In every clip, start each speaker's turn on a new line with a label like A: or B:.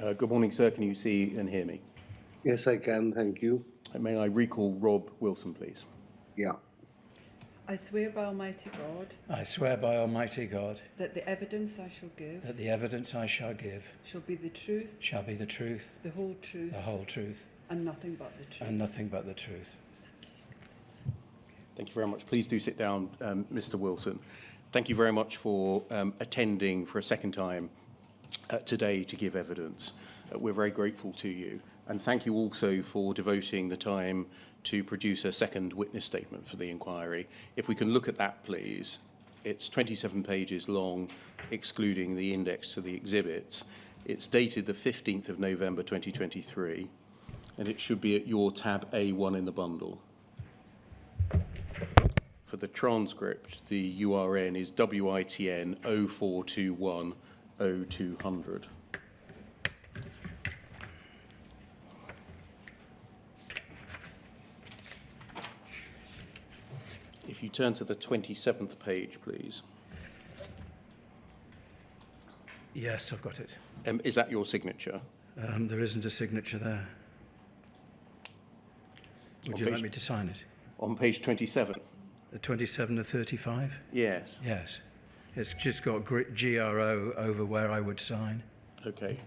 A: Good morning, sir. Can you see and hear me?
B: Yes, I can, thank you.
A: May I recall Rob Wilson, please?
B: Yeah.
C: I swear by Almighty God
D: I swear by Almighty God
C: that the evidence I shall give
D: that the evidence I shall give
C: shall be the truth,
D: shall be the truth,
C: the whole truth,
D: the whole truth,
C: and nothing but the truth.
D: and nothing but the truth.
A: Thank you very much. Please do sit down, Mr. Wilson. Thank you very much for attending for a second time today to give evidence. We're very grateful to you. And thank you also for devoting the time to produce a second witness statement for the inquiry. If we can look at that, please. It's 27 pages long, excluding the index to the exhibits. It's dated the 15th of November 2023, and it should be at your tab A1 in the bundle. For the transcript, the URN is WITN 0421 0200. If you turn to the 27th page, please.
D: Yes, I've got it.
A: Is that your signature?
D: There isn't a signature there. Would you like me to sign it?
A: On page 27?
D: The 27 to 35?
A: Yes.
D: Yes. It's just got GRO over where I would sign.
A: Okay.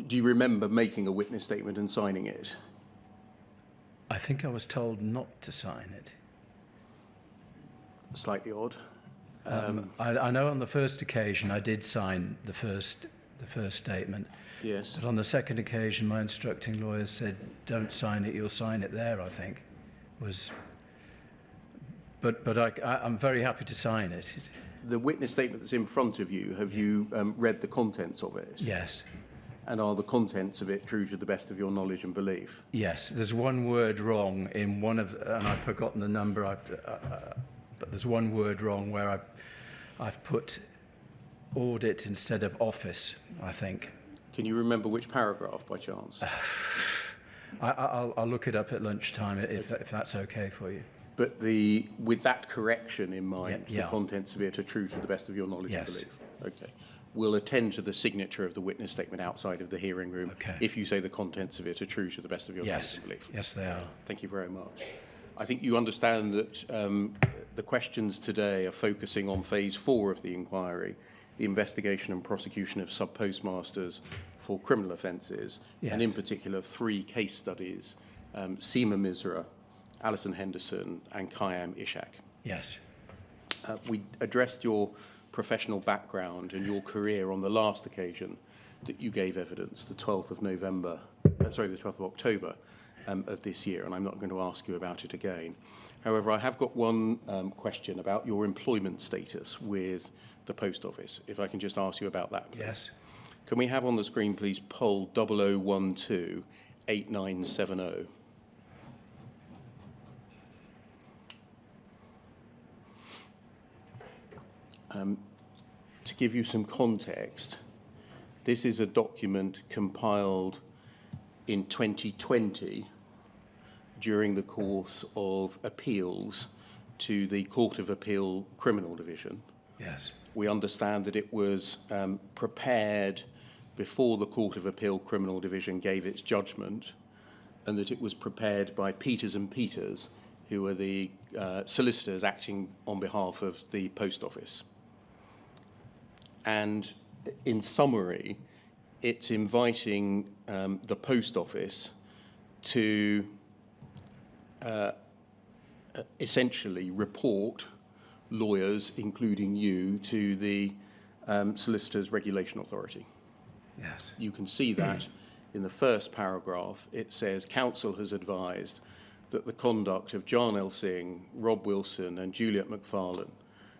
A: Do you remember making a witness statement and signing it?
D: I think I was told not to sign it.
A: Slightly odd.
D: I know on the first occasion I did sign the first statement.
A: Yes.
D: But on the second occasion, my instructing lawyer said, "Don't sign it. You'll sign it there." I think But I'm very happy to sign it.
A: The witness statement that's in front of you, have you read the contents of it?
D: Yes.
A: And are the contents of it true to the best of your knowledge and belief?
D: Yes. There's one word wrong in one of, and I've forgotten the number. But there's one word wrong where I've put audit instead of office, I think.
A: Can you remember which paragraph by chance?
D: I'll look it up at lunchtime if that's okay for you.
A: But with that correction in mind,
D: Yeah.
A: the contents of it are true to the best of your knowledge and
D: Yes.
A: belief? Okay. We'll attend to the signature of the witness statement outside of the hearing room
D: Okay.
A: if you say the contents of it are true to the best of your knowledge
D: Yes.
A: and belief.
D: Yes, they are.
A: Thank you very much. I think you understand that the questions today are focusing on phase 4 of the inquiry, the investigation and prosecution of sub-postmasters for criminal offences,
D: Yes.
A: and in particular 3 case studies, Seema Misra, Alison Henderson and Khayyam Ishaq.
D: Yes.
A: We addressed your professional background and your career on the last occasion that you gave evidence, the 12th of October of this year, and I'm not going to ask you about it again. However, I have got one question about your employment status with the Post Office, if I can just ask you about that, please.
D: Yes.
A: Can we have on the screen, please, poll 0012 8970? To give you some context, this is a document compiled in 2020 during the course of appeals to the Court of Appeal Criminal Division.
D: Yes.
A: We understand that it was prepared before the Court of Appeal Criminal Division gave its judgment, and that it was prepared by Peters and Peters, who are the solicitors acting on behalf of the Post Office. And in summary, it's inviting the Post Office to essentially report lawyers, including you, to the Solicitors Regulation Authority.
D: Yes.
A: You can see that in the first paragraph. It says, counsel has advised that the conduct of John L. Singh, Rob Wilson and Juliet McFarlane,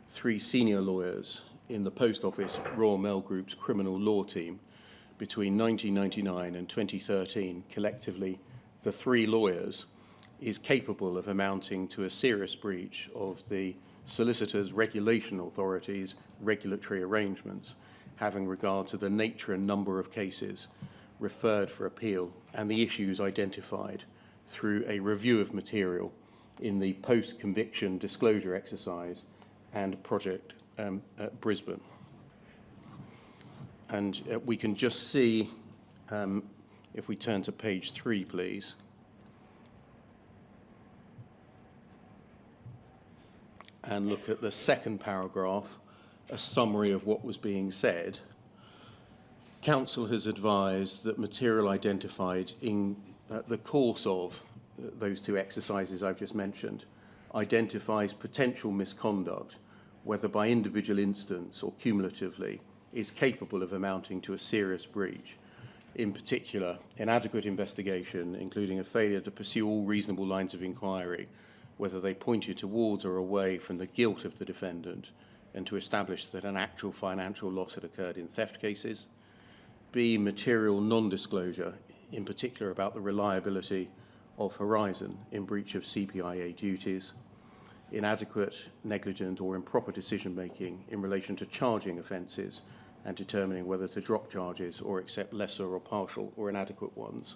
A: 3 senior lawyers in the Post Office Royal Mail Group's criminal law team between 1999 and 2013, collectively the 3 lawyers, is capable of amounting to a serious breach of the Solicitors Regulation Authority's regulatory arrangements, having regard to the nature and number of cases referred for appeal and the issues identified through a review of material in the post-conviction disclosure exercise and Project Brisbane. And we can just see, if we turn to page 3, please. And look at the second paragraph, a summary of what was being said. Council has advised that material identified in the course of those two exercises I've just mentioned identifies potential misconduct, whether by individual instance or cumulatively, is capable of amounting to a serious breach. In particular, inadequate investigation, including a failure to pursue all reasonable lines of inquiry, whether they pointed towards or away from the guilt of the defendant, and to establish that an actual financial loss had occurred in theft cases. B, material non-disclosure, in particular about the reliability of Horizon in breach of CPIA duties. Inadequate, negligent or improper decision-making in relation to charging offences and determining whether to drop charges or accept lesser or partial or inadequate ones.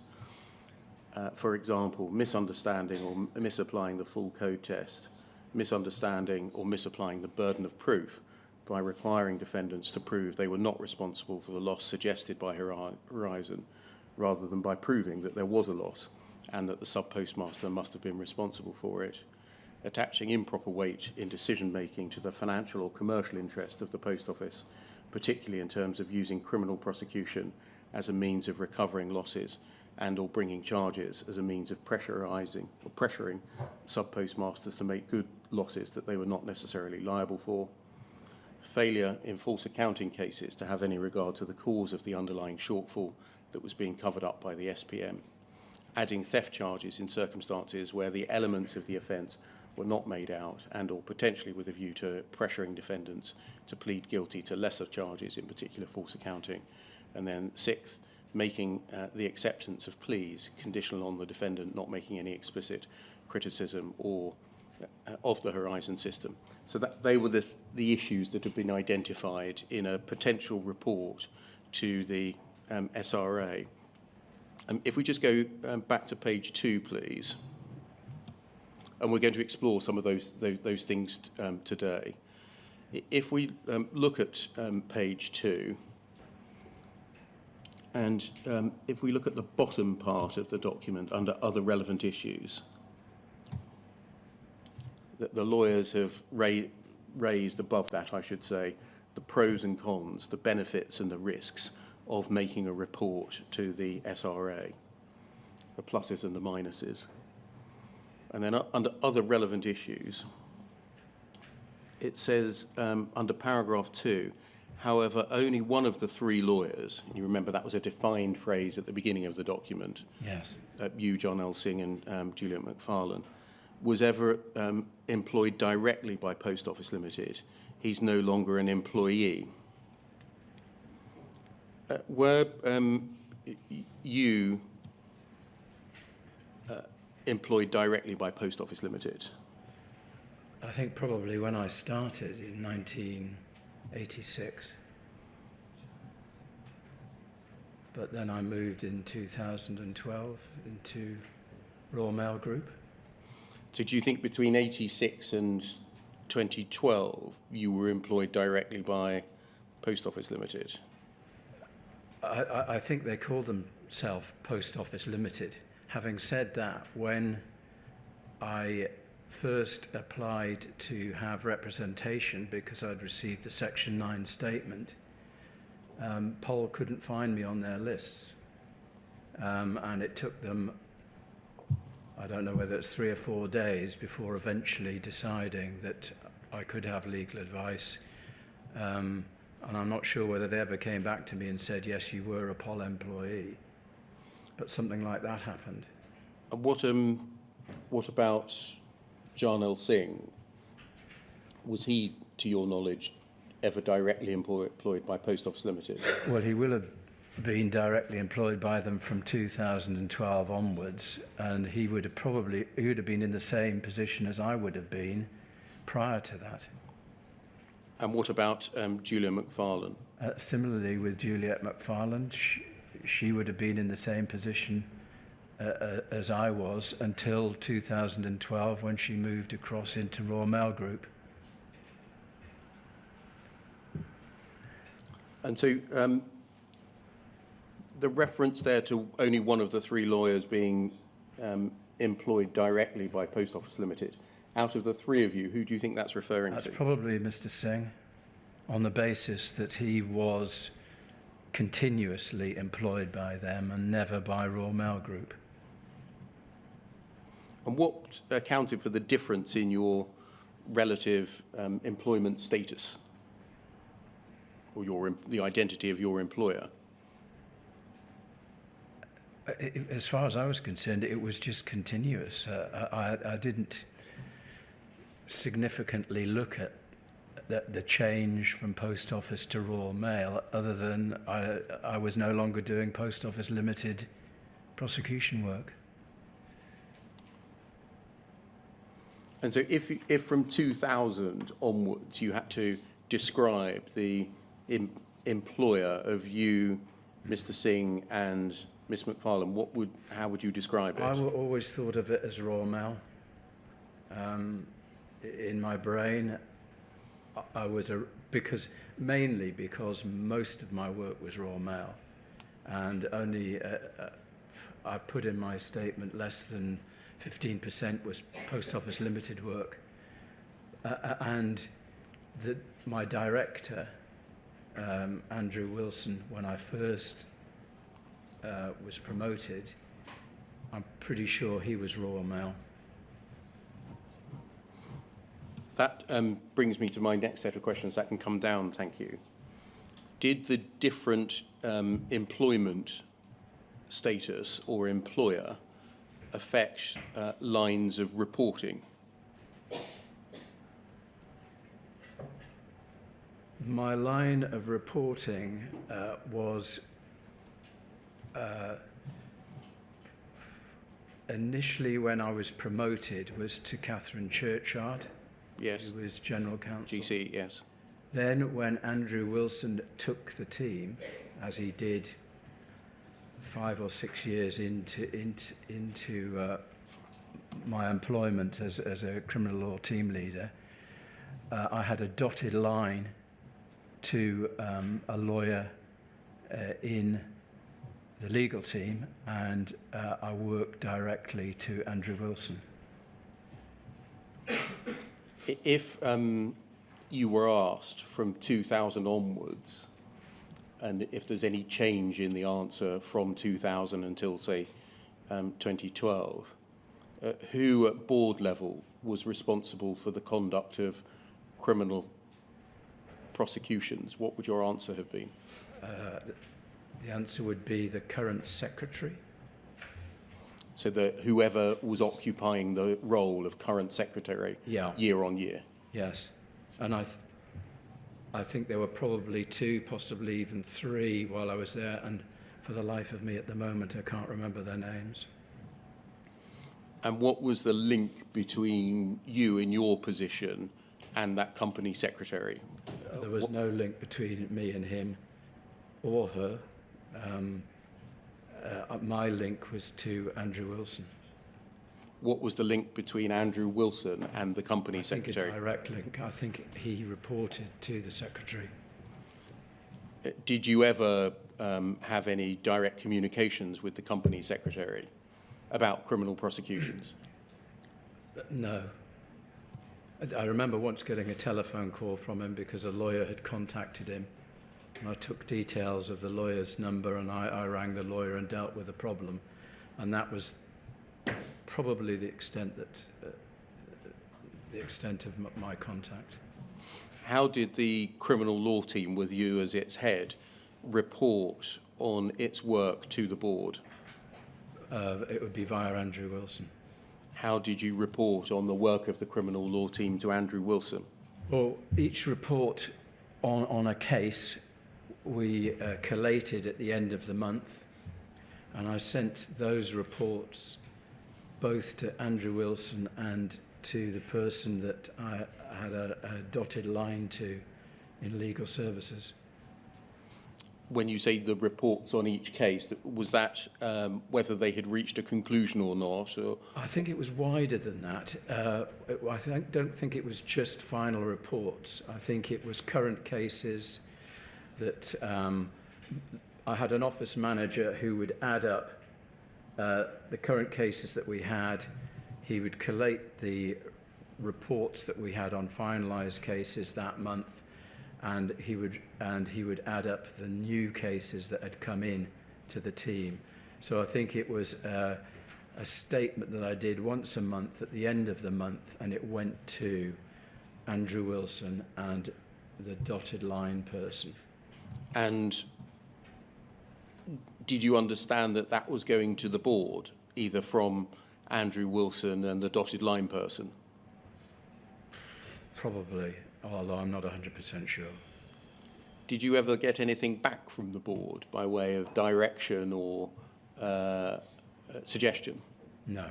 A: For example, misunderstanding or misapplying the full code test, misunderstanding or misapplying the burden of proof by requiring defendants to prove they were not responsible for the loss suggested by Horizon, rather than by proving that there was a loss and that the sub-postmaster must have been responsible for it. Attaching improper weight in decision-making to the financial or commercial interest of the Post Office, particularly in terms of using criminal prosecution as a means of recovering losses and or bringing charges as a means of pressuring sub-postmasters to make good losses that they were not necessarily liable for. Failure in false accounting cases to have any regard to the cause of the underlying shortfall that was being covered up by the SPM. Adding theft charges in circumstances where the elements of the offence were not made out and or potentially with a view to pressuring defendants to plead guilty to lesser charges, in particular false accounting. And then sixth, making the acceptance of pleas conditional on the defendant not making any explicit criticism or of the Horizon system. So that they were the issues that have been identified in a potential report to the SRA. If we just go back to page 2, please, and we're going to explore some of those things today. If we look at page 2, and if we look at the bottom part of the document under other relevant issues, the lawyers have raised above that, I should say, the pros and cons, the benefits and the risks of making a report to the SRA, the pluses and the minuses. And then under other relevant issues, it says under paragraph 2, however, only one of the 3 lawyers, and you remember that was a defined phrase at the beginning of the document,
D: Yes.
A: you, John Elsing, and Juliet McFarlane, was ever employed directly by Post Office Limited. He's no longer an employee. Were you employed directly by Post Office Limited?
D: I think probably when I started in 1986. But then I moved in 2012 into Royal Mail Group.
A: So do you think between 86 and 2012 you were employed directly by Post Office Limited?
D: I think they call themselves Post Office Limited. Having said that, when I first applied to have representation because I'd received the Section 9 statement, Poll couldn't find me on their lists. And it took them, I don't know whether it's 3 or 4 days before eventually deciding that I could have legal advice. And I'm not sure whether they ever came back to me and said, yes, you were a Poll employee. But something like that happened.
A: And what about John Elsing? Was he, to your knowledge, ever directly employed by Post Office Limited?
D: Well, he will have been directly employed by them from 2012 onwards, and he would have been in the same position as I would have been prior to that.
A: And what about Julia McFarlane?
D: Similarly, with Juliet McFarlane, she would have been in the same position as I was until 2012 when she moved across into Royal Mail Group.
A: And so The reference there to only one of the three lawyers being employed directly by Post Office Limited, out of the three of you, who do you think that's referring
D: That's
A: to?
D: probably Mr. Singh, on the basis that he was continuously employed by them and never by Royal Mail Group.
A: And what accounted for the difference in your relative employment status, or the identity of your employer?
D: As far as I was concerned, it was just continuous. I didn't significantly look at the change from Post Office to Royal Mail, other than I was no longer doing Post Office Limited prosecution work.
A: And so if from 2000 onwards you had to describe the employer of you, Mr. Singh and Miss McFarlane, how would you describe it?
D: I always thought of it as Royal Mail. In my brain, I was mainly because most of my work was Royal Mail, and only I put in my statement less than 15% was Post Office Limited work, and my director, Andrew Wilson, when I first was promoted, I'm pretty sure he was Royal Mail.
A: That brings me to my next set of questions. That can come down, thank you. Did the different employment status or employer affect lines of reporting?
D: My line of reporting was initially, when I was promoted, was to Catherine Churchard,
A: Yes.
D: who was General Counsel.
A: GC, yes.
D: Then, when Andrew Wilson took the team, as he did 5 or 6 years into my employment as a criminal law team leader, I had a dotted line to a lawyer in the legal team, and I worked directly to Andrew Wilson.
A: If you were asked from 2000 onwards, and if there's any change in the answer from 2000 until, say, 2012, who at board level was responsible for the conduct of criminal prosecutions? What would your answer have been?
D: The answer would be the current secretary.
A: So that whoever was occupying the role of current secretary year on year?
D: Yes. And I think there were probably 2, possibly even 3 while I was there, and for the life of me at the moment, I can't remember their names.
A: And what was the link between you in your position and that company secretary?
D: There was no link between me and him or her. My link was to Andrew Wilson.
A: What was the link between Andrew Wilson and the company secretary?
D: I think a direct link. I think he reported to the secretary.
A: Did you ever have any direct communications with the company secretary about criminal prosecutions?
D: No. I remember once getting a telephone call from him because a lawyer had contacted him. And I took details of the lawyer's number, and I rang the lawyer and dealt with the problem. And that was probably the extent of my contact.
A: How did the criminal law team, with you as its head, report on its work to the board?
D: It would be via Andrew Wilson.
A: How did you report on the work of the criminal law team to Andrew Wilson?
D: Well, each report on a case we collated at the end of the month, and I sent those reports both to Andrew Wilson and to the person that I had a dotted line to in legal services.
A: When you say the reports on each case, was that whether they had reached a conclusion or not? Or?
D: I think it was wider than that. Don't think it was just final reports. I think it was current cases that I had an office manager who would add up the current cases that we had. He would collate the reports that we had on finalised cases that month, and he would add up the new cases that had come in to the team. So I think it was a statement that I did once a month at the end of the month, and it went to Andrew Wilson and the dotted line person.
A: And did you understand that that was going to the board, either from Andrew Wilson and the dotted line person?
D: Probably, although I'm not 100% sure.
A: Did you ever get anything back from the board by way of direction or suggestion?
D: No.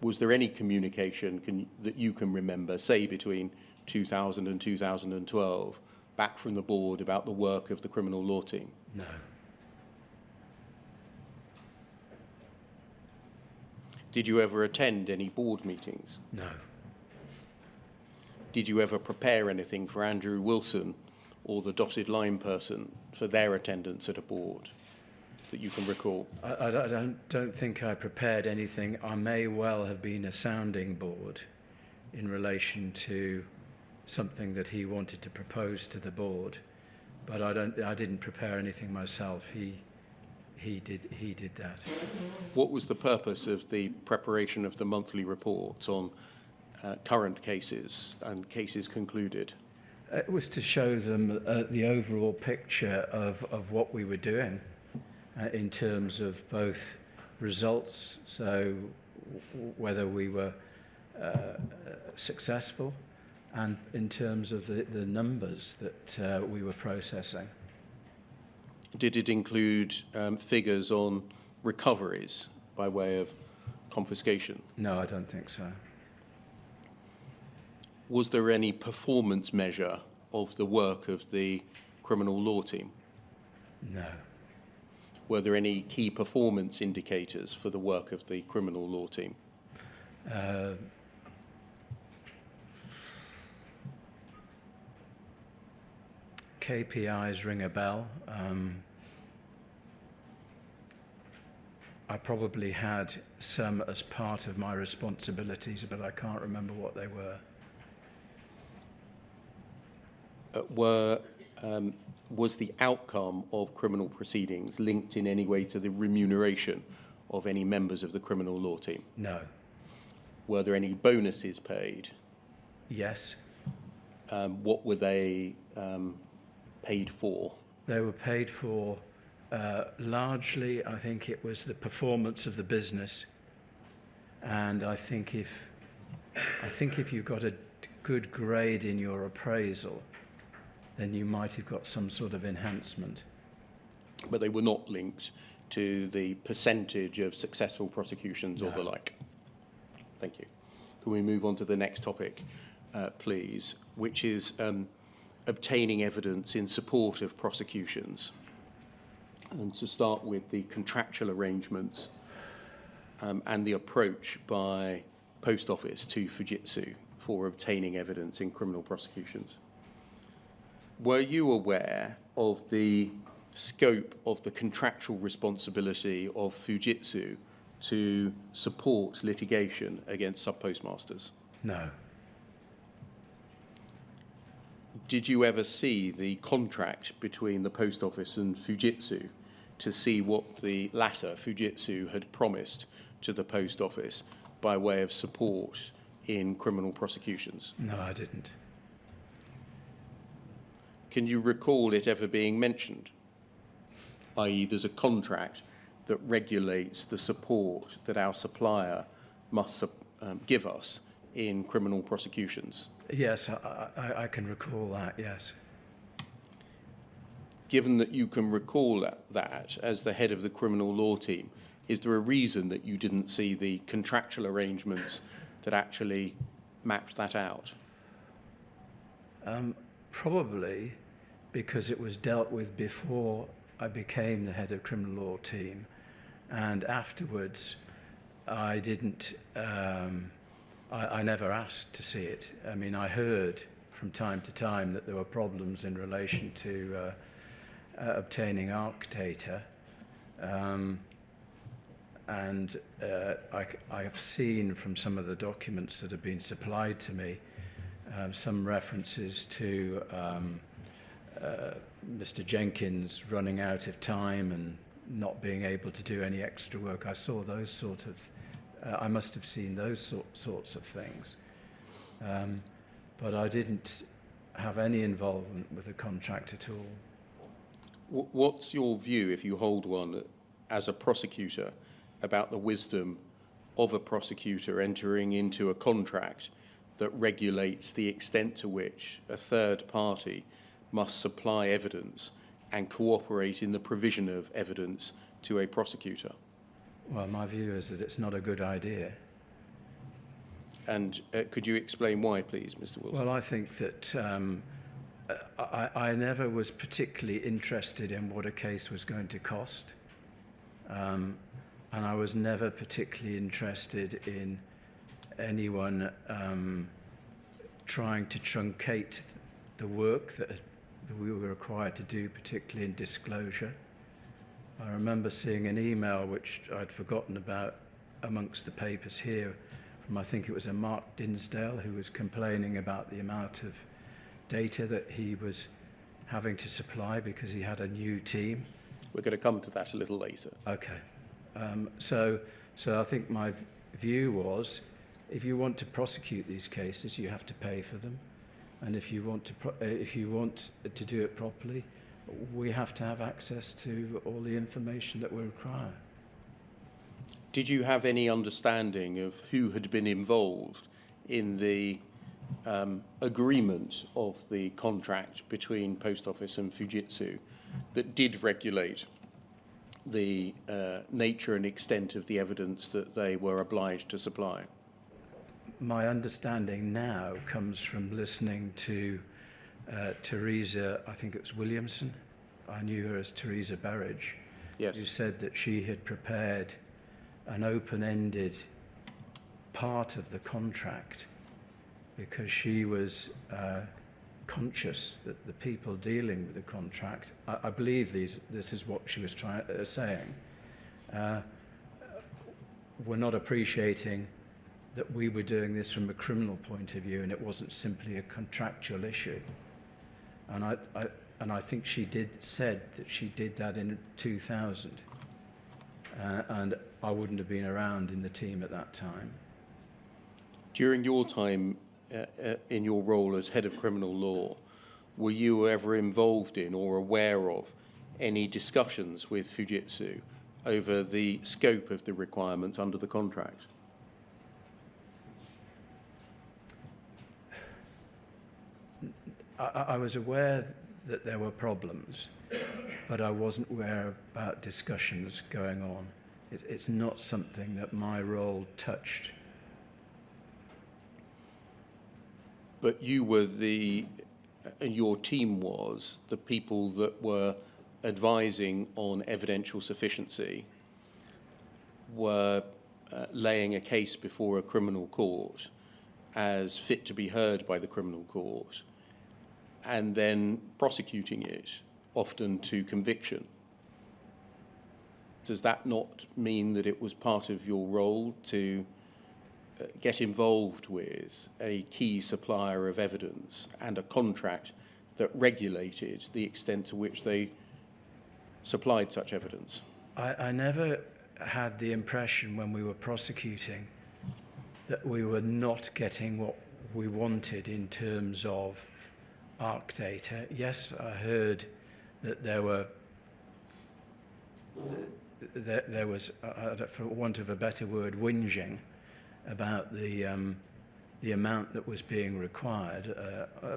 A: Was there any communication that you can remember, say between 2000 and 2012, back from the board about the work of the criminal law team?
D: No.
A: Did you ever attend any board meetings?
D: No.
A: Did you ever prepare anything for Andrew Wilson or the dotted line person for their attendance at a board that you can recall?
D: I don't think I prepared anything. I may well have been a sounding board in relation to something that he wanted to propose to the board, but I didn't prepare anything myself. He did that.
A: What was the purpose of the preparation of the monthly reports on current cases and cases concluded?
D: It was to show them the overall picture of what we were doing in terms of both results, so whether we were successful, and in terms of the numbers that we were processing.
A: Did it include figures on recoveries by way of confiscation?
D: No, I don't think so.
A: Was there any performance measure of the work of the criminal law team?
D: No.
A: Were there any key performance indicators for the work of the criminal law team?
D: KPIs ring a bell. I probably had some as part of my responsibilities, but I can't remember what they were.
A: Was the outcome of criminal proceedings linked in any way to the remuneration of any members of the criminal law team?
D: No.
A: Were there any bonuses paid?
D: Yes.
A: What were they paid for?
D: They were paid for largely, I think it was the performance of the business, and I think if you've got a good grade in your appraisal, then you might have got some sort of enhancement.
A: But they were not linked to the percentage of successful prosecutions or the like. Thank you. Can we move on to the next topic, please, which is obtaining evidence in support of prosecutions? And to start with the contractual arrangements and the approach by Post Office to Fujitsu for obtaining evidence in criminal prosecutions. Were you aware of the scope of the contractual responsibility of Fujitsu to support litigation against sub-postmasters?
D: No.
A: Did you ever see the contract between the Post Office and Fujitsu to see what the latter, Fujitsu, had promised to the Post Office by way of support in criminal prosecutions?
D: No, I didn't.
A: Can you recall it ever being mentioned? i.e. there's a contract that regulates the support that our supplier must give us in criminal prosecutions?
D: Yes, I can recall that, yes.
A: Given that you can recall that as the head of the criminal law team, is there a reason that you didn't see the contractual arrangements that actually mapped that out?
D: Probably because it was dealt with before I became the head of criminal law team, and afterwards I didn't. I never asked to see it. I mean, I heard from time to time that there were problems in relation to obtaining ARC data. And I have seen from some of the documents that have been supplied to me some references to Mr. Jenkins running out of time and not being able to do any extra work. I saw those sort of, I must have seen those sorts of things. But I didn't have any involvement with the contract at all.
A: What's your view, if you hold one, as a prosecutor, about the wisdom of a prosecutor entering into a contract that regulates the extent to which a third party must supply evidence and cooperate in the provision of evidence to a prosecutor?
D: Well, my view is that it's not a good idea.
A: And could you explain why, please, Mr. Wilson?
D: Well, I think that I never was particularly interested in what a case was going to cost. And I was never particularly interested in anyone trying to truncate the work that we were required to do, particularly in disclosure. I remember seeing an email which I'd forgotten about amongst the papers here from, I think it was a Mark Dinsdale, who was complaining about the amount of data that he was having to supply because he had a new team.
A: We're going to come to that a little later.
D: Okay. So I think my view was, if you want to prosecute these cases, you have to pay for them, and if you want to do it properly, we have to have access to all the information that we require.
A: Did you have any understanding of who had been involved in the agreement of the contract between Post Office and Fujitsu that did regulate the nature and extent of the evidence that they were obliged to supply?
D: My understanding now comes from listening to Teresa, I think it was Williamson, I knew her as Teresa Berridge,
A: Yes.
D: who said that she had prepared an open-ended part of the contract because she was conscious that the people dealing with the contract, I believe this is what she was saying, were not appreciating that we were doing this from a criminal point of view and it wasn't simply a contractual issue. And I think she said that she did that in 2000. And I wouldn't have been around in the team at that time.
A: During your time in your role as head of criminal law, were you ever involved in or aware of any discussions with Fujitsu over the scope of the requirements under the contract?
D: I was aware that there were problems, but I wasn't aware about discussions going on. It's not something that my role touched.
A: But you were and your team was the people that were advising on evidential sufficiency, were laying a case before a criminal court as fit to be heard by the criminal court, and then prosecuting it, often to conviction. Does that not mean that it was part of your role to get involved with a key supplier of evidence and a contract that regulated the extent to which they supplied such evidence?
D: I never had the impression when we were prosecuting that we were not getting what we wanted in terms of ARC data. Yes, I heard that there was, for want of a better word, whinging about the amount that was being required,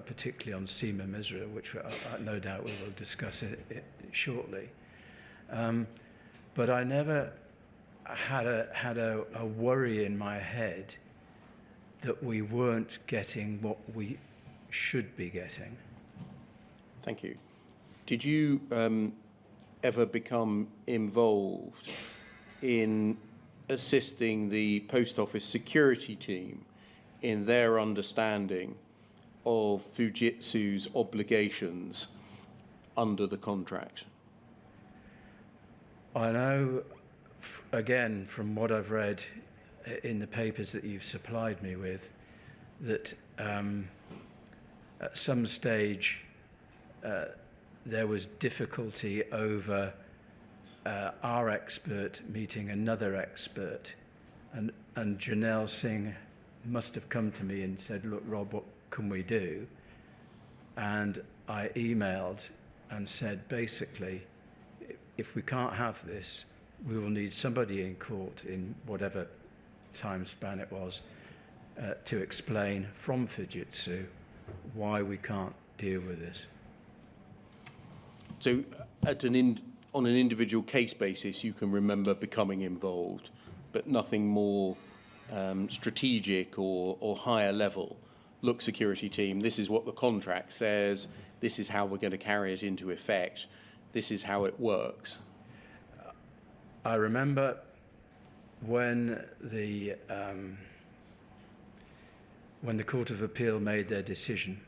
D: particularly on Seema Misra, which no doubt we will discuss it shortly. But I never had a worry in my head that we weren't getting what we should be getting.
A: Thank you. Did you ever become involved in assisting the Post Office security team in their understanding of Fujitsu's obligations under the contract?
D: I know, again, from what I've read in the papers that you've supplied me with, that at some stage there was difficulty over our expert meeting another expert, and Janelle Singh must have come to me and said, look, Rob, what can we do? And I emailed and said, basically, if we can't have this, we will need somebody in court in whatever time span it was to explain from Fujitsu why we can't deal with this.
A: So on an individual case basis, you can remember becoming involved, but nothing more strategic or higher level. Look, security team, this is what the contract says. This is how we're going to carry it into effect. This is how it works.
D: I remember when the Court of Appeal made their decision,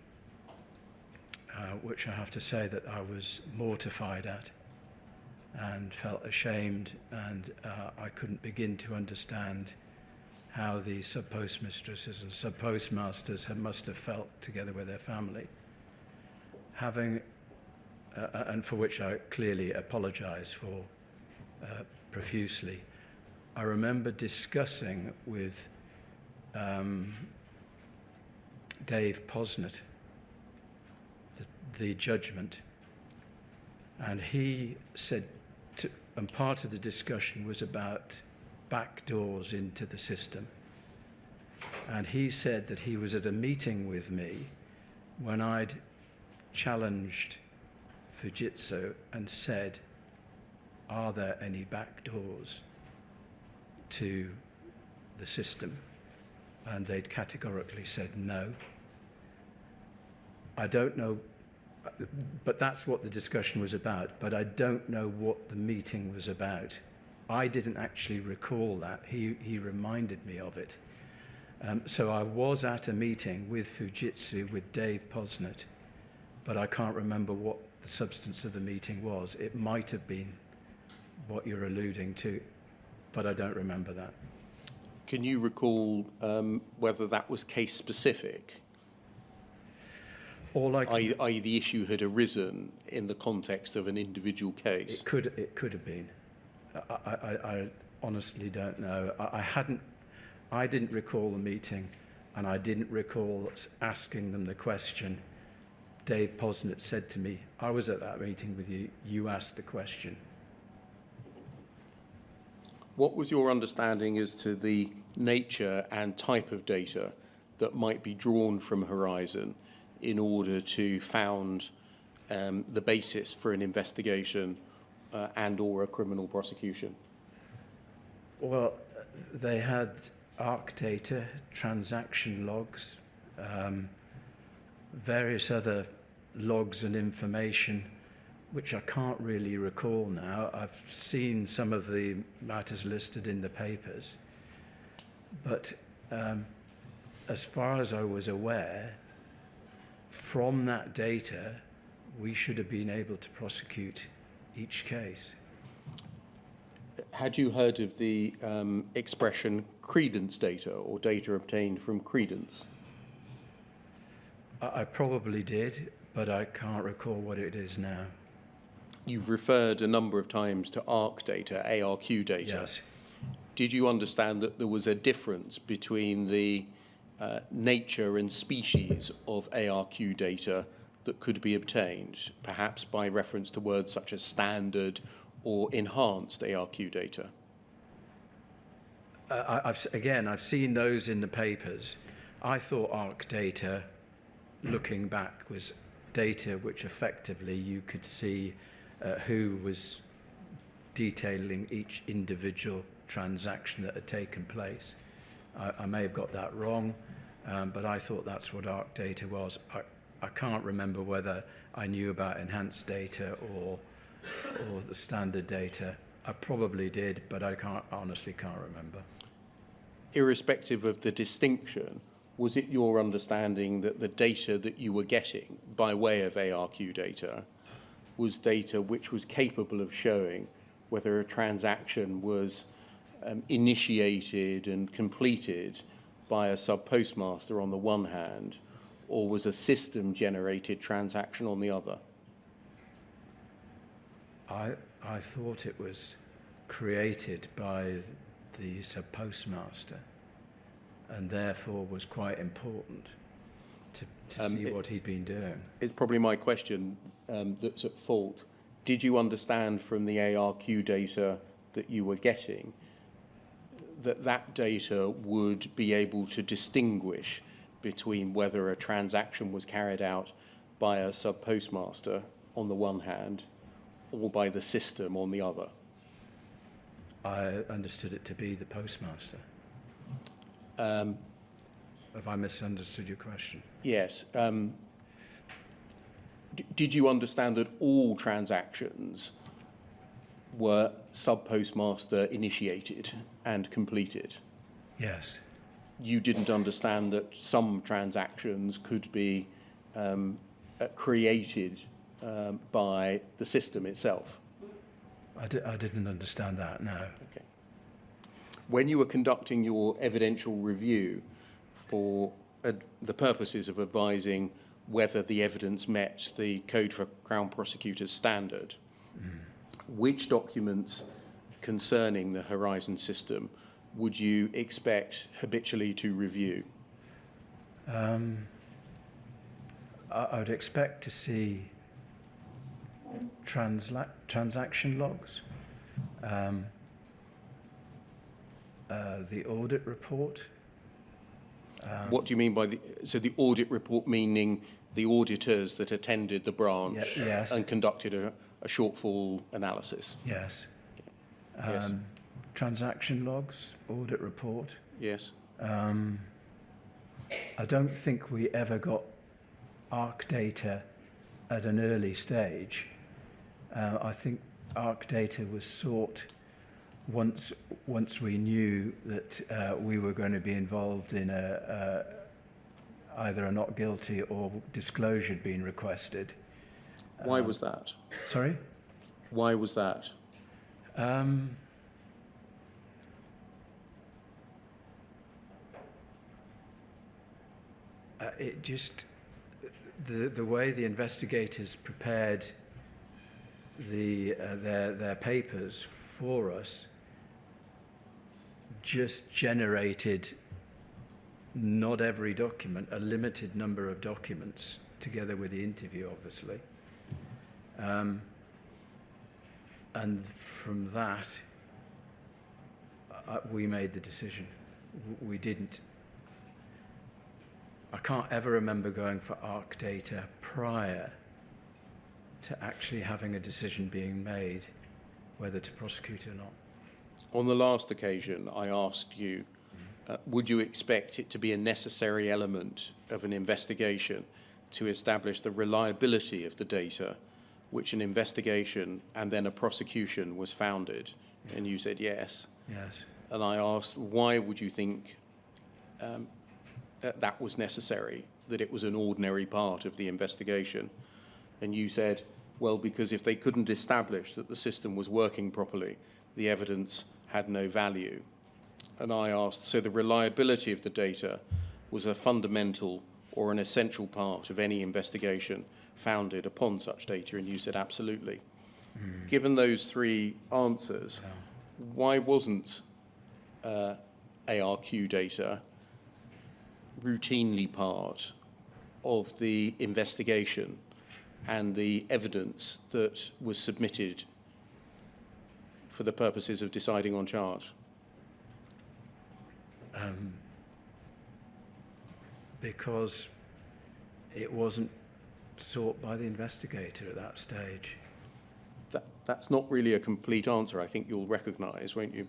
D: which I have to say that I was mortified at and felt ashamed, and I couldn't begin to understand how the sub-postmistresses and sub-postmasters must have felt together with their family, and for which I clearly apologise for profusely. I remember discussing with Dave Posnett the judgment, and he said, and part of the discussion was about back doors into the system. And he said that he was at a meeting with me when I'd challenged Fujitsu and said, are there any back doors to the system? And they'd categorically said no. I don't know, but that's what the discussion was about, but I don't know what the meeting was about. I didn't actually recall that. He reminded me of it. So I was at a meeting with Fujitsu with Dave Posnett, but I can't remember what the substance of the meeting was. It might have been what you're alluding to, but I don't remember that.
A: Can you recall whether that was case specific? I.e. the issue had arisen in the context of an individual case?
D: It could have been. I honestly don't know. I didn't recall the meeting, and I didn't recall asking them the question. Dave Posnett said to me, I was at that meeting with you, you asked the question.
A: What was your understanding as to the nature and type of data that might be drawn from Horizon in order to found the basis for an investigation and or a criminal prosecution?
D: Well, they had ARC data, transaction logs, various other logs and information, which I can't really recall now. I've seen some of the matters listed in the papers, but as far as I was aware, from that data, we should have been able to prosecute each case.
A: Had you heard of the expression credence data or data obtained from credence?
D: I probably did, but I can't recall what it is now.
A: You've referred a number of times to ARC data, ARQ data.
D: Yes.
A: Did you understand that there was a difference between the nature and species of ARQ data that could be obtained, perhaps by reference to words such as standard or enhanced ARQ data?
D: I've seen those in the papers. I thought ARC data, looking back, was data which effectively you could see who was detailing each individual transaction that had taken place. I may have got that wrong, but I thought that's what ARC data was. I can't remember whether I knew about enhanced data or the standard data. I probably did, but I honestly can't remember.
A: Irrespective of the distinction, was it your understanding that the data that you were getting by way of ARQ data was data which was capable of showing whether a transaction was initiated and completed by a sub-postmaster on the one hand, or was a system-generated transaction on the other?
D: I thought it was created by the sub-postmaster, and therefore was quite important to see what he'd been doing.
A: It's probably my question that's at fault. Did you understand from the ARQ data that you were getting that data would be able to distinguish between whether a transaction was carried out by a sub-postmaster on the one hand or by the system on the other?
D: I understood it to be the postmaster. Have I misunderstood your question?
A: Yes. Did you understand that all transactions were sub-postmaster initiated and completed?
D: Yes.
A: You didn't understand that some transactions could be created by the system itself?
D: I didn't understand that, no.
A: Okay. When you were conducting your evidential review for the purposes of advising whether the evidence met the Code for Crown Prosecutors standard, which documents concerning the Horizon system would you expect habitually to review?
D: I would expect to see transaction logs, the audit report.
A: What do you mean by so the audit report, meaning the auditors that attended the branch
D: Yes.
A: and conducted a shortfall analysis?
D: Yes.
A: Yes.
D: Transaction logs, audit report.
A: Yes.
D: I don't think we ever got ARC data at an early stage. I think ARC data was sought once we knew that we were going to be involved in either a not guilty or disclosure had been requested.
A: Why was that?
D: Sorry?
A: Why was that?
D: It just, the way the investigators prepared their papers for us just generated not every document, a limited number of documents, together with the interview, obviously. And from that, we made the decision. We didn't. I can't ever remember going for ARC data prior to actually having a decision being made whether to prosecute or not.
A: On the last occasion, I asked you, would you expect it to be a necessary element of an investigation to establish the reliability of the data which an investigation and then a prosecution was founded? And you said yes.
D: Yes.
A: And I asked, why would you think that was necessary, that it was an ordinary part of the investigation? And you said, well, because if they couldn't establish that the system was working properly, the evidence had no value. And I asked, so the reliability of the data was a fundamental or an essential part of any investigation founded upon such data? And you said, absolutely. Given those three answers, why wasn't ARQ data routinely part of the investigation and the evidence that was submitted for the purposes of deciding on charge?
D: Because it wasn't sought by the investigator at that stage.
A: That's not really a complete answer. I think you'll recognise, won't you,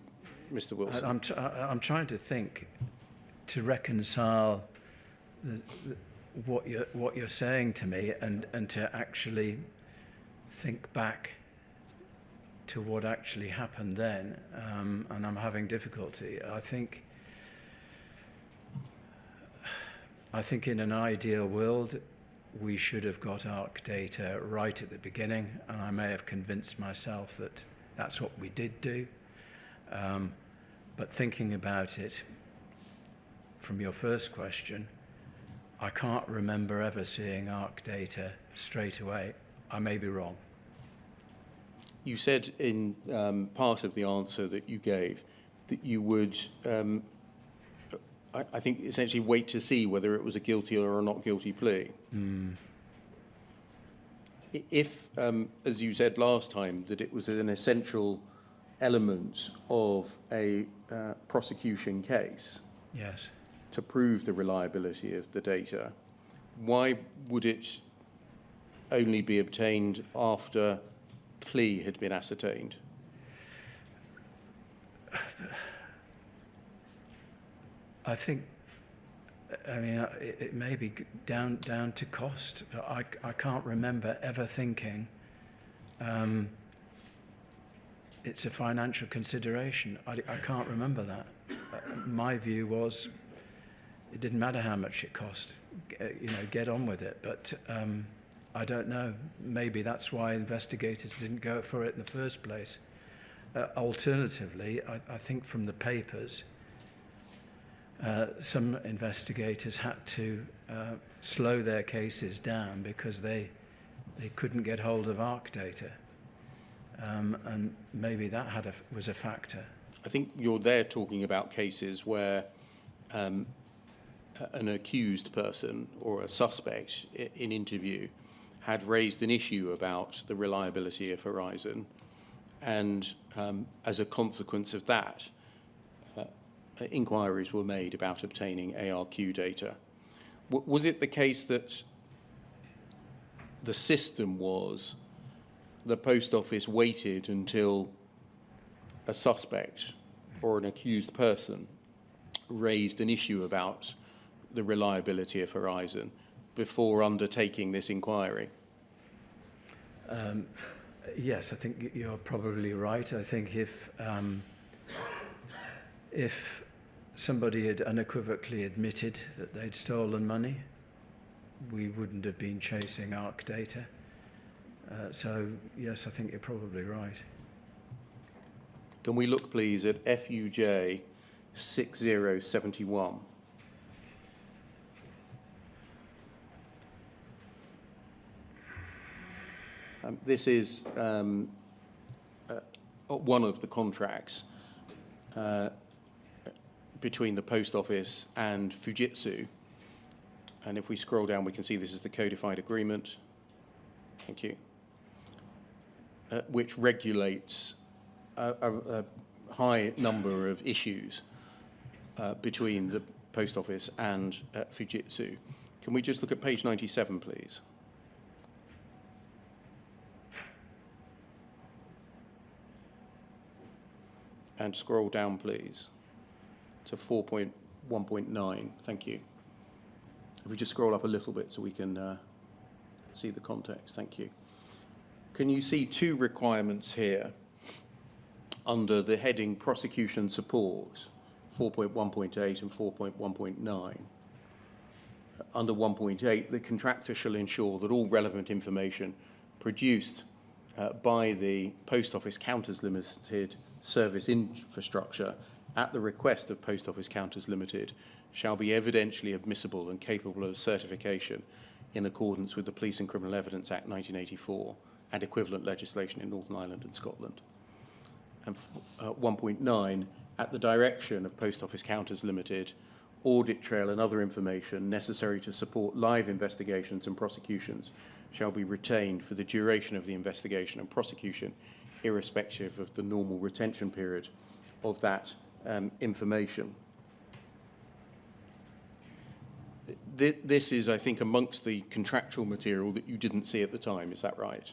A: Mr. Wilson?
D: I'm trying to think, to reconcile what you're saying to me and to actually think back to what actually happened then, and I'm having difficulty. I think in an ideal world, we should have got ARC data right at the beginning, and I may have convinced myself that that's what we did do. But thinking about it from your first question, I can't remember ever seeing ARC data straight away. I may be wrong.
A: You said in part of the answer that you gave that you would, I think, essentially wait to see whether it was a guilty or a not guilty plea. If, as you said last time, that it was an essential element of a prosecution case
D: Yes.
A: to prove the reliability of the data, why would it only be obtained after plea had been ascertained?
D: I think, I mean, it may be down to cost, but I can't remember ever thinking it's a financial consideration. I can't remember that. My view was it didn't matter how much it cost, get on with it. But I don't know. Maybe that's why investigators didn't go for it in the first place. Alternatively, I think from the papers, some investigators had to slow their cases down because they couldn't get hold of ARC data. And maybe that was a factor.
A: I think you're there talking about cases where an accused person or a suspect in interview had raised an issue about the reliability of Horizon, and as a consequence of that, inquiries were made about obtaining ARQ data. Was it the case that the system was the Post Office waited until a suspect or an accused person raised an issue about the reliability of Horizon before undertaking this inquiry?
D: Yes, I think you're probably right. I think if somebody had unequivocally admitted that they'd stolen money, we wouldn't have been chasing ARC data. So, yes, I think you're probably right.
A: Can we look, please, at FUJ 6071? This is one of the contracts between the Post Office and Fujitsu. And if we scroll down, we can see this is the codified agreement. Thank you. Which regulates a high number of issues between the Post Office and Fujitsu. Can we just look at page 97, please? And scroll down, please, to 4.1.9. Thank you. If we just scroll up a little bit so we can see the context. Thank you. Can you see two requirements here under the heading Prosecution Support, 4.1.8 and 4.1.9? Under 1.8, the contractor shall ensure that all relevant information produced by the Post Office Counters Limited service infrastructure at the request of Post Office Counters Limited shall be evidentially admissible and capable of certification in accordance with the Police and Criminal Evidence Act 1984 and equivalent legislation in Northern Ireland and Scotland. And 1.9, at the direction of Post Office Counters Limited, audit trail and other information necessary to support live investigations and prosecutions shall be retained for the duration of the investigation and prosecution, irrespective of the normal retention period of that information. This is, I think, amongst the contractual material that you didn't see at the time. Is that right?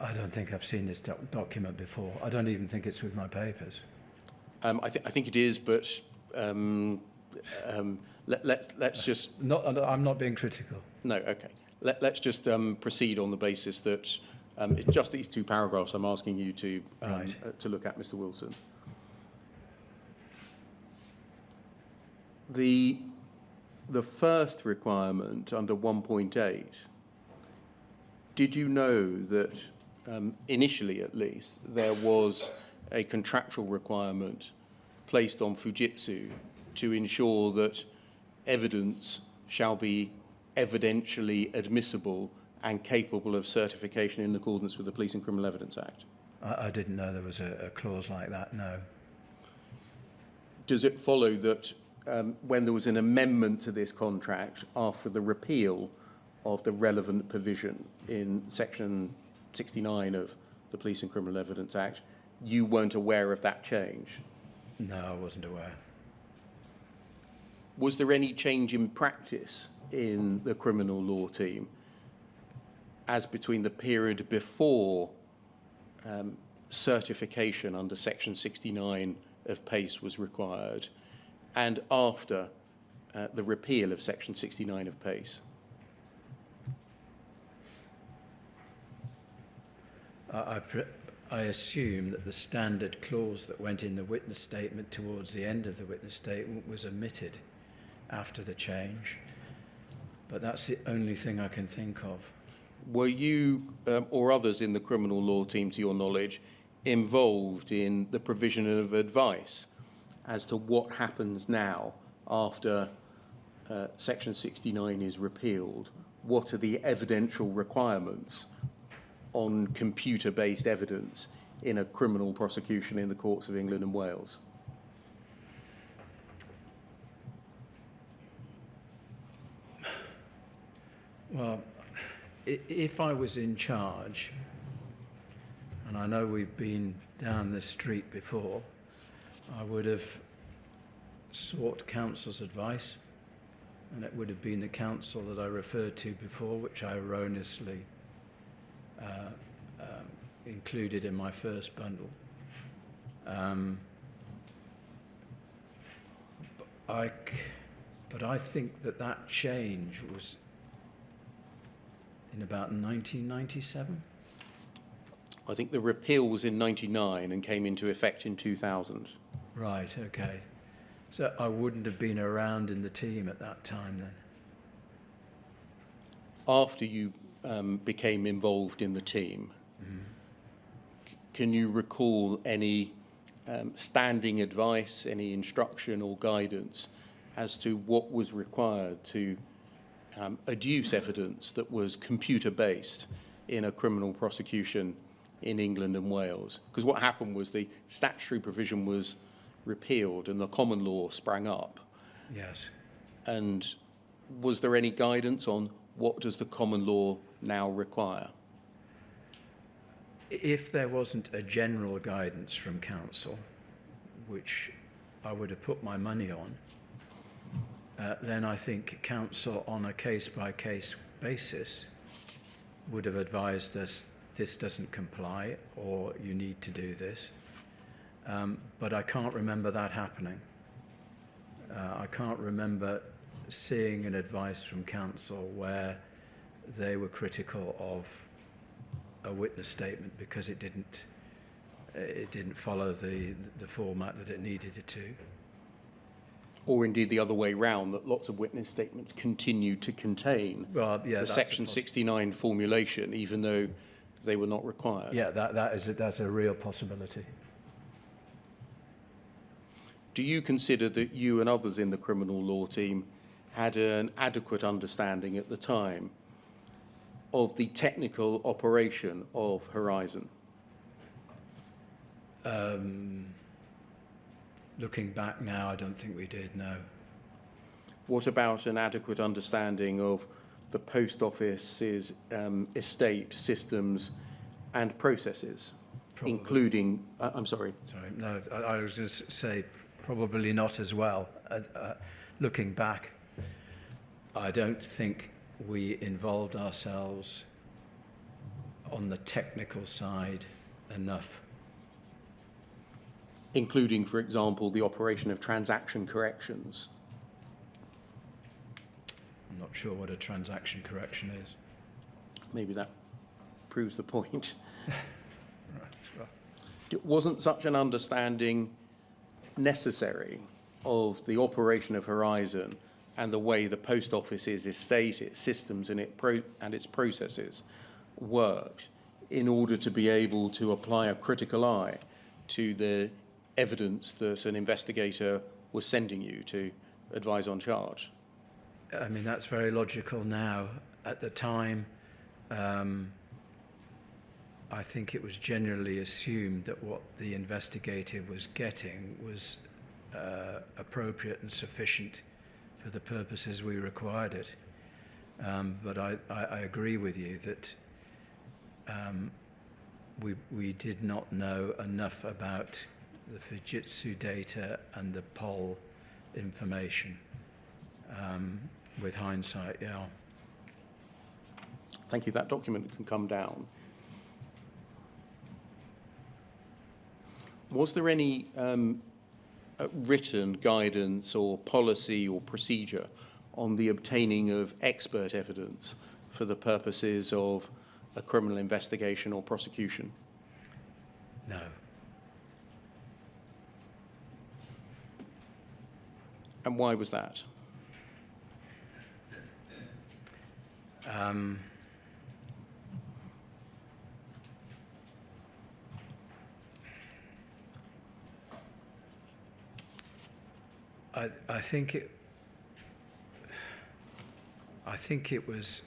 D: I don't think I've seen this document before. I don't even think it's with my papers.
A: I think it is, but let's just...
D: I'm not being critical.
A: No, okay. Let's just proceed on the basis that it's just these two paragraphs I'm asking you to look at, Mr. Wilson. the first requirement under 1.8, did you know that initially at least there was a contractual requirement placed on Fujitsu to ensure that evidence shall be evidentially admissible and capable of certification in accordance with the Police and Criminal Evidence Act?
D: I didn't know there was a clause like that, no.
A: Does it follow that when there was an amendment to this contract after the repeal of the relevant provision in Section 69 of the Police and Criminal Evidence Act, you weren't aware of that change?
D: No, I wasn't aware.
A: Was there any change in practice in the criminal law team as between the period before certification under Section 69 of PACE was required and after the repeal of Section 69 of PACE?
D: I assume that the standard clause that went in the witness statement towards the end of the witness statement was omitted after the change, but that's the only thing I can think of.
A: Were you or others in the criminal law team, to your knowledge, involved in the provision of advice as to what happens now after Section 69 is repealed? What are the evidential requirements on computer-based evidence in a criminal prosecution in the courts of England and Wales?
D: Well, if I was in charge, and I know we've been down this street before, I would have sought counsel's advice, and it would have been the counsel that I referred to before, which I erroneously included in my first bundle. But I think that change was in about 1997.
A: I think the repeal was in 99 and came into effect in 2000.
D: Right, okay. So I wouldn't have been around in the team at that time then.
A: After you became involved in the team, can you recall any standing advice, any instruction or guidance as to what was required to adduce evidence that was computer-based in a criminal prosecution in England and Wales? Because what happened was the statutory provision was repealed and the common law sprang up.
D: Yes.
A: And was there any guidance on what does the common law now require?
D: If there wasn't a general guidance from counsel, which I would have put my money on, then I think counsel on a case-by-case basis would have advised us this doesn't comply or you need to do this. But I can't remember that happening. I can't remember seeing an advice from counsel where they were critical of a witness statement because it didn't follow the format that it needed it to.
A: Or indeed the other way round, that lots of witness statements continue to contain the Section 69 formulation, even though they were not required.
D: Yeah, that's a real possibility.
A: Do you consider that you and others in the criminal law team had an adequate understanding at the time of the technical operation of Horizon?
D: Looking back now, I don't think we did, no.
A: What about an adequate understanding of the Post Office's estate systems and processes,
D: Probably.
A: including, I'm sorry.
D: Sorry, no, I was going to say probably not as well. Looking back, I don't think we involved ourselves on the technical side enough.
A: Including, for example, the operation of transaction corrections.
D: I'm not sure what a transaction correction is.
A: Maybe that proves the point.
D: Right.
A: Wasn't such an understanding necessary of the operation of Horizon and the way the Post Office's estate, its systems and its processes worked in order to be able to apply a critical eye to the evidence that an investigator was sending you to advise on charge.
D: I mean, that's very logical now. At the time, I think it was generally assumed that what the investigator was getting was appropriate and sufficient for the purposes we required it. But I agree with you that we did not know enough about the Fujitsu data and the poll information. With hindsight, yeah.
A: Thank you. That document can come down. Was there any written guidance or policy or procedure on the obtaining of expert evidence for the purposes of a criminal investigation or prosecution?
D: No.
A: And why was that?
D: I think it was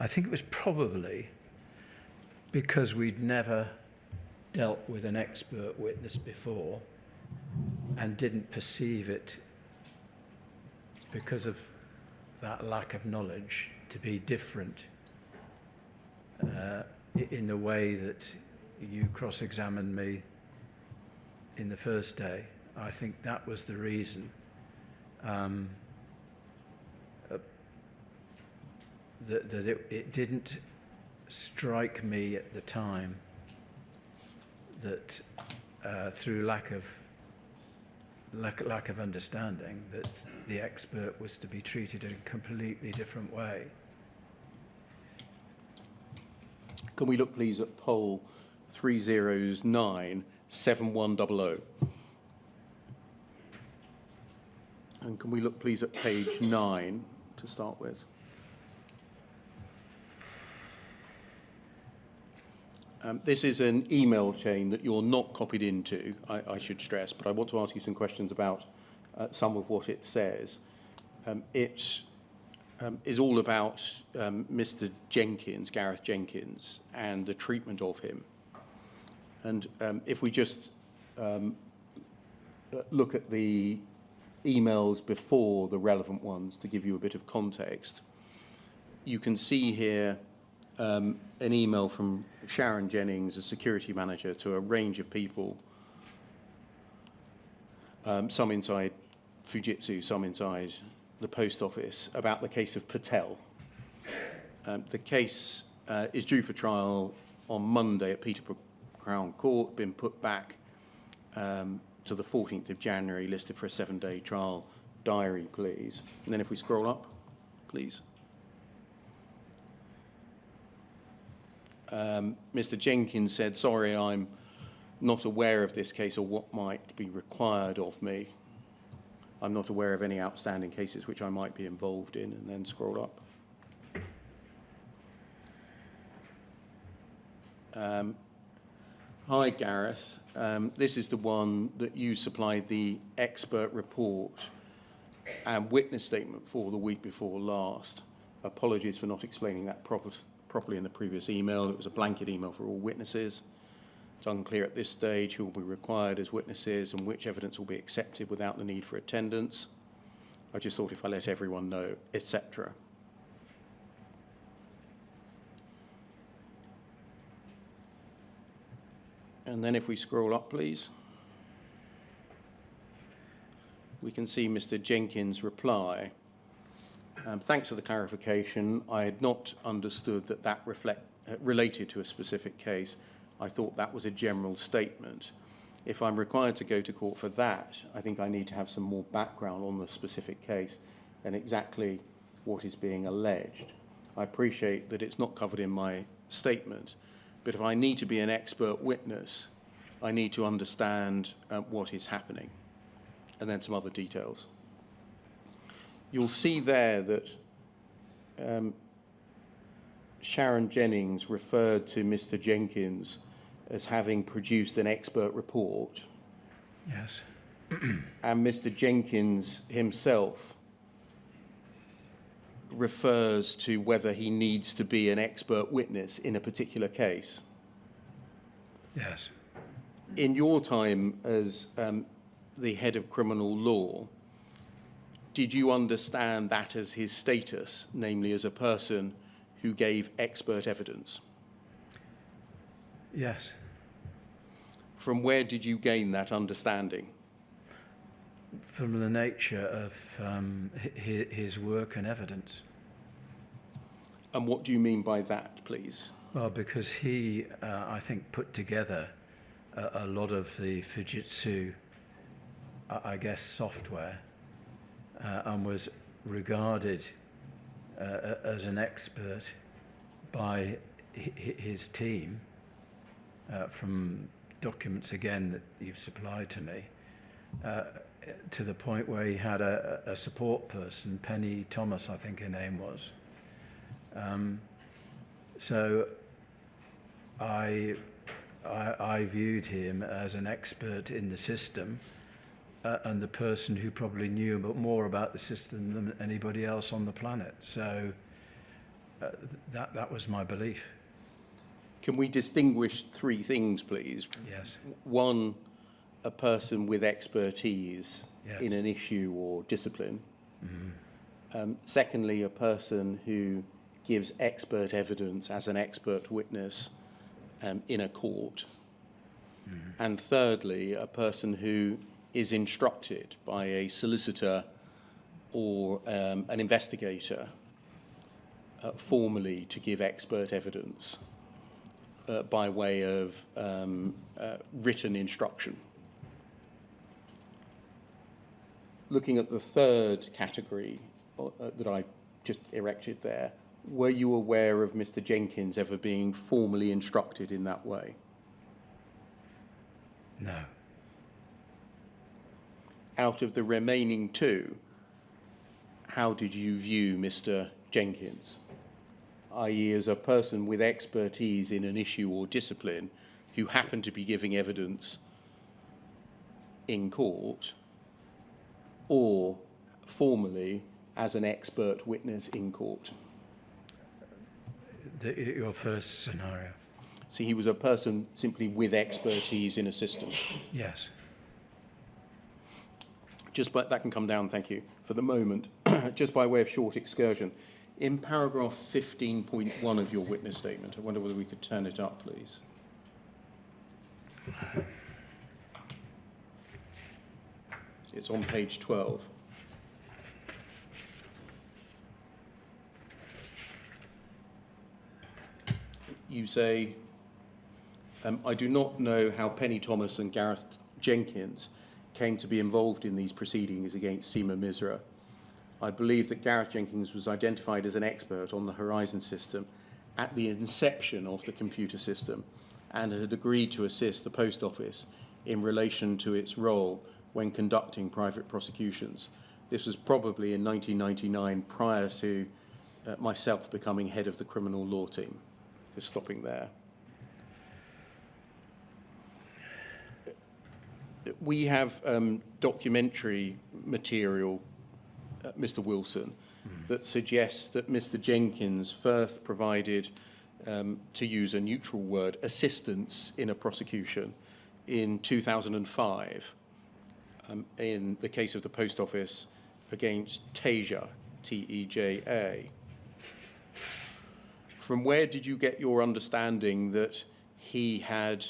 D: I think it was probably because we'd never dealt with an expert witness before and didn't perceive it, because of that lack of knowledge, to be different in the way that you cross-examined me in the first day. I think that was the reason. That it didn't strike me at the time that through lack of understanding that the expert was to be treated in a completely different way.
A: Can we look, please, at poll 3097100? And can we look, please, at page 9 to start with? This is an email chain that you're not copied into, I should stress, but I want to ask you some questions about some of what it says. It is all about Mr. Jenkins, Gareth Jenkins, and the treatment of him. And if we just look at the emails before the relevant ones to give you a bit of context, you can see here an email from Sharon Jennings, a security manager, to a range of people, some inside Fujitsu, some inside the Post Office, about the case of Patel. The case is due for trial on Monday at Peterborough Crown Court, been put back to the 14th of January, listed for a 7-day trial. Diary, please. And then if we scroll up, please. Mr. Jenkins said, sorry, I'm not aware of this case or what might be required of me. I'm not aware of any outstanding cases which I might be involved in, and then scroll up. Hi, Gareth. This is the one that you supplied the expert report and witness statement for the week before last. Apologies for not explaining that properly in the previous email. It was a blanket email for all witnesses. It's unclear at this stage who will be required as witnesses and which evidence will be accepted without the need for attendance. I just thought if I let everyone know, etc. And then if we scroll up, please, we can see Mr. Jenkins' reply. Thanks for the clarification. I had not understood that that related to a specific case. I thought that was a general statement. If I'm required to go to court for that, I think I need to have some more background on the specific case and exactly what is being alleged. I appreciate that it's not covered in my statement, but if I need to be an expert witness, I need to understand what is happening, and then some other details. You'll see there that Sharon Jennings referred to Mr. Jenkins as having produced an expert report,
D: Yes.
A: and Mr. Jenkins himself refers to whether he needs to be an expert witness in a particular case.
D: Yes.
A: In your time as the head of criminal law, did you understand that as his status, namely as a person who gave expert evidence?
D: Yes.
A: From where did you gain that understanding?
D: From the nature of his work and evidence.
A: And what do you mean by that, please?
D: Well, because he, I think, put together a lot of the Fujitsu, I guess, software, and was regarded as an expert by his team from documents, again, that you've supplied to me, to the point where he had a support person, Penny Thomas, I think her name was. So I viewed him as an expert in the system and the person who probably knew more about the system than anybody else on the planet. So that was my belief.
A: Can we distinguish three things, please?
D: Yes.
A: One, a person with expertise
D: Yes.
A: in an issue or discipline.
D: Mm-hmm.
A: Secondly, a person who gives expert evidence as an expert witness in a court.
D: Mm-hmm.
A: And thirdly, a person who is instructed by a solicitor or an investigator formally to give expert evidence by way of written instruction. Looking at the third category that I just erected there, were you aware of Mr. Jenkins ever being formally instructed in that way?
D: No.
A: Out of the remaining two, how did you view Mr. Jenkins? I.e., as a person with expertise in an issue or discipline who happened to be giving evidence in court, or formally as an expert witness in court?
D: Your first scenario.
A: So he was a person simply with expertise in a system.
D: Yes.
A: That can come down, thank you, for the moment. Just by way of short excursion, in paragraph 15.1 of your witness statement, I wonder whether we could turn it up, please. It's on page 12. You say, I do not know how Penny Thomas and Gareth Jenkins came to be involved in these proceedings against Seema Misra. I believe that Gareth Jenkins was identified as an expert on the Horizon system at the inception of the computer system and had agreed to assist the Post Office in relation to its role when conducting private prosecutions. This was probably in 1999, prior to myself becoming head of the criminal law team. For stopping there. We have documentary material, Mr. Wilson, that suggests that Mr. Jenkins first provided, to use a neutral word, assistance in a prosecution in 2005 in the case of the Post Office against Teja, T-E-J-A. From where did you get your understanding that he had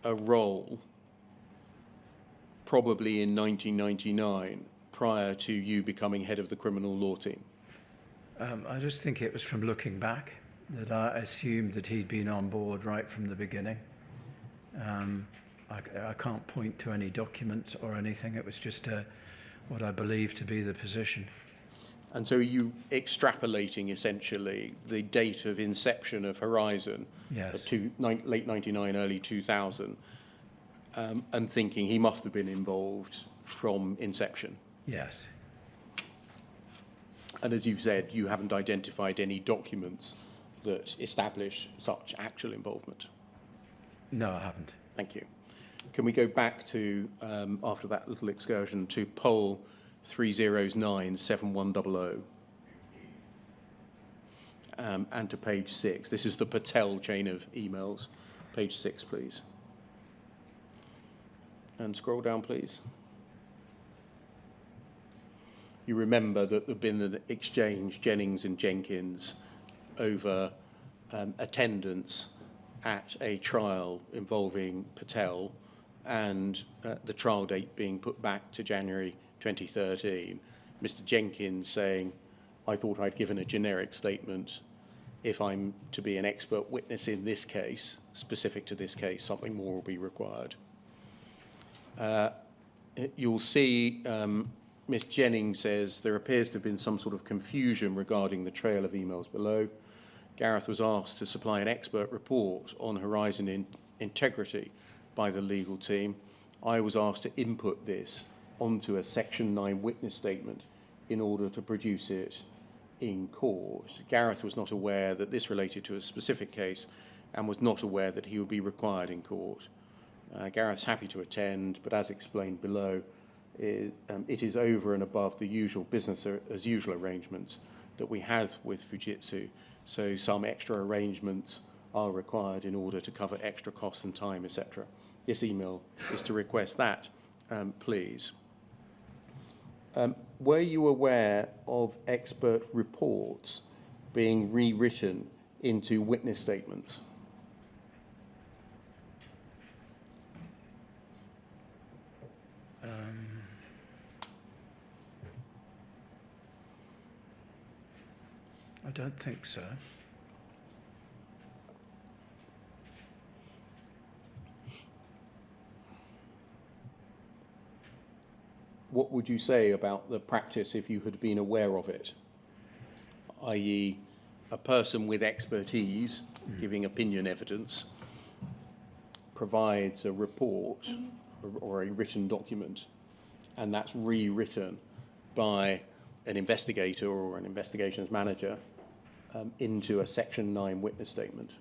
A: a role, probably in 1999, prior to you becoming head of the criminal law team?
D: I just think it was from looking back that I assumed that he'd been on board right from the beginning. I can't point to any documents or anything. It was just what I believed to be the position.
A: And so are you extrapolating essentially the date of inception of Horizon,
D: Yes.
A: late 99, early 2000, and thinking he must have been involved from inception?
D: Yes.
A: And as you've said, you haven't identified any documents that establish such actual involvement.
D: No, I haven't.
A: Thank you. Can we go back to, after that little excursion, to poll 3097100 and to page 6. This is the Patel chain of emails. Page 6, please. And scroll down, please. You remember that there'd been an exchange, Jennings and Jenkins, over attendance at a trial involving Patel and the trial date being put back to January 2013. Mr. Jenkins saying, I thought I'd given a generic statement. If I'm to be an expert witness in this case, specific to this case, something more will be required. You'll see Ms. Jennings says there appears to have been some sort of confusion regarding the trail of emails below. Gareth was asked to supply an expert report on Horizon integrity by the legal team. I was asked to input this onto a Section 9 witness statement in order to produce it in court. Gareth was not aware that this related to a specific case and was not aware that he would be required in court. Gareth's happy to attend, but as explained below, it is over and above the usual business as usual arrangements that we have with Fujitsu, so some extra arrangements are required in order to cover extra costs and time, etc. This email is to request that, please. Were you aware of expert reports being rewritten into witness statements?
D: I don't think so.
A: What would you say about the practice if you had been aware of it? I.e., a person with expertise giving opinion evidence provides a report or a written document, and that's rewritten by an investigator or an investigations manager into a Section 9 witness statement.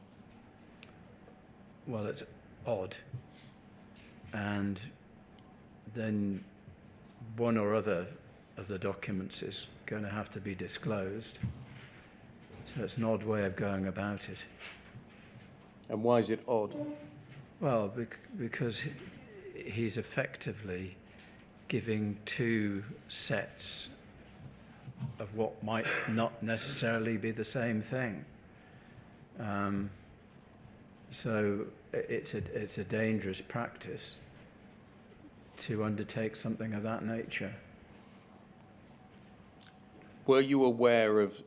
D: Well, it's odd. And then one or other of the documents is going to have to be disclosed. So it's an odd way of going about it.
A: And why is it odd?
D: Well, because he's effectively giving two sets of what might not necessarily be the same thing. So it's a dangerous practice to undertake something of that nature.
A: Were you aware of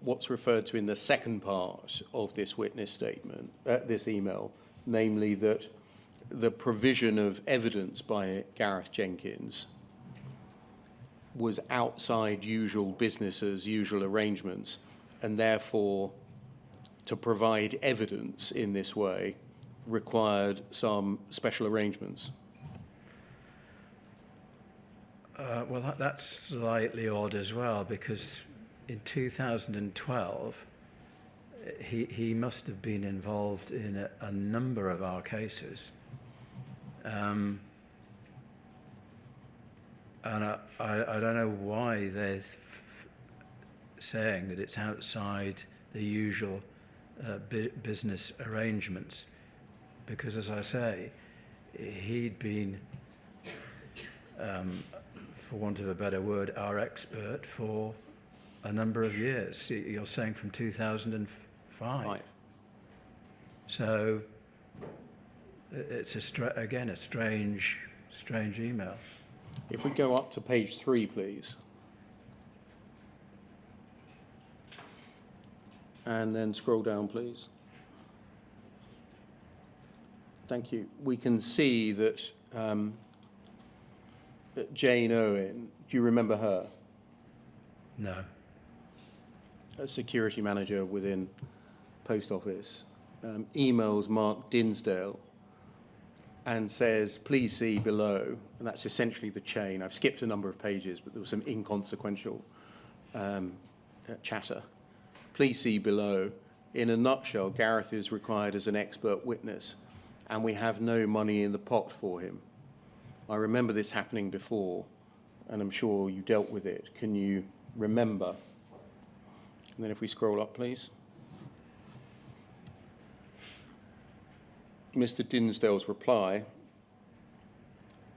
A: what's referred to in the second part of this witness statement, this email, namely that the provision of evidence by Gareth Jenkins was outside usual business as usual arrangements, and therefore to provide evidence in this way required some special arrangements?
D: Well, that's slightly odd as well, because in 2012, he must have been involved in a number of our cases. And I don't know why they're saying that it's outside the usual business arrangements, because, as I say, he'd been, for want of a better word, our expert for a number of years. You're saying from 2005.
A: Right.
D: So it's again a strange email.
A: If we go up to page 3, please. And then scroll down, please. Thank you. We can see that Jane Owen, do you remember her?
D: No.
A: a security manager within Post Office, emails Mark Dinsdale and says, please see below, and that's essentially the chain. I've skipped a number of pages, but there was some inconsequential chatter. Please see below. In a nutshell, Gareth is required as an expert witness, and we have no money in the pot for him. I remember this happening before, and I'm sure you dealt with it. Can you remember? And then if we scroll up, please. Mr. Dinsdale's reply,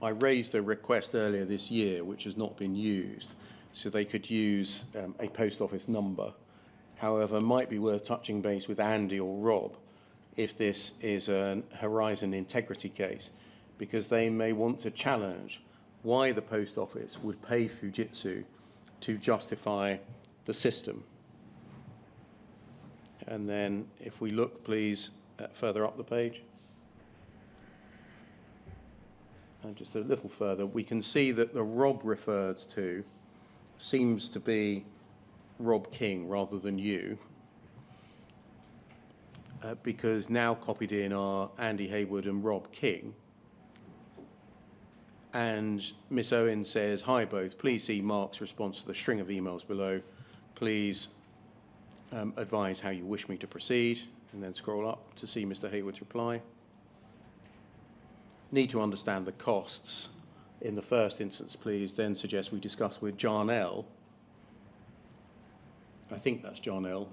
A: I raised a request earlier this year which has not been used, so they could use a post office number. However, it might be worth touching base with Andy or Rob if this is a Horizon integrity case, because they may want to challenge why the post office would pay Fujitsu to justify the system. And then if we look, please, further up the page. And just a little further, we can see that the Rob referred to seems to be Rob King rather than you, because now copied in are Andy Hayward and Rob King. And Miss Owen says, hi both, please see Mark's response to the string of emails below. Please advise how you wish me to proceed, and then scroll up to see Mr. Hayward's reply. Need to understand the costs in the first instance, please, then suggest we discuss with Jarnell. I think that's Jarnell.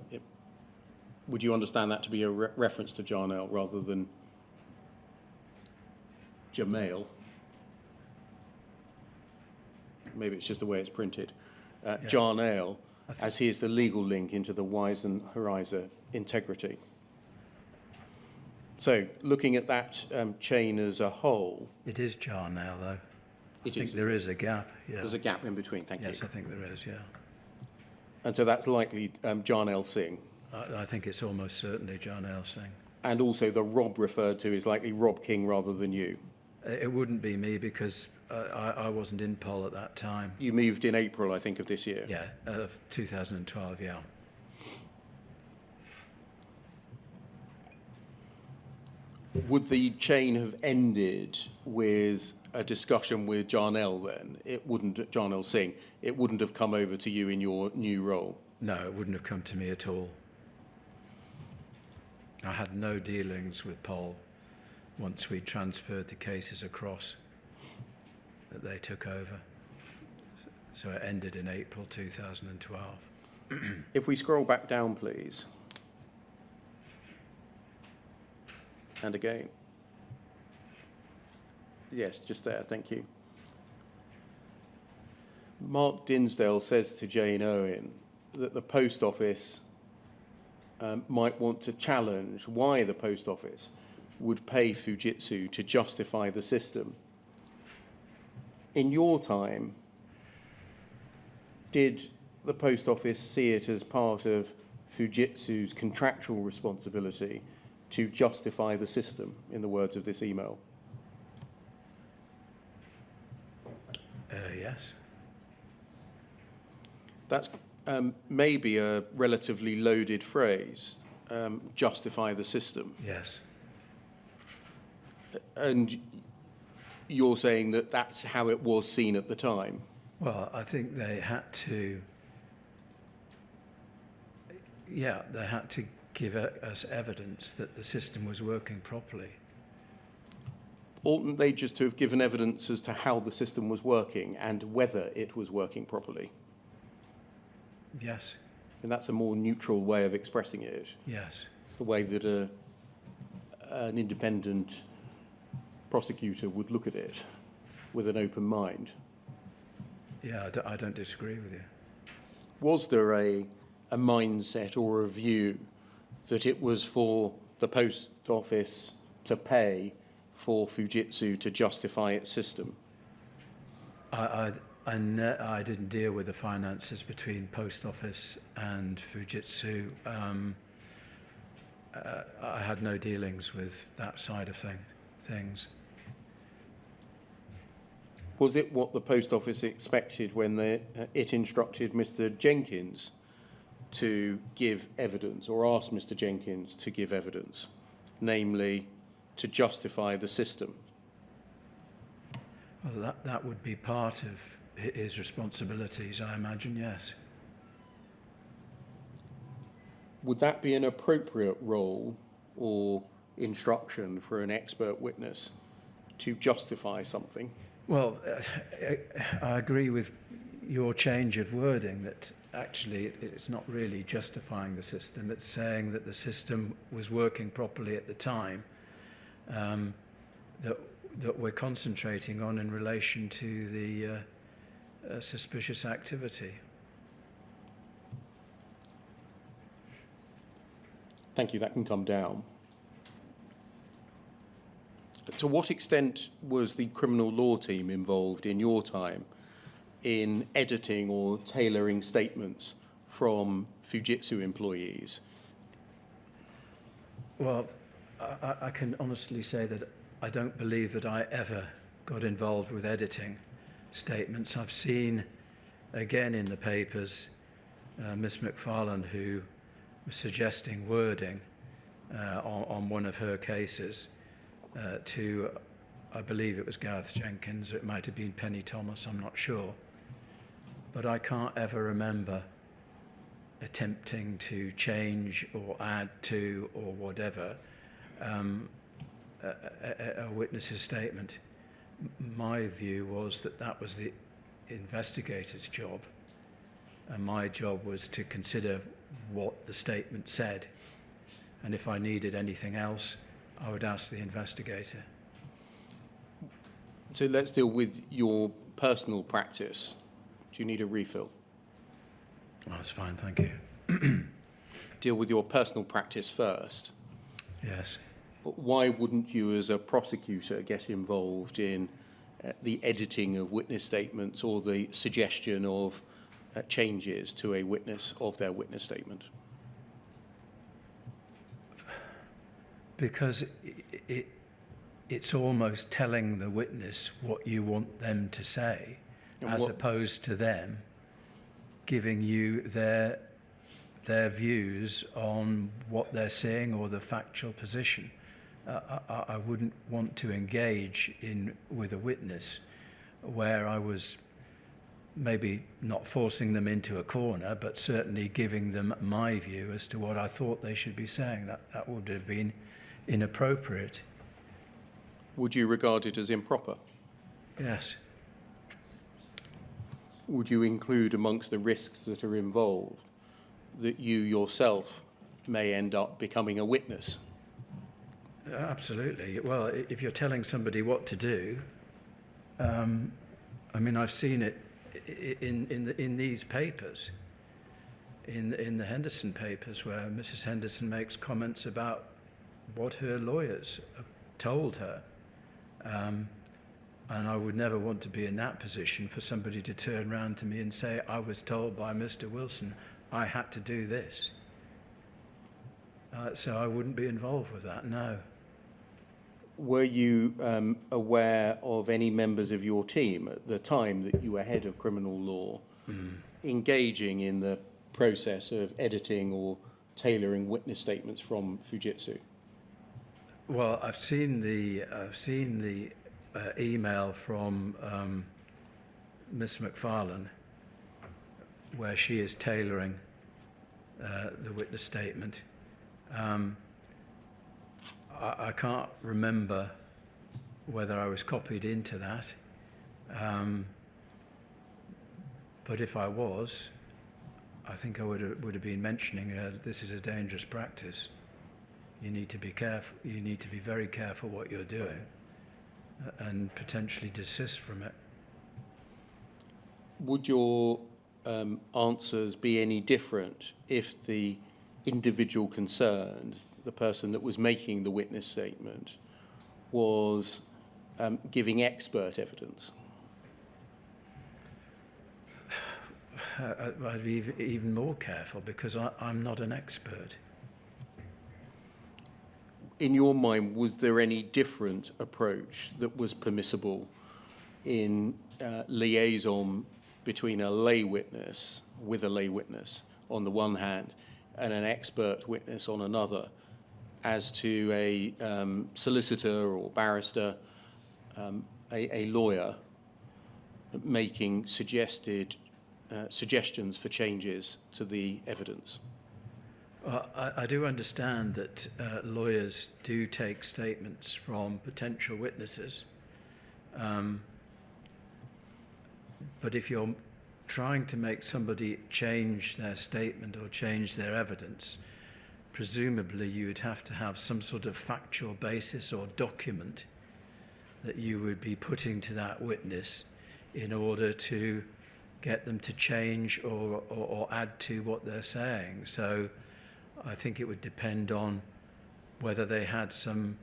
A: Would you understand that to be a reference to Jarnell rather than Jamail? Maybe it's just the way it's printed. Jarnell, as he is the legal link into the Wyzen Horizon integrity. So, looking at that chain as a whole...
D: It is Jarnell, though.
A: I
D: think there is a gap, yeah.
A: There's a gap in between, thank you.
D: Yes, I think there is, yeah.
A: And so that's likely Jarnell Singh.
D: I think it's almost certainly Jarnell Singh.
A: And also the Rob referred to is likely Rob King rather than you.
D: It wouldn't be me because I wasn't in Pol at that time.
A: You moved in April, I think, of this year.
D: Yeah, 2012, yeah.
A: Would the chain have ended with a discussion with Jarnell then? It wouldn't, Jarnell Singh, it wouldn't have come over to you in your new role?
D: No, it wouldn't have come to me at all. I had no dealings with Pol once we transferred the cases across that they took over. So it ended in April 2012.
A: If we scroll back down, please. And again. Yes, just there, thank you. Mark Dinsdale says to Jane Owen that the Post Office might want to challenge why the Post Office would pay Fujitsu to justify the system. In your time, did the Post Office see it as part of Fujitsu's contractual responsibility to justify the system, in the words of this email?
D: Yes.
A: That's maybe a relatively loaded phrase, justify the system.
D: Yes.
A: And you're saying that that's how it was seen at the time?
D: Well, I think they had to, they had to give us evidence that the system was working properly.
A: Oughtn't they just to have given evidence as to how the system was working and whether it was working properly?
D: Yes.
A: And that's a more neutral way of expressing it.
D: Yes.
A: The way that an independent prosecutor would look at it with an open mind.
D: Yeah, I don't disagree with you.
A: Was there a mindset or a view that it was for the Post Office to pay for Fujitsu to justify its system?
D: I didn't deal with the finances between Post Office and Fujitsu. I had no dealings with that side of things.
A: Was it what the Post Office expected when it instructed Mr. Jenkins to give evidence, or asked Mr. Jenkins to give evidence, namely to justify the system?
D: Well, that would be part of his responsibilities, I imagine, yes.
A: Would that be an appropriate role or instruction for an expert witness to justify something?
D: Well, I agree with your change of wording that actually it's not really justifying the system, it's saying that the system was working properly at the time, that we're concentrating on in relation to the suspicious activity.
A: Thank you, that can come down. To what extent was the criminal law team involved in your time in editing or tailoring statements from Fujitsu employees?
D: Well, I can honestly say that I don't believe that I ever got involved with editing statements. I've seen, again in the papers, Miss McFarlane, who was suggesting wording on one of her cases to, I believe it was Gareth Jenkins, or it might have been Penny Thomas, I'm not sure. But I can't ever remember attempting to change or add to or whatever a witness's statement. My view was that that was the investigator's job, and my job was to consider what the statement said, and if I needed anything else, I would ask the investigator.
A: So let's deal with your personal practice. Do you need a refill?
D: That's fine, thank you.
A: Deal with your personal practice first.
D: Yes.
A: Why wouldn't you, as a prosecutor, get involved in the editing of witness statements or the suggestion of changes to a witness of their witness statement?
D: Because it's almost telling the witness what you want them to say,
A: And
D: as
A: what-
D: opposed to them giving you their views on what they're seeing or the factual position. I wouldn't want to engage with a witness where I was maybe not forcing them into a corner, but certainly giving them my view as to what I thought they should be saying. That would have been inappropriate.
A: Would you regard it as improper?
D: Yes.
A: Would you include amongst the risks that are involved that you yourself may end up becoming a witness?
D: Absolutely. Well, if you're telling somebody what to do, I mean, I've seen it in these papers, in the Henderson papers, where Mrs. Henderson makes comments about what her lawyers have told her. And I would never want to be in that position for somebody to turn around to me and say, I was told by Mr. Wilson I had to do this. So I wouldn't be involved with that, no.
A: Were you aware of any members of your team at the time that you were head of criminal law engaging in the process of editing or tailoring witness statements from Fujitsu?
D: Well, I've seen the email from Miss McFarlane where she is tailoring the witness statement. I can't remember whether I was copied into that, but if I was, I think I would have been mentioning this is a dangerous practice. You need to be careful. You need to be very careful what you're doing, and potentially desist from it.
A: Would your answers be any different if the individual concerned, the person that was making the witness statement, was giving expert evidence?
D: I'd be even more careful because I'm not an expert.
A: In your mind, was there any different approach that was permissible in liaison between a lay witness with a lay witness on the one hand and an expert witness on another as to a solicitor or barrister, a lawyer making suggestions for changes to the evidence?
D: I do understand that lawyers do take statements from potential witnesses. But if you're trying to make somebody change their statement or change their evidence, presumably you would have to have some sort of factual basis or document that you would be putting to that witness in order to get them to change or add to what they're saying. So I think it would depend on whether they had some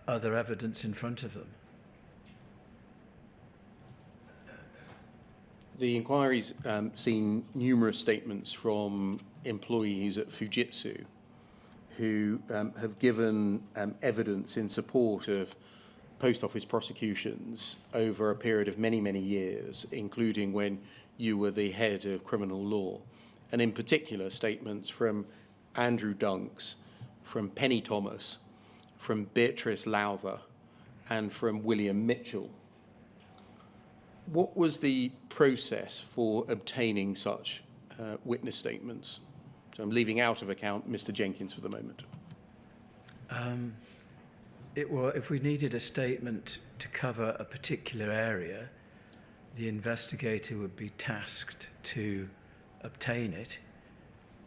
D: other evidence in front of them.
A: The inquiry's seen numerous statements from employees at Fujitsu who have given evidence in support of post office prosecutions over a period of many, many years, including when you were the head of criminal law. And in particular, statements from Andrew Dunks, from Penny Thomas, from Beatrice Lowther, and from William Mitchell. What was the process for obtaining such witness statements? So I'm leaving out of account Mr. Jenkins for the moment.
D: If we needed a statement to cover a particular area, the investigator would be tasked to obtain it,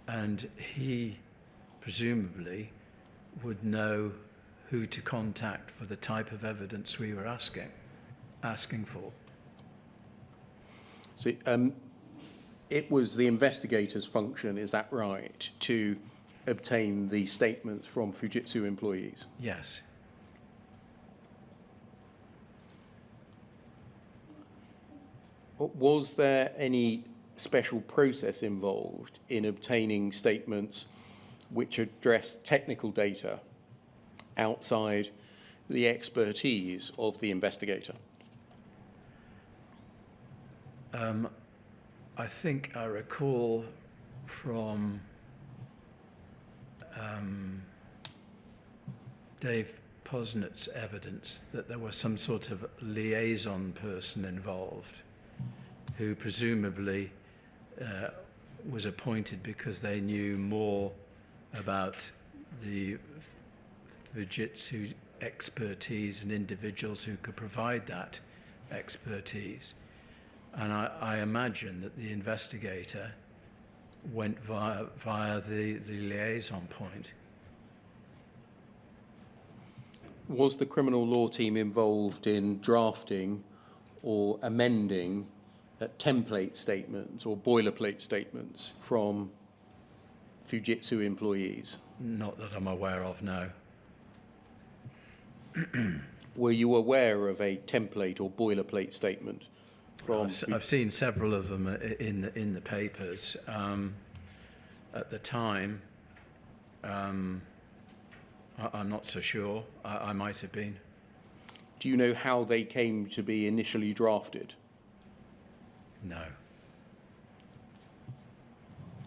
D: and he presumably would know who to contact for the type of evidence we were asking for.
A: So it was the investigator's function, is that right, to obtain the statements from Fujitsu employees?
D: Yes.
A: Was there any special process involved in obtaining statements which address technical data outside the expertise of the investigator?
D: I think I recall from Dave Posnet's evidence that there was some sort of liaison person involved who presumably was appointed because they knew more about the Fujitsu expertise and individuals who could provide that expertise. And I imagine that the investigator went via the liaison point.
A: Was the criminal law team involved in drafting or amending template statements or boilerplate statements from Fujitsu employees?
D: Not that I'm aware of, no.
A: Were you aware of a template or boilerplate statement from?
D: I've seen several of them in the papers. At the time, I'm not so sure. I might have been.
A: Do you know how they came to be initially drafted?
D: No.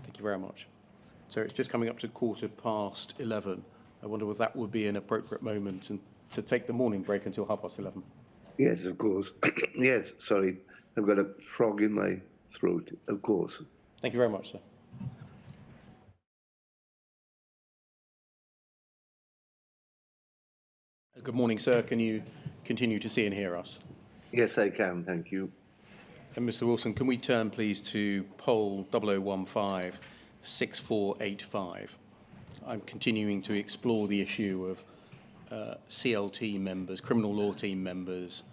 A: Thank you very much. So it's just coming up to 11:15. I wonder if that would be an appropriate moment to take the morning break until 11:30.
B: Yes, of course. Yes, sorry. I've got a frog in my throat. Of course.
A: Thank you very much, sir. Good morning, sir. Can you continue to see and hear us?
B: Yes, I can. Thank you.
A: And Mr. Wilson, can we turn, please, to poll 0015-6485? I'm continuing to explore the issue of CLT members, criminal law team members,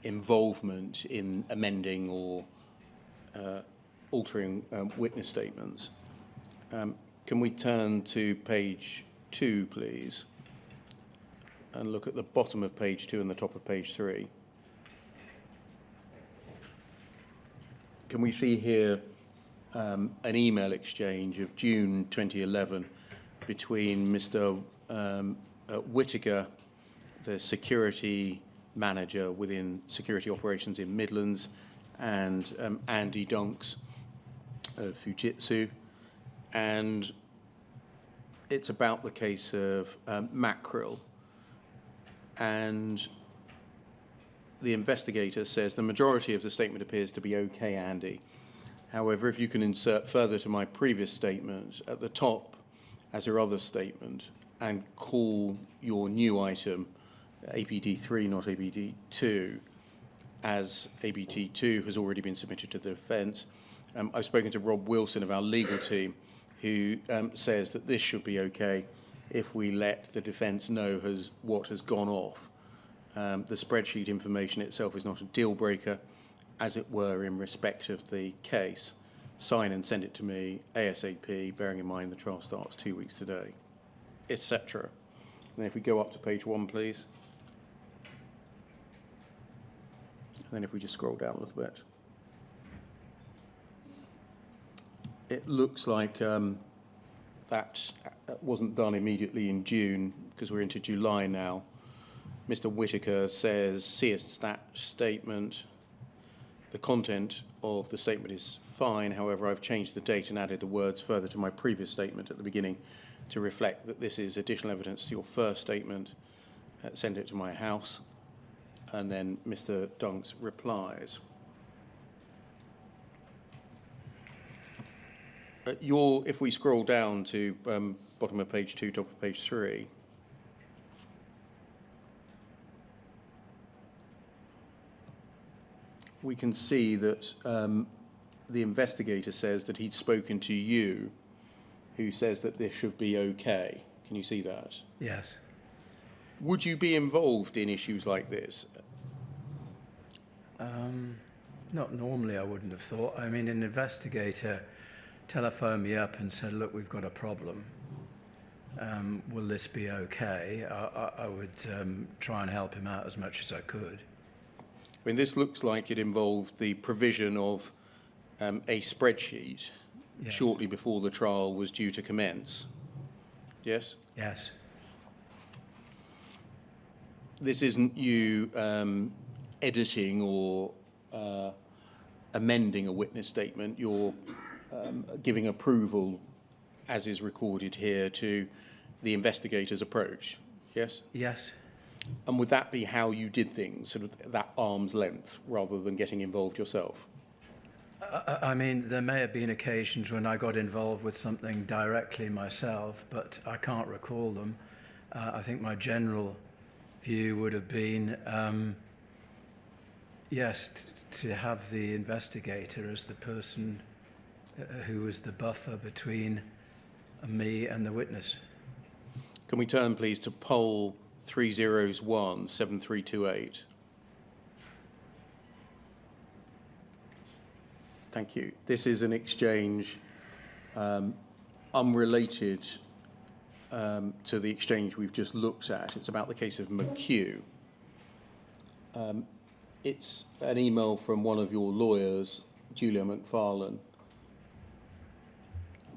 A: involvement in amending or altering witness statements. Can we turn to page 2, please, and look at the bottom of page 2 and the top of page 3? Can we see here an email exchange of June 2011 between Mr. Whittaker, the security manager within security operations in Midlands, and Andy Dunks, of Fujitsu, and it's about the case of Mackerel. And the investigator says the majority of the statement appears to be okay, Andy. However, if you can insert further to my previous statement at the top as your other statement and call your new item APD3, not APD2, as APD2 has already been submitted to the defence. I've spoken to Rob Wilson of our legal team, who says that this should be okay if we let the defence know what has gone off. The spreadsheet information itself is not a deal breaker, as it were, in respect of the case. Sign and send it to me ASAP, bearing in mind the trial starts 2 weeks today, etc. And if we go up to page 1, please. And then if we just scroll down a little bit. It looks like that wasn't done immediately in June, because we're into July now. Mr. Whitaker says, see a statement. The content of the statement is fine. However, I've changed the date and added the words further to my previous statement at the beginning to reflect that this is additional evidence to your first statement. Send it to my house. And then Mr. Dunks replies. If we scroll down to bottom of page 2, top of page 3, we can see that the investigator says that he'd spoken to you, who says that this should be okay. Can you see that?
D: Yes.
A: Would you be involved in issues like this?
D: Not normally, I wouldn't have thought. I mean, an investigator telephoned me up and said, look, we've got a problem. Will this be okay? I would try and help him out as much as I could.
A: I mean, this looks like it involved the provision of a spreadsheet
D: Yes.
A: shortly before the trial was due to commence. Yes?
D: Yes.
A: This isn't you editing or amending a witness statement. You're giving approval, as is recorded here, to the investigator's approach. Yes?
D: Yes.
A: And would that be how you did things, sort of that arm's length, rather than getting involved yourself?
D: I mean, there may have been occasions when I got involved with something directly myself, but I can't recall them. I think my general view would have been, yes, to have the investigator as the person who was the buffer between me and the witness.
A: Can we turn, please, to poll 301 7328? Thank you. This is an exchange unrelated to the exchange we've just looked at. It's about the case of McHugh. It's an email from one of your lawyers, Julia McFarlane,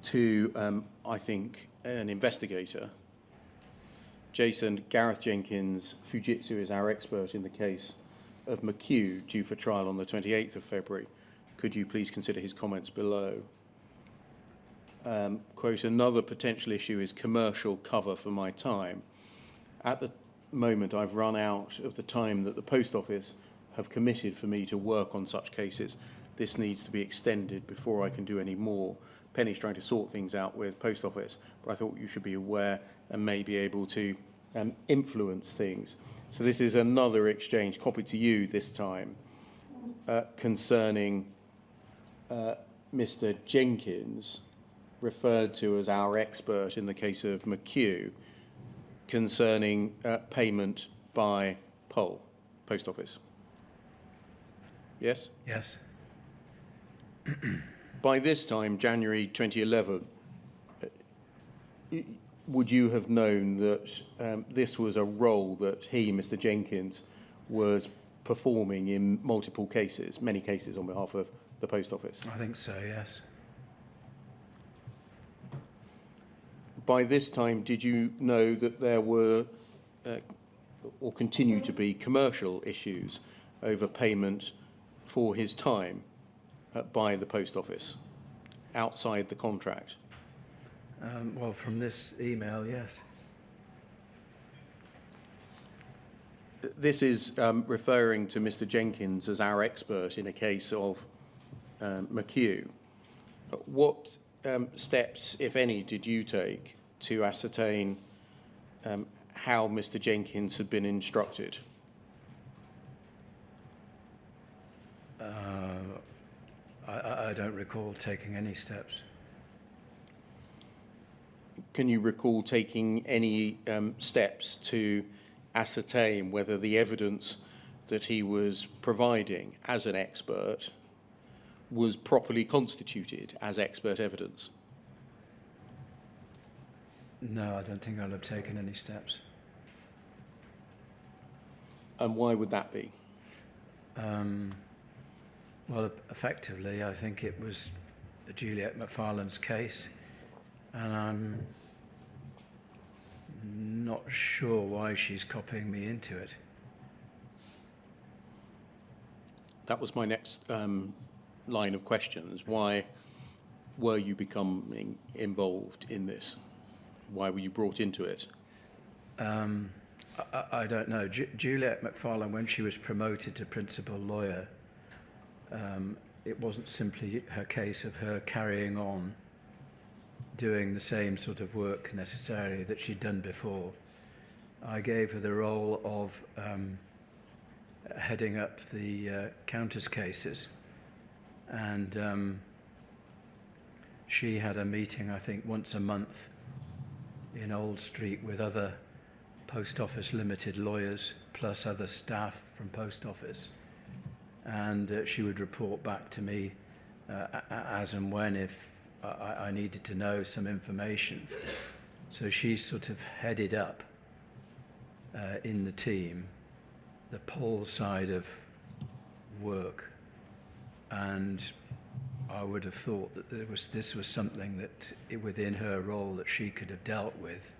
A: to, I think, an investigator. Jason, Gareth Jenkins, Fujitsu is our expert in the case of McHugh, due for trial on the 28th of February. Could you please consider his comments below? Quote, another potential issue is commercial cover for my time. At the moment, I've run out of the time that the Post Office have committed for me to work on such cases. This needs to be extended before I can do any more. Penny's trying to sort things out with Post Office, but I thought you should be aware and may be able to influence things. So this is another exchange, copied to you this time, concerning Mr. Jenkins, referred to as our expert in the case of McHugh, concerning payment by POL, Post Office. Yes?
D: Yes.
A: By this time, January 2011, would you have known that this was a role that he, Mr. Jenkins, was performing in multiple cases, many cases on behalf of the Post Office?
D: I think so, yes.
A: By this time, did you know that there were or continue to be commercial issues over payment for his time by the Post Office? outside the contract?
D: Well, from this email, yes.
A: This is referring to Mr. Jenkins as our expert in a case of McHugh. What steps, if any, did you take to ascertain how Mr. Jenkins had been instructed?
D: I don't recall taking any steps.
A: Can you recall taking any steps to ascertain whether the evidence that he was providing as an expert was properly constituted as expert evidence?
D: No, I don't think I'll have taken any steps.
A: And why would that be?
D: Well, effectively, I think it was Juliet McFarlane's case, and I'm not sure why she's copying me into it.
A: That was my next line of questions. Why were you becoming involved in this? Why were you brought into it?
D: I don't know. Juliet McFarlane, when she was promoted to principal lawyer, it wasn't simply her case of her carrying on doing the same sort of work necessarily that she'd done before. I gave her the role of heading up the counters cases, and she had a meeting, I think, once a month in Old Street with other Post Office Limited lawyers plus other staff from Post Office, and she would report back to me as and when if I needed to know some information. So she sort of headed up in the team the poll side of work, and I would have thought that this was something that within her role that she could have dealt with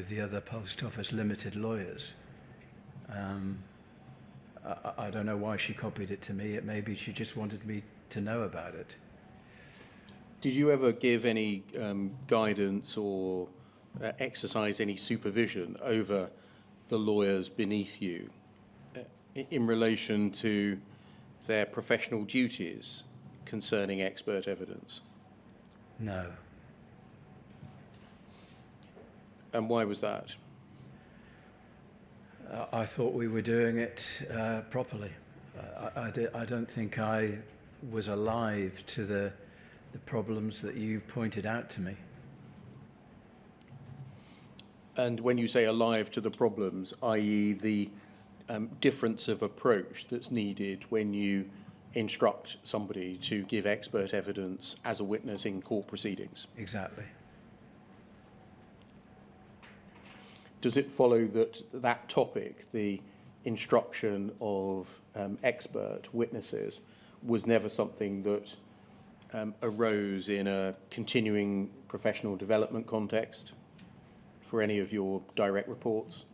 D: the other Post Office Limited lawyers. I don't know why she copied it to me. Maybe she just wanted me to know about it.
A: Did you ever give any guidance or exercise any supervision over the lawyers beneath you in relation to their professional duties concerning expert evidence?
D: No.
A: And why was that?
D: I thought we were doing it properly. I don't think I was alive to the problems that you've pointed out to me.
A: And when you say alive to the problems, i.e. the difference of approach that's needed when you instruct somebody to give expert evidence as a witness in court proceedings?
D: Exactly.
A: Does it follow that that topic, the instruction of expert witnesses, was never something that arose in a continuing professional development context for any of your direct reports?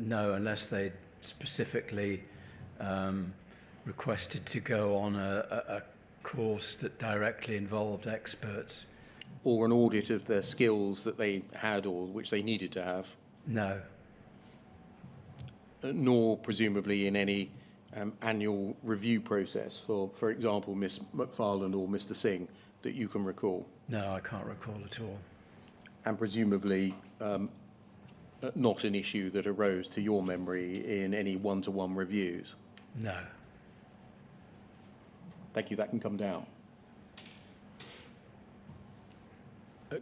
D: No, unless they specifically requested to go on a course that directly involved experts.
A: Or an audit of the skills that they had or which they needed to have?
D: No.
A: Nor presumably in any annual review process for example, Miss McFarlane or Mr. Singh, that you can recall?
D: No, I can't recall at all.
A: And presumably not an issue that arose to your memory in any one-to-one reviews?
D: No.
A: Thank you, that can come down.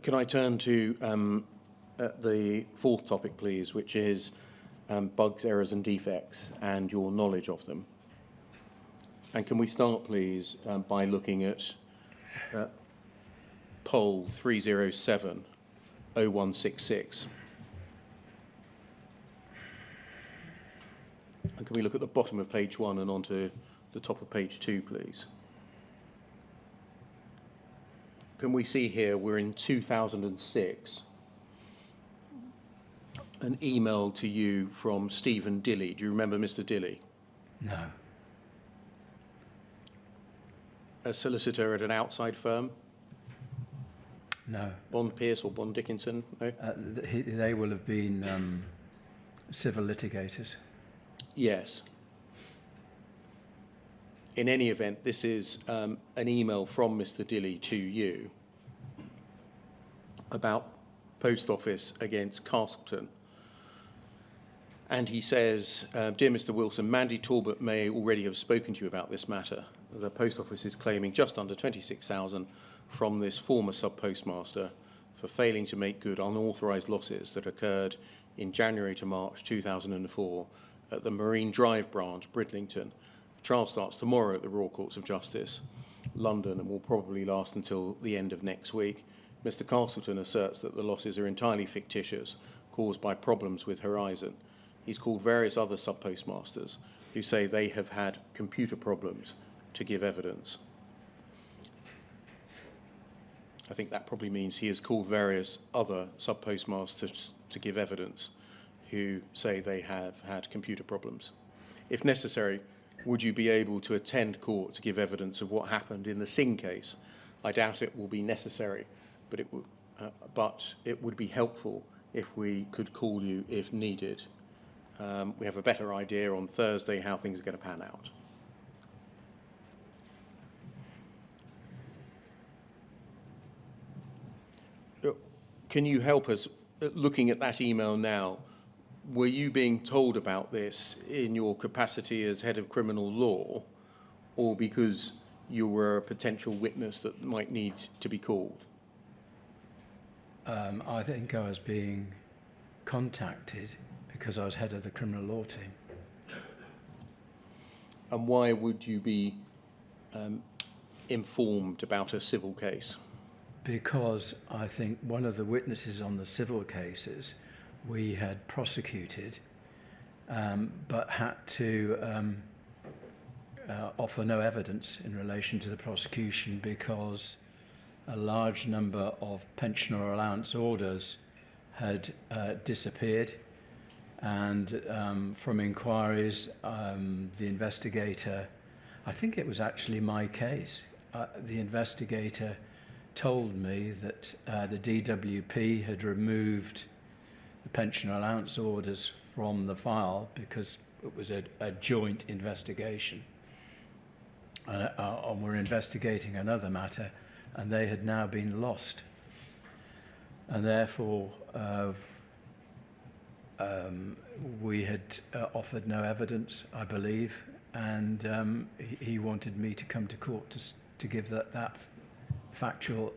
A: Can I turn to the fourth topic, please, which is bugs, errors and defects and your knowledge of them? And can we start, please, by looking at poll 307-0166. And can we look at the bottom of page 1 and onto the top of page 2, please? Can we see here we're in 2006, an email to you from Stephen Dilly. Do you remember Mr. Dilly?
D: No.
A: a solicitor at an outside firm?
D: No.
A: Bond Pierce or Bond Dickinson? No?
D: They will have been civil litigators.
A: Yes. In any event, this is an email from Mr. Dilley to you about Post Office against Castleton. And he says, Dear Mr. Wilson, Mandy Talbot may already have spoken to you about this matter. The Post Office is claiming just under $26,000 from this former sub-postmaster for failing to make good unauthorised losses that occurred in January to March 2004 at the Marine Drive branch, Bridlington. The trial starts tomorrow at the Royal Courts of Justice, London, and will probably last until the end of next week. Mr. Castleton asserts that the losses are entirely fictitious, caused by problems with Horizon. He's called various other sub-postmasters who say they have had computer problems to give evidence. I think that probably means he has called various other sub-postmasters to give evidence who say they have had computer problems. If necessary, would you be able to attend court to give evidence of what happened in the Singh case? I doubt it will be necessary, but it would be helpful if we could call you if needed. We have a better idea on Thursday how things are going to pan out. Can you help us looking at that email now? Were you being told about this in your capacity as head of criminal law, or because you were a potential witness that might need to be called?
D: I think I was being contacted because I was head of the criminal law team.
A: And why would you be informed about a civil case?
D: Because I think one of the witnesses on the civil cases we had prosecuted, but had to offer no evidence in relation to the prosecution because a large number of pension or allowance orders had disappeared. And from inquiries, the investigator, I think it was actually my case, the investigator told me that the DWP had removed the pension allowance orders from the file because it was a joint investigation. And we're investigating another matter, and they had now been lost. And therefore, we had offered no evidence, I believe, and he wanted me to come to court to give that factual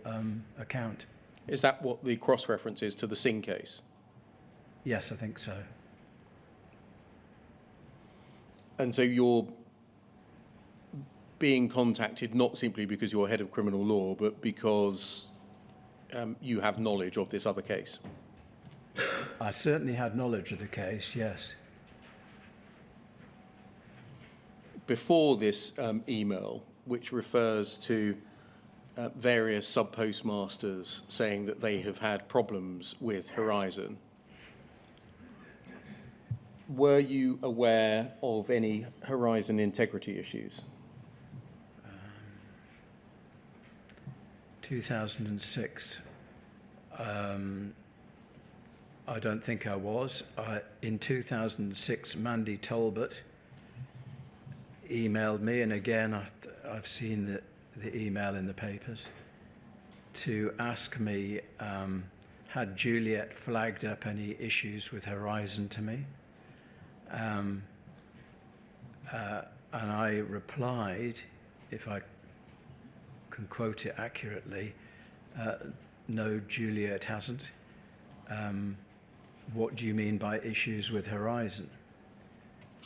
D: account.
A: Is that what the cross-reference is to the Singh case?
D: Yes, I think so.
A: And so you're being contacted not simply because you're head of criminal law, but because you have knowledge of this other case?
D: I certainly had knowledge of the case, yes.
A: Before this email, which refers to various sub-postmasters saying that they have had problems with Horizon, were you aware of any Horizon integrity issues?
D: 2006. I don't think I was. In 2006, Mandy Talbot emailed me, and again, I've seen the email in the papers, to ask me, had Juliet flagged up any issues with Horizon to me? And I replied, if I can quote it accurately, no, Juliet hasn't. What do you mean by issues with Horizon?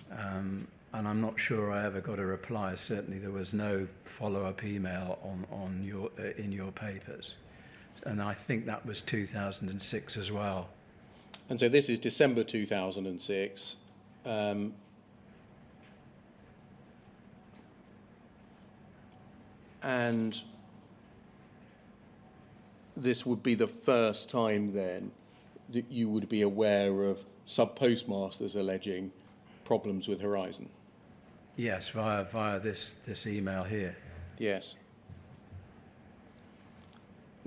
D: And I'm not sure I ever got a reply. Certainly there was no follow-up email in your papers. And I think that was 2006 as well.
A: And so this is December 2006. And this would be the first time then that you would be aware of sub-postmasters alleging problems with Horizon?
D: Yes, via this email here.
A: Yes.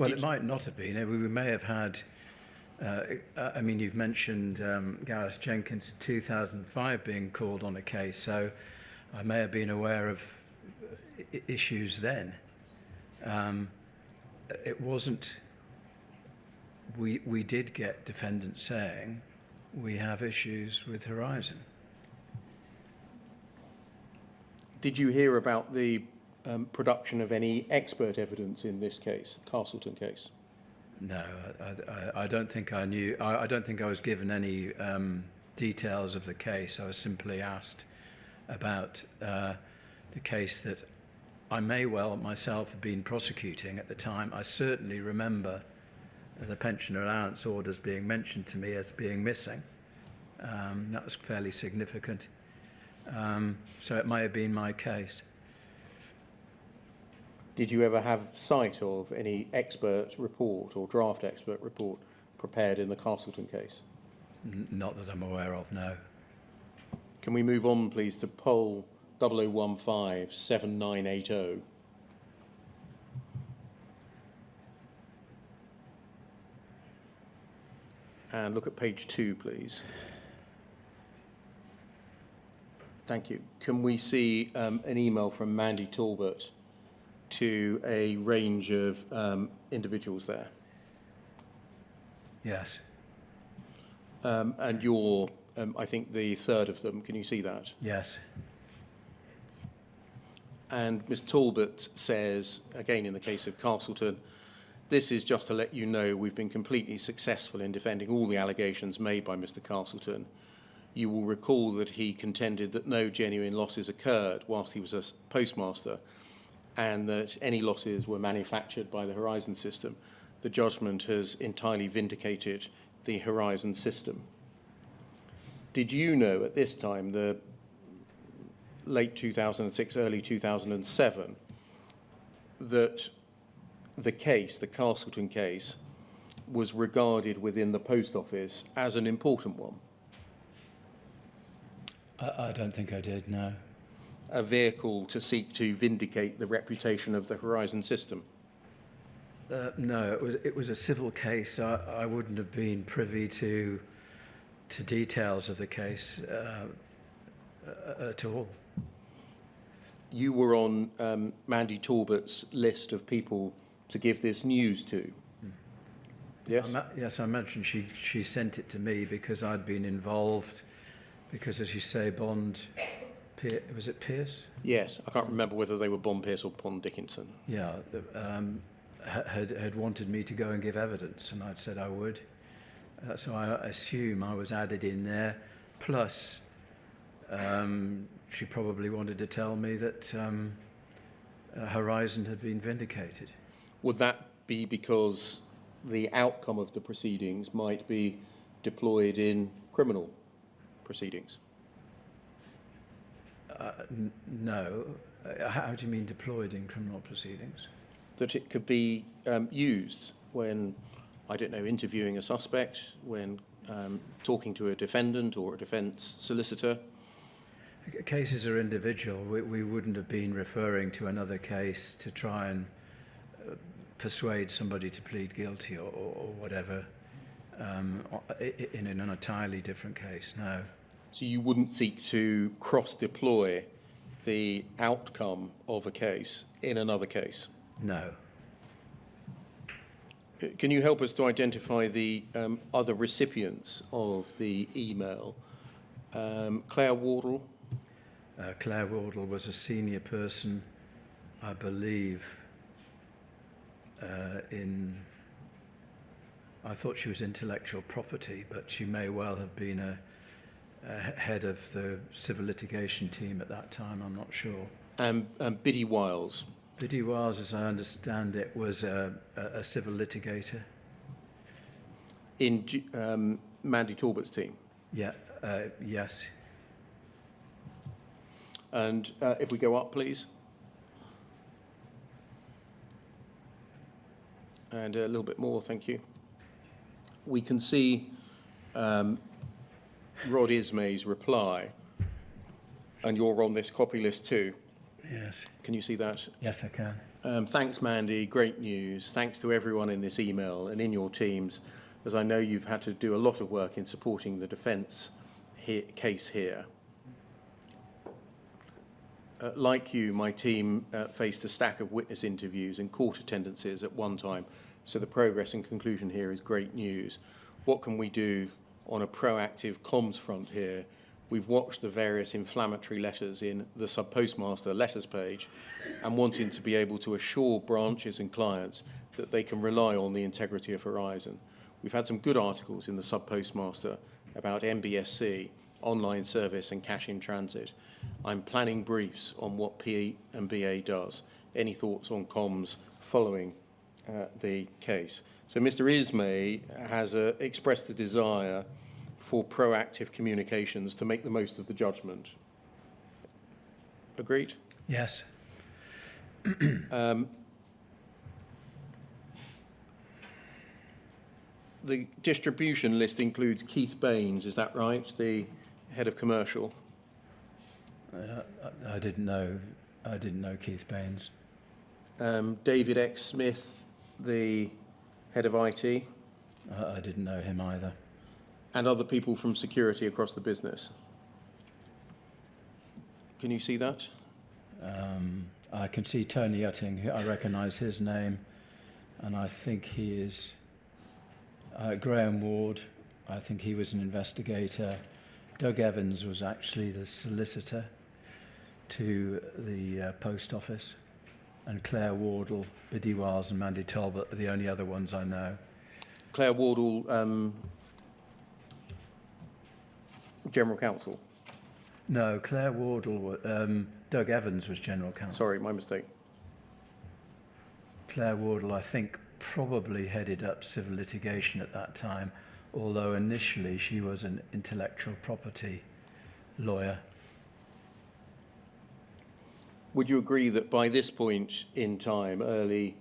D: Well,
A: Did
D: it might not have been. We may have had. I mean, you've mentioned Gareth Jenkins in 2005 being called on a case, so I may have been aware of issues then. It wasn't. We did get defendants saying we have issues with Horizon.
A: Did you hear about the production of any expert evidence in this case, Castleton case?
D: No, I don't think I knew. I don't think I was given any details of the case. I was simply asked about the case that I may well myself have been prosecuting at the time. I certainly remember the pension allowance orders being mentioned to me as being missing. That was fairly significant. So it may have been my case.
A: Did you ever have sight of any expert report or draft expert report prepared in the Castleton case?
D: Not that I'm aware of, no.
A: Can we move on, please, to poll 0015 7980? And look at page 2, please. Thank you. Can we see an email from Mandy Talbot to a range of individuals there?
D: Yes.
A: And you're, I think, the third of them. Can you see that?
D: Yes.
A: And Ms Talbot says, again in the case of Castleton, this is just to let you know we've been completely successful in defending all the allegations made by Mr Castleton. You will recall that he contended that no genuine losses occurred whilst he was a postmaster and that any losses were manufactured by the Horizon system. The judgment has entirely vindicated the Horizon system. Did you know at this time, the late 2006, early 2007, that the case, the Castleton case, was regarded within the Post Office as an important one?
D: I don't think I did, no.
A: A vehicle to seek to vindicate the reputation of the Horizon system?
D: No, it was a civil case. I wouldn't have been privy to details of the case at all.
A: You were on Mandy Talbot's list of people to give this news to. Yes?
D: Yes, I mentioned she sent it to me because I'd been involved, because, as you say, Bond, was it Pierce?
A: Yes, I can't remember whether they were Bond Pierce or Bond Dickinson.
D: Yeah, had wanted me to go and give evidence, and I'd said I would. So I assume I was added in there. Plus, she probably wanted to tell me that Horizon had been vindicated.
A: Would that be because the outcome of the proceedings might be deployed in criminal proceedings?
D: No. How do you mean deployed in criminal proceedings?
A: That it could be used when, I don't know, interviewing a suspect, when talking to a defendant or a defence solicitor?
D: Cases are individual. We wouldn't have been referring to another case to try and persuade somebody to plead guilty or whatever in an entirely different case, no.
A: So you wouldn't seek to cross-deploy the outcome of a case in another case?
D: No.
A: Can you help us to identify the other recipients of the email? Claire Wardle?
D: Claire Wardle was a senior person, I believe, I thought she was intellectual property, but she may well have been a head of the civil litigation team at that time, I'm not sure.
A: And Biddy Wiles?
D: Biddy Wiles, as I understand it, was a civil litigator.
A: In Mandy Talbot's team?
D: Yeah, yes.
A: And if we go up, please. And a little bit more, thank you. We can see Rod Ismay's reply, and you're on this copy list too.
D: Yes.
A: Can you see that?
D: Yes, I can.
A: Thanks, Mandy. Great news. Thanks to everyone in this email and in your teams, as I know you've had to do a lot of work in supporting the defence case here. Like you, my team faced a stack of witness interviews and court attendances at one time, so the progress and conclusion here is great news. What can we do on a proactive comms front here? We've watched the various inflammatory letters in the sub-postmaster letters page and wanting to be able to assure branches and clients that they can rely on the integrity of Horizon. We've had some good articles in the sub-postmaster about MBSC, online service and cash in transit. I'm planning briefs on what P&BA does. Any thoughts on comms following the case? So Mr. Ismay has expressed the desire for proactive communications to make the most of the judgment. Agreed?
D: Yes.
A: The distribution list includes Keith Baines, is that right? The head of commercial.
D: I didn't know Keith Baines.
A: David X. Smith, the head of IT.
D: I didn't know him either.
A: And other people from security across the business. Can you see that?
D: I can see Tony Utting. I recognise his name, and I think he is Graham Ward. I think he was an investigator. Doug Evans was actually the solicitor to the post office, and Claire Wardle, Biddy Wiles and Mandy Talbot are the only other ones I know.
A: Claire Wardle, General Counsel.
D: No, Claire Wardle, Doug Evans was General Counsel.
A: Sorry, my mistake.
D: Claire Wardle, I think, probably headed up civil litigation at that time, although initially she was an intellectual property lawyer.
A: Would you agree that by this point in time, early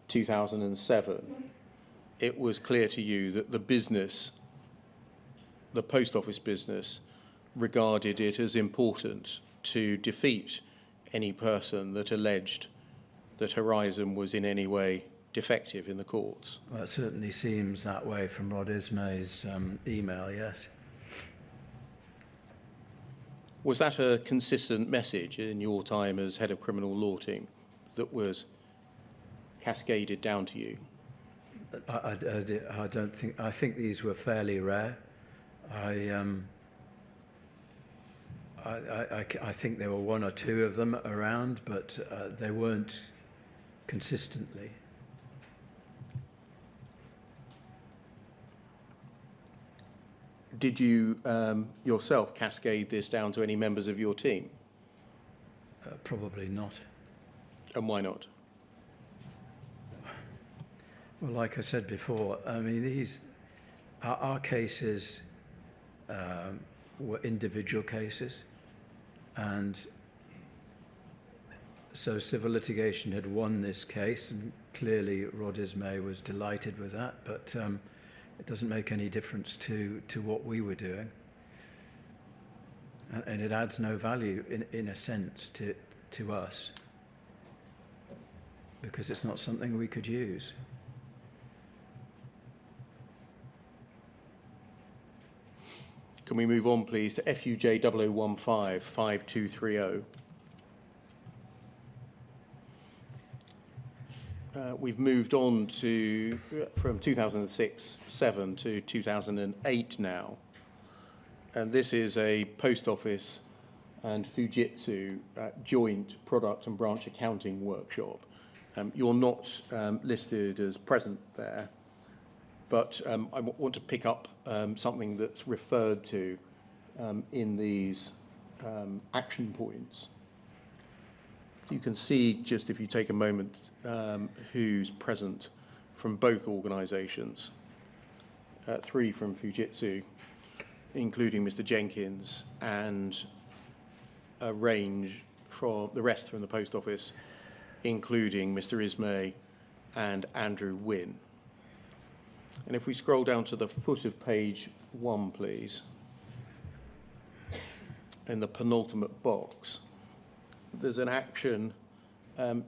A: 2007, it was clear to you that the business, the post office business, regarded it as important to defeat any person that alleged that Horizon was in any way defective in the courts?
D: Well, it certainly seems that way from Rod Ismay's email, yes.
A: Was that a consistent message in your time as head of criminal law team that was cascaded down to you?
D: I don't think. I think these were fairly rare. I think there were one or two of them around, but they weren't consistently.
A: Did you yourself cascade this down to any members of your team?
D: Probably not.
A: And why not?
D: Well, like I said before, I mean, our cases were individual cases, and so civil litigation had won this case, and clearly Rod Ismay was delighted with that, but it doesn't make any difference to what we were doing, and it adds no value in a sense to us, because it's not something we could use.
A: Can we move on, please, to FUJ 0015 5230? We've moved on to from 2006-7 to 2008 now, and this is a post office and Fujitsu joint product and branch accounting workshop. You're not listed as present there, but I want to pick up something that's referred to in these action points. You can see, just if you take a moment, who's present from both organisations. 3 from Fujitsu, including Mr. Jenkins, and a range from the rest from the post office, including Mr. Ismay and Andrew Wynne. And if we scroll down to the foot of page 1, please, in the penultimate box, there's an action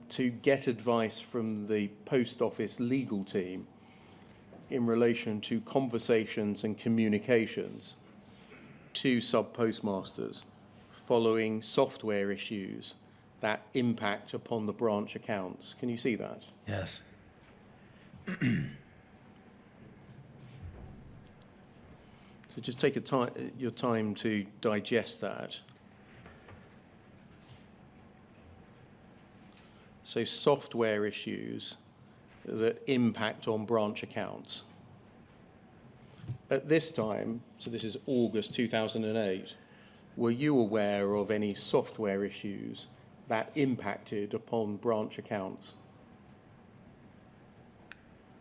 A: to get advice from the Post Office legal team in relation to conversations and communications to sub-postmasters following software issues that impact upon the branch accounts. Can you see that?
D: Yes.
A: So just take your time to digest that. So software issues that impact on branch accounts. At this time, so this is August 2008, were you aware of any software issues that impacted upon branch accounts?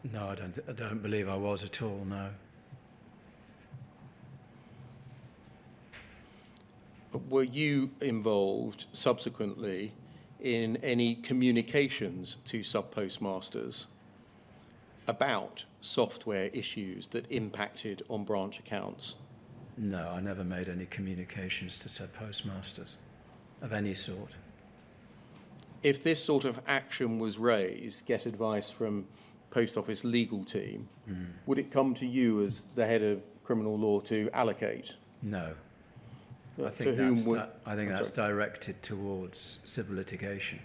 D: No, I don't believe I was at all, no.
A: Were you involved subsequently in any communications to sub-postmasters about software issues that impacted on branch accounts?
D: No, I never made any communications to sub-postmasters of any sort.
A: If this sort of action was raised, get advice from Post Office legal team, would it come to you as the head of criminal law to allocate?
D: No. I
A: To
D: think
A: whom
D: that's,
A: would-
D: that's directed towards civil litigation.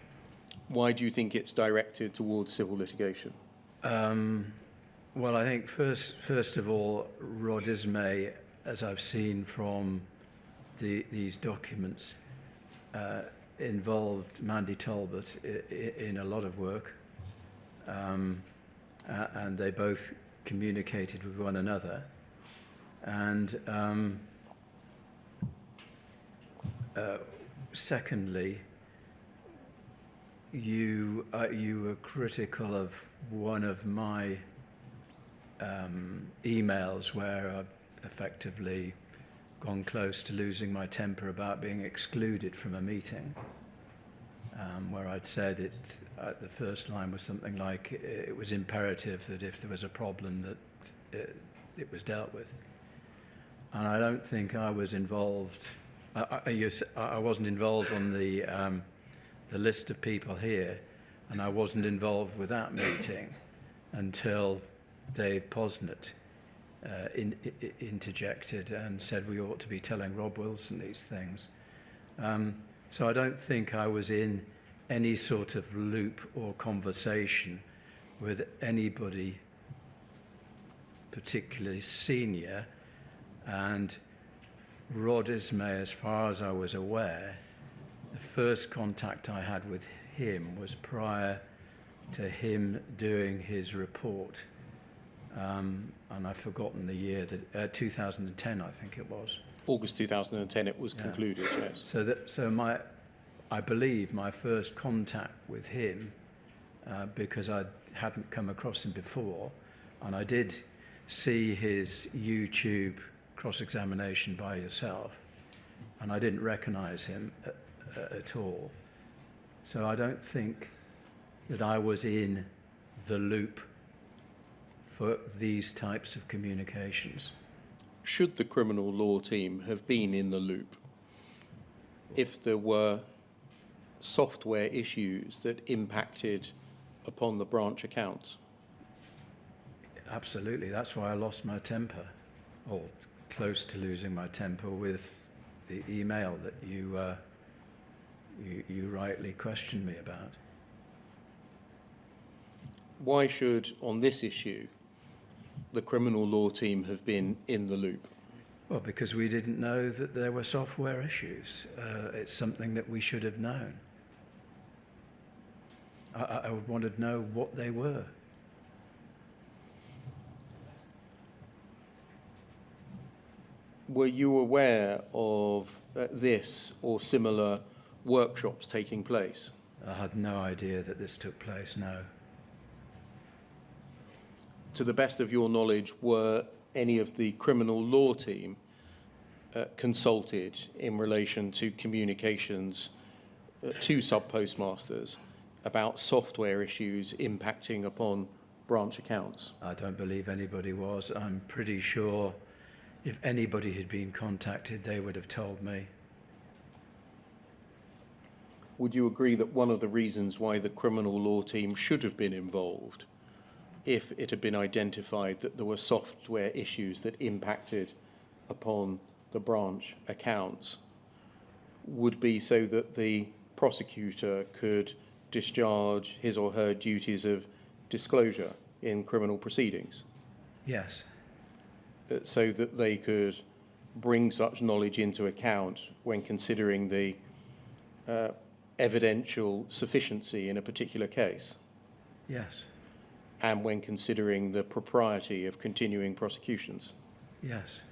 A: Why do you think it's directed towards civil litigation?
D: Well, I think first of all, Rod Ismay, as I've seen from these documents, involved Mandy Talbot in a lot of work, and they both communicated with one another. And secondly, you were critical of one of my emails where I've effectively gone close to losing my temper about being excluded from a meeting, where I'd said the first line was something like, it was imperative that if there was a problem that it was dealt with. And I don't think I was involved. I wasn't involved on the list of people here, and I wasn't involved with that meeting until Dave Posnett interjected and said we ought to be telling Rob Wilson these things. So I don't think I was in any sort of loop or conversation with anybody particularly senior, and Rod Ismay, as far as I was aware, the first contact I had with him was prior to him doing his report. And I've forgotten the year, 2010, I think it was.
A: August 2010, it was concluded, yes.
D: I believe my first contact with him, because I hadn't come across him before, and I did see his YouTube cross-examination by yourself, and I didn't recognize him at all. So I don't think that I was in the loop for these types of communications.
A: Should the criminal law team have been in the loop if there were software issues that impacted upon the branch accounts?
D: Absolutely. That's why I lost my temper, or close to losing my temper, with the email that you rightly questioned me about.
A: Why should, on this issue, the criminal law team have been in the loop?
D: Well, because we didn't know that there were software issues. It's something that we should have known. I would want to know what they were.
A: Were you aware of this or similar workshops taking place?
D: I had no idea that this took place, no.
A: To the best of your knowledge, were any of the criminal law team consulted in relation to communications to sub-postmasters about software issues impacting upon branch accounts?
D: I don't believe anybody was. I'm pretty sure if anybody had been contacted, they would have told me.
A: would you agree that one of the reasons why the criminal law team should have been involved, if it had been identified that there were software issues that impacted upon the branch accounts, would be so that the prosecutor could discharge his or her duties of disclosure in criminal proceedings,
D: Yes.
A: so that they could bring such knowledge into account when considering the evidential sufficiency in a particular case,
D: Yes.
A: and when considering the propriety of continuing prosecutions.
D: Yes.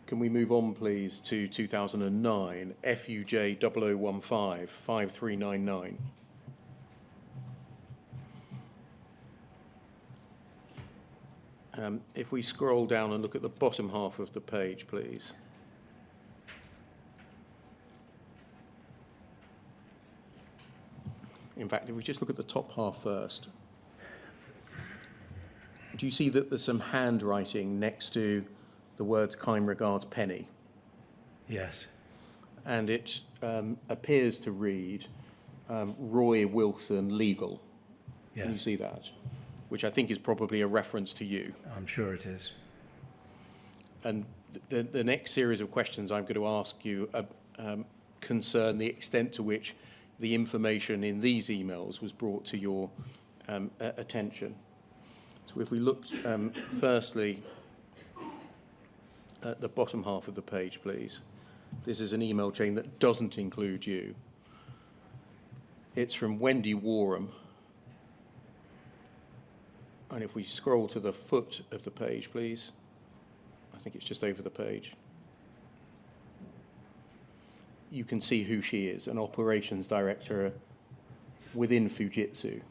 A: Can we move on, please, to 2009, FUJ 0015 5399? If we scroll down and look at the bottom half of the page, please. In fact, if we just look at the top half first, do you see that there's some handwriting next to the words "kind regards, Penny"?
D: Yes.
A: And it appears to read Roy Wilson Legal. Can you
D: Yes.
A: see that? Which I think is probably a reference to you.
D: I'm sure it is.
A: And the next series of questions I'm going to ask you concern the extent to which the information in these emails was brought to your attention. So if we look firstly at the bottom half of the page, please. This is an email chain that doesn't include you. It's from Wendy Warham. And if we scroll to the foot of the page, please. I think it's just over the page. You can see who she is, an operations director within Fujitsu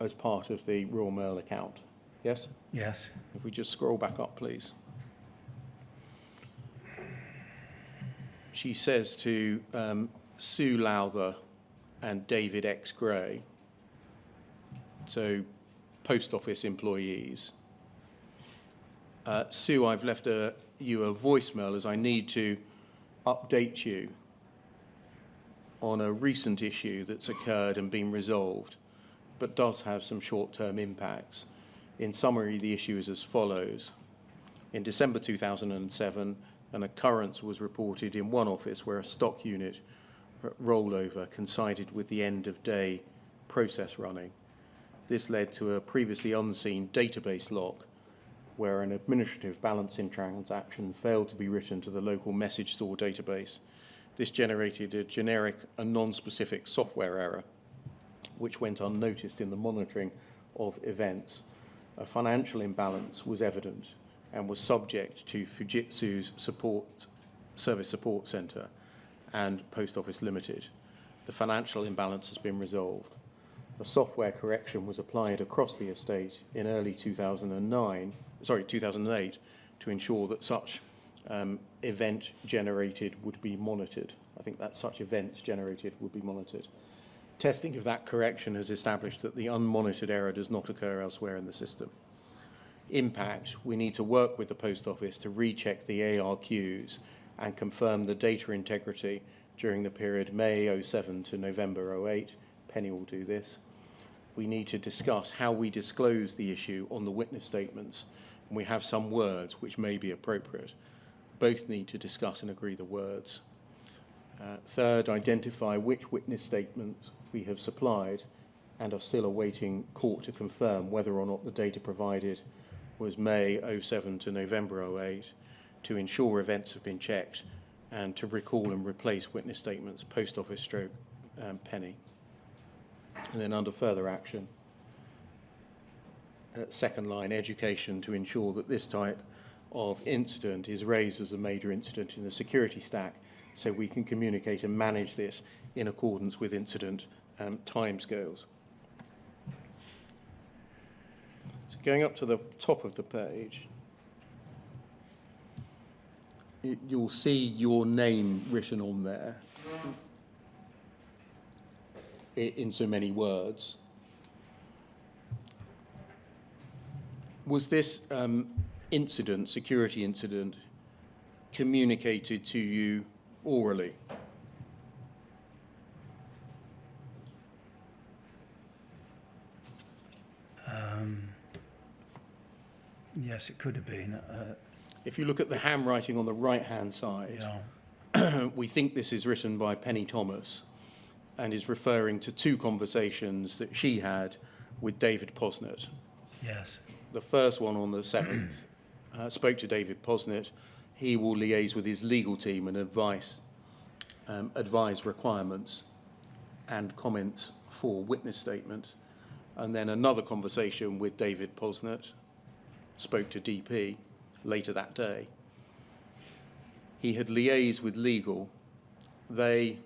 A: as part of the Royal Mail account. Yes?
D: Yes.
A: If we just scroll back up, please. She says to Sue Lowther and David X. Gray, so post office employees, Sue, I've left you a voicemail as I need to update you on a recent issue that's occurred and been resolved, but does have some short-term impacts. In summary, the issue is as follows. In December 2007, an occurrence was reported in one office where a stock unit rollover coincided with the end of day process running. This led to a previously unseen database lock where an administrative balancing transaction failed to be written to the local message store database. This generated a generic and non-specific software error, which went unnoticed in the monitoring of events. A financial imbalance was evident and was subject to Fujitsu's service support centre and Post Office Limited. The financial imbalance has been resolved. A software correction was applied across the estate in early 2008 to ensure that such event generated would be monitored. I think that such events generated would be monitored. Testing of that correction has established that the unmonitored error does not occur elsewhere in the system. Impact, we need to work with the Post Office to recheck the ARQs and confirm the data integrity during the period May 07 to November 08. Penny will do this. We need to discuss how we disclose the issue on the witness statements, and we have some words which may be appropriate. Both need to discuss and agree the words. Third, identify which witness statements we have supplied and are still awaiting court to confirm whether or not the data provided was May 07 to November 08, to ensure events have been checked, and to recall and replace witness statements, Post Office stroke Penny. And then under further action, second line, education to ensure that this type of incident is raised as a major incident in the security stack, so we can communicate and manage this in accordance with incident timescales. So going up to the top of the page, you'll see your name written on there in so many words. Was this incident, security incident, communicated to you orally?
D: Yes, it could have been.
A: If you look at the handwriting on the right-hand side,
D: Yeah.
A: we think this is written by Penny Thomas and is referring to two conversations that she had with David Posnet.
D: Yes.
A: The first one on the 7th spoke to David Posnet. He will liaise with his legal team and advise requirements and comments for witness statement. And then another conversation with David Posnet, spoke to DP later that day. He had liaised with legal. They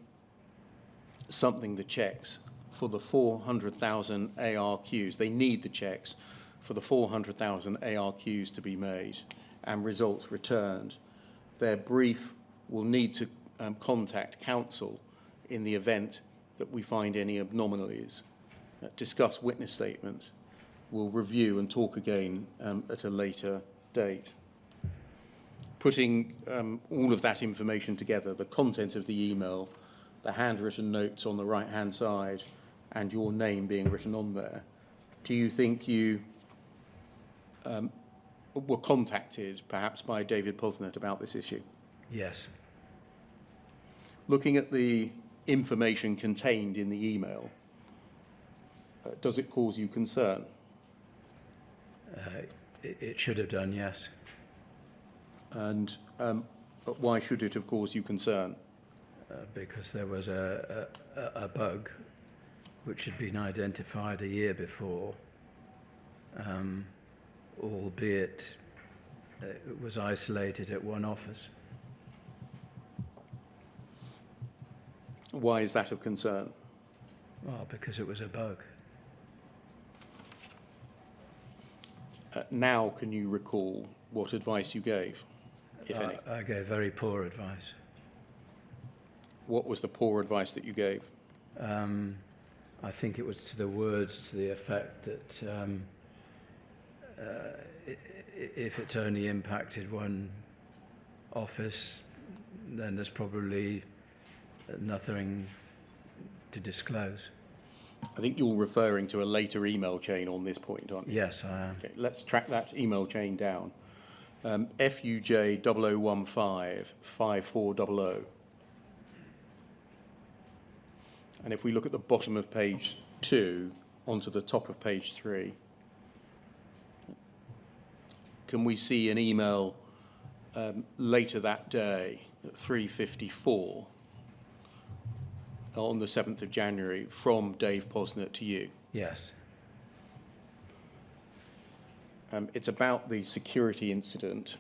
A: something the checks for the 400,000 ARQs. They need the checks for the 400,000 ARQs to be made and results returned. Their brief will need to contact counsel in the event that we find any anomalies, discuss witness statements. We'll review and talk again at a later date. Putting all of that information together, the content of the email, the handwritten notes on the right-hand side, and your name being written on there, do you think you were contacted perhaps by David Posnet about this issue?
D: Yes.
A: Looking at the information contained in the email, does it cause you concern?
D: It should have done, yes.
A: And why should it have caused you concern?
D: Because there was a bug which had been identified a year before, albeit it was isolated at one office.
A: Why is that of concern?
D: Well, because it was a bug.
A: Now, can you recall what advice you gave, if any?
D: I gave very poor advice.
A: What was the poor advice that you gave?
D: I think it was to the words to the effect that if it's only impacted one office, then there's probably nothing to disclose.
A: I think you're referring to a later email chain on this point, aren't you?
D: Yes, I am.
A: Okay, let's track that email chain down. FUJ 0015 5400. And if we look at the bottom of page 2 onto the top of page 3, can we see an email later that day at 3:54 on the 7th of January from Dave Posnet to you?
D: Yes.
A: It's about the security incident.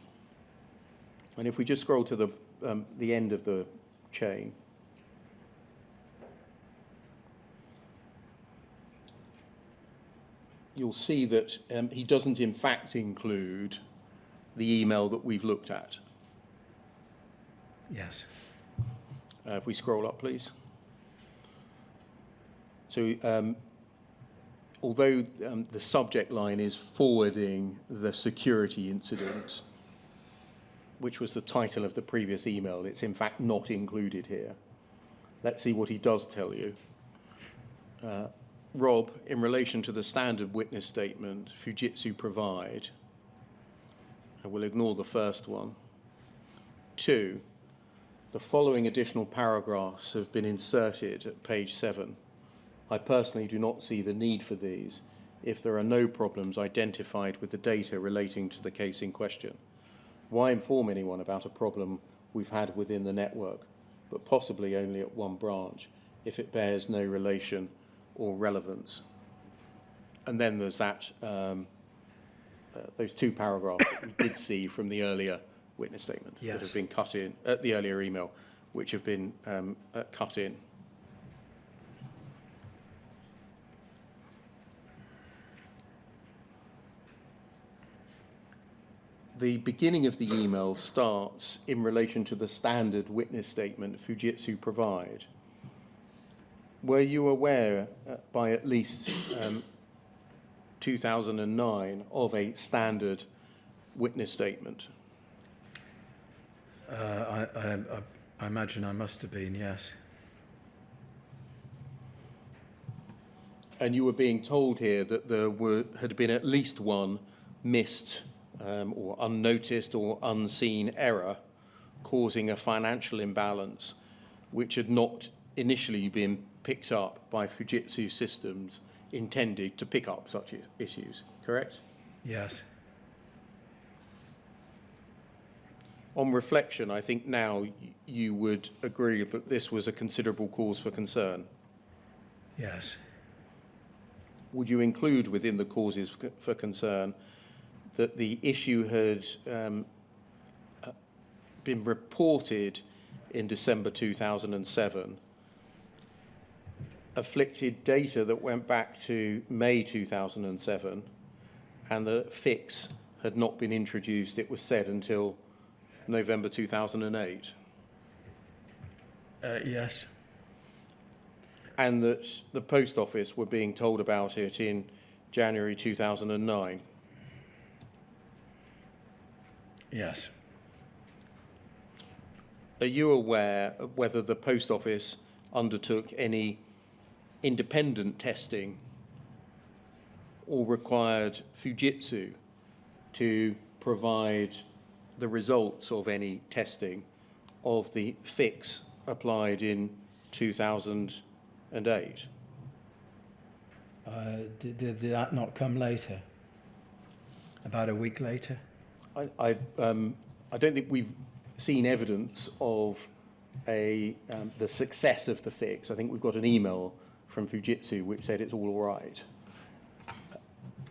A: And if we just scroll to the end of the chain, you'll see that he doesn't in fact include the email that we've looked at.
D: Yes.
A: If we scroll up, please. So although the subject line is forwarding the security incident, which was the title of the previous email, it's in fact not included here. Let's see what he does tell you. Rob, in relation to the standard witness statement Fujitsu provide, I will ignore the first one. 2, the following additional paragraphs have been inserted at page 7. I personally do not see the need for these if there are no problems identified with the data relating to the case in question. Why inform anyone about a problem we've had within the network, but possibly only at one branch, if it bears no relation or relevance? And then there's that, those 2 paragraphs that we did see from the earlier witness statement that have been cut in, the earlier email, which have been cut in. The beginning of the email starts in relation to the standard witness statement Fujitsu provide. Were you aware by at least 2009 of a standard witness statement?
D: I imagine I must have been, yes.
A: And you were being told here that there had been at least one missed or unnoticed or unseen error causing a financial imbalance which had not initially been picked up by Fujitsu systems intended to pick up such issues, correct?
D: Yes.
A: On reflection, I think now you would agree that this was a considerable cause for concern.
D: Yes.
A: Would you include within the causes for concern that the issue had been reported in December 2007, afflicted data that went back to May 2007, and the fix had not been introduced, it was said, until November 2008?
D: Yes.
A: And that the post office were being told about it in January 2009?
D: Yes.
A: Are you aware of whether the post office undertook any independent testing or required Fujitsu to provide the results of any testing of the fix applied in 2008?
D: Did that not come later? About a week later?
A: I don't think we've seen evidence of the success of the fix. I think we've got an email from Fujitsu which said it's all right.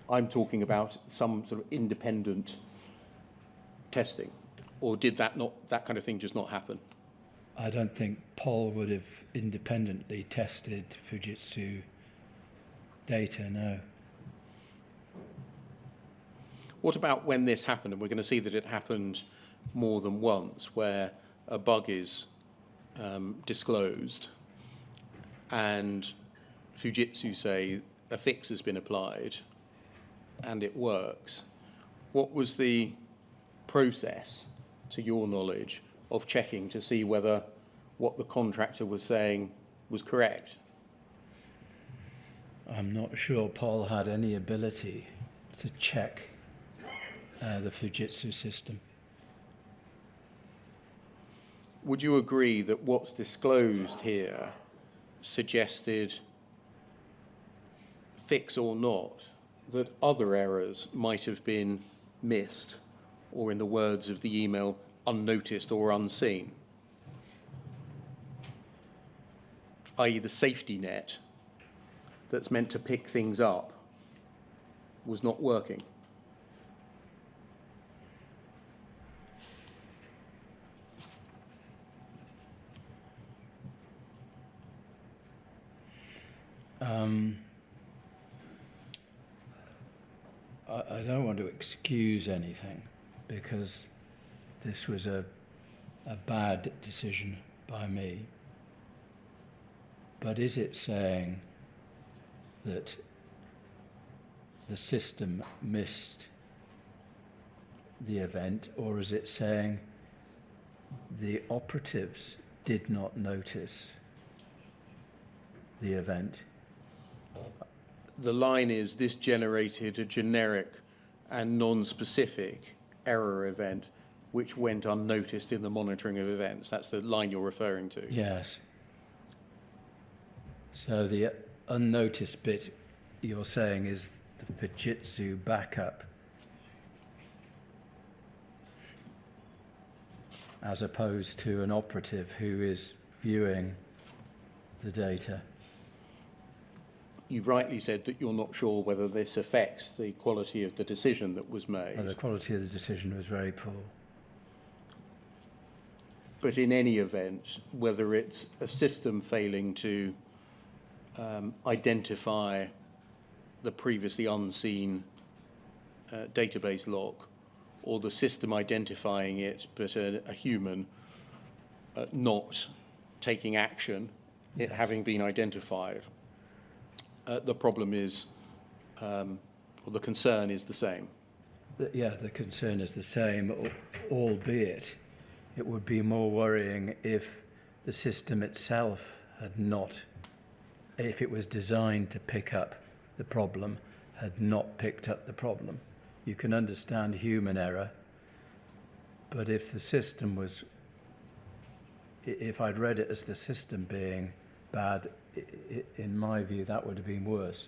A: I'm talking about some sort of independent testing, or did that kind of thing just not happen?
D: I don't think Paul would have independently tested Fujitsu data, no.
A: What about when this happened? And we're going to see that it happened more than once, where a bug is disclosed and Fujitsu say a fix has been applied and it works. What was the process, to your knowledge, of checking to see whether what the contractor was saying was correct?
D: I'm not sure Paul had any ability to check the Fujitsu system.
A: Would you agree that what's disclosed here suggested, fix or not, that other errors might have been missed, or in the words of the email, unnoticed or unseen? I.e. the safety net that's meant to pick things up was not working?
D: I don't want to excuse anything, because this was a bad decision by me. But is it saying that the system missed the event, or is it saying the operatives did not notice the event?
A: The line is, this generated a generic and non-specific error event which went unnoticed in the monitoring of events. That's the line you're referring to.
D: Yes. So the unnoticed bit you're saying is the Fujitsu backup, as opposed to an operative who is viewing the data.
A: You've rightly said that you're not sure whether this affects the quality of the decision that was made.
D: The quality of the decision was very poor.
A: But in any event, whether it's a system failing to identify the previously unseen database lock, or the system identifying it but a human not taking action, it having been identified, the problem is, or the concern is the same.
D: The concern is the same, albeit It would be more worrying if the system itself had not, if it was designed to pick up the problem, had not picked up the problem. You can understand human error, but if the system was, if I'd read it as the system being bad, in my view, that would have been worse.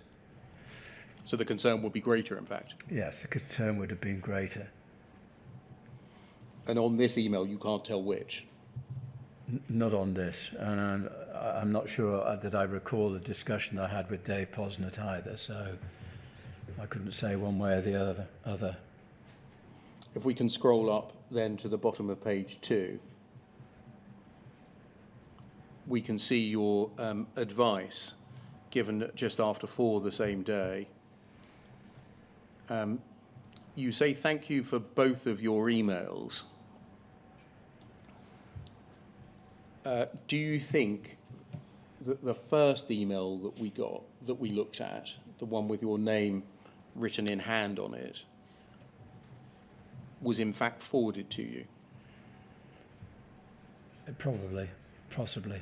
A: So the concern would be greater, in fact.
D: Yes, the concern would have been greater.
A: And on this email, you can't tell which.
D: Not on this, and I'm not sure that I recall the discussion I had with Dave Posnett either, so I couldn't say one way or the other.
A: If we can scroll up then to the bottom of page 2, we can see your advice given just after 4 the same day. You say thank you for both of your emails. Do you think that the first email that we got, that we looked at, the one with your name written in hand on it, was in fact forwarded to you?
D: Probably, possibly.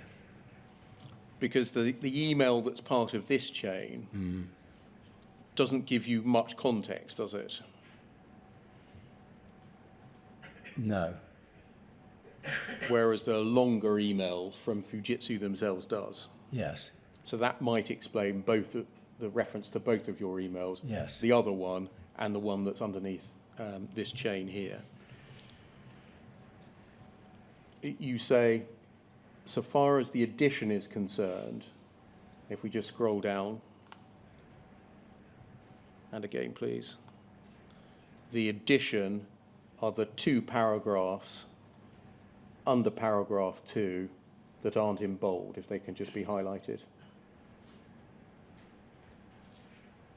A: Because the email that's part of this chain doesn't give you much context, does it?
D: No.
A: Whereas the longer email from Fujitsu themselves does.
D: Yes.
A: So that might explain both the reference to both of your emails,
D: Yes.
A: the other one and the one that's underneath this chain here. You say, so far as the edition is concerned, if we just scroll down, and again, please, the edition are the 2 paragraphs under paragraph 2 that aren't in bold, if they can just be highlighted.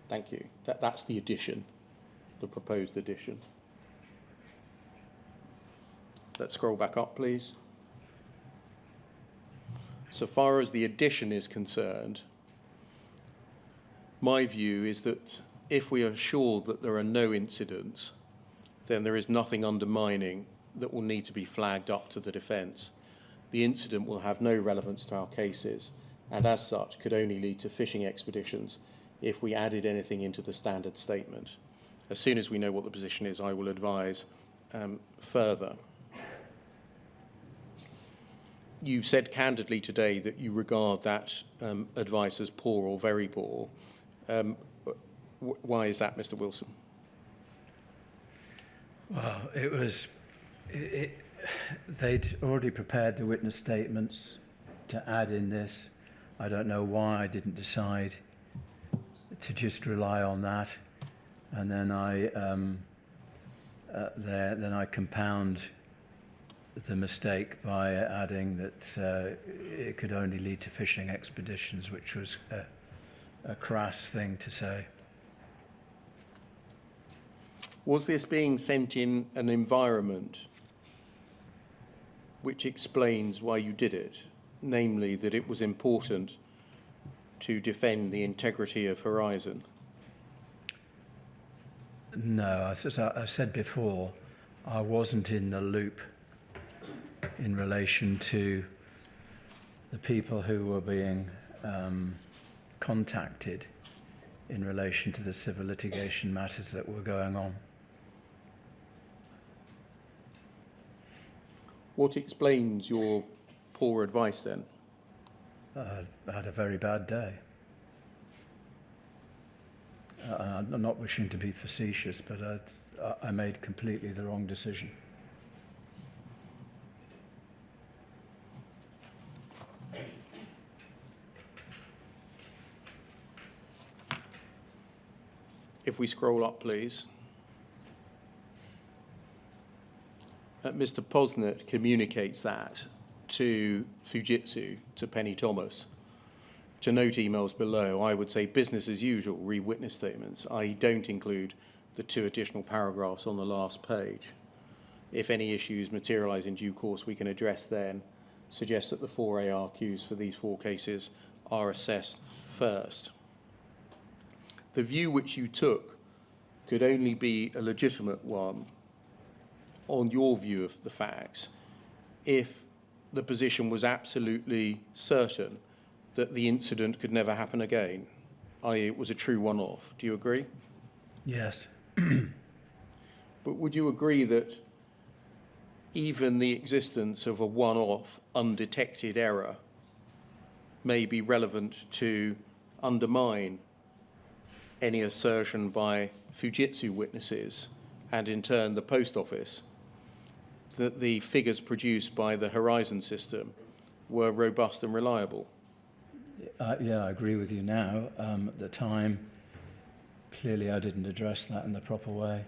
A: Thank you. That's the addition, the proposed addition. Let's scroll back up, please. So far as the addition is concerned, my view is that if we are sure that there are no incidents, then there is nothing undermining that will need to be flagged up to the defence. The incident will have no relevance to our cases, and as such could only lead to fishing expeditions if we added anything into the standard statement. As soon as we know what the position is, I will advise further. You've said candidly today that you regard that advice as poor or very poor. Why is that, Mr. Wilson?
D: Well, they'd already prepared the witness statements to add in this. I don't know why I didn't decide to just rely on that, and then I compound the mistake by adding that it could only lead to fishing expeditions, which was a crass thing to say.
A: Was this being sent in an environment which explains why you did it, namely that it was important to defend the integrity of Horizon?
D: No, as I said before, I wasn't in the loop in relation to the people who were being contacted in relation to the civil litigation matters that were going on.
A: What explains your poor advice then?
D: I had a very bad day. I'm not wishing to be facetious, but I made completely the wrong decision.
A: If we scroll up, please. Mr. Posnett communicates that to Fujitsu, to Penny Thomas. To note emails below, I would say business as usual, read witness statements. I don't include the 2 additional paragraphs on the last page. If any issues materialise in due course, we can address then. Suggest that the 4 ARQs for these 4 cases are assessed first. The view which you took could only be a legitimate one on your view of the facts if the position was absolutely certain that the incident could never happen again, i.e. it was a true one-off. Do you agree?
D: Yes.
A: But would you agree that even the existence of a one-off undetected error may be relevant to undermine any assertion by Fujitsu witnesses and in turn the Post Office that the figures produced by the Horizon system were robust and reliable?
D: Yeah, I agree with you now. At the time, clearly I didn't address that in the proper way.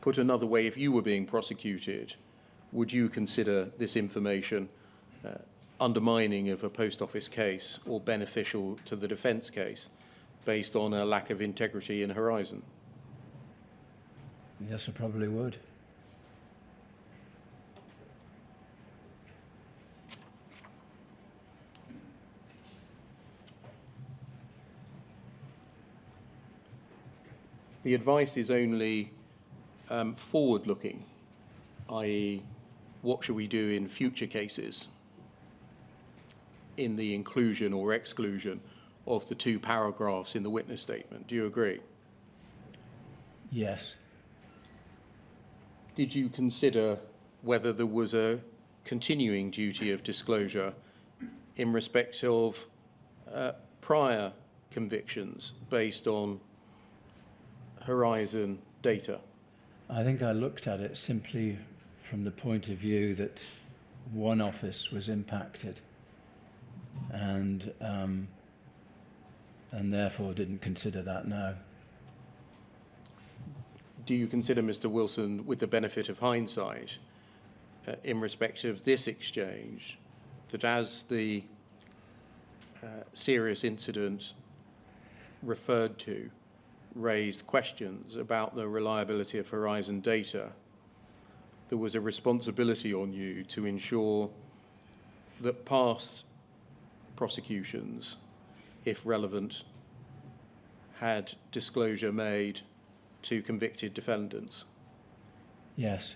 A: Put another way, if you were being prosecuted, would you consider this information undermining of a Post Office case or beneficial to the defence case based on a lack of integrity in Horizon?
D: Yes, I probably would.
A: The advice is only forward-looking, i.e. what should we do in future cases in the inclusion or exclusion of the 2 paragraphs in the witness statement. Do you agree?
D: Yes.
A: Did you consider whether there was a continuing duty of disclosure in respect of prior convictions based on Horizon data?
D: I think I looked at it simply from the point of view that one office was impacted and therefore didn't consider that now.
A: Do you consider, Mr. Wilson, with the benefit of hindsight, in respect of this exchange, that as the serious incident referred to raised questions about the reliability of Horizon data, there was a responsibility on you to ensure that past prosecutions, if relevant, had disclosure made to convicted defendants?
D: Yes.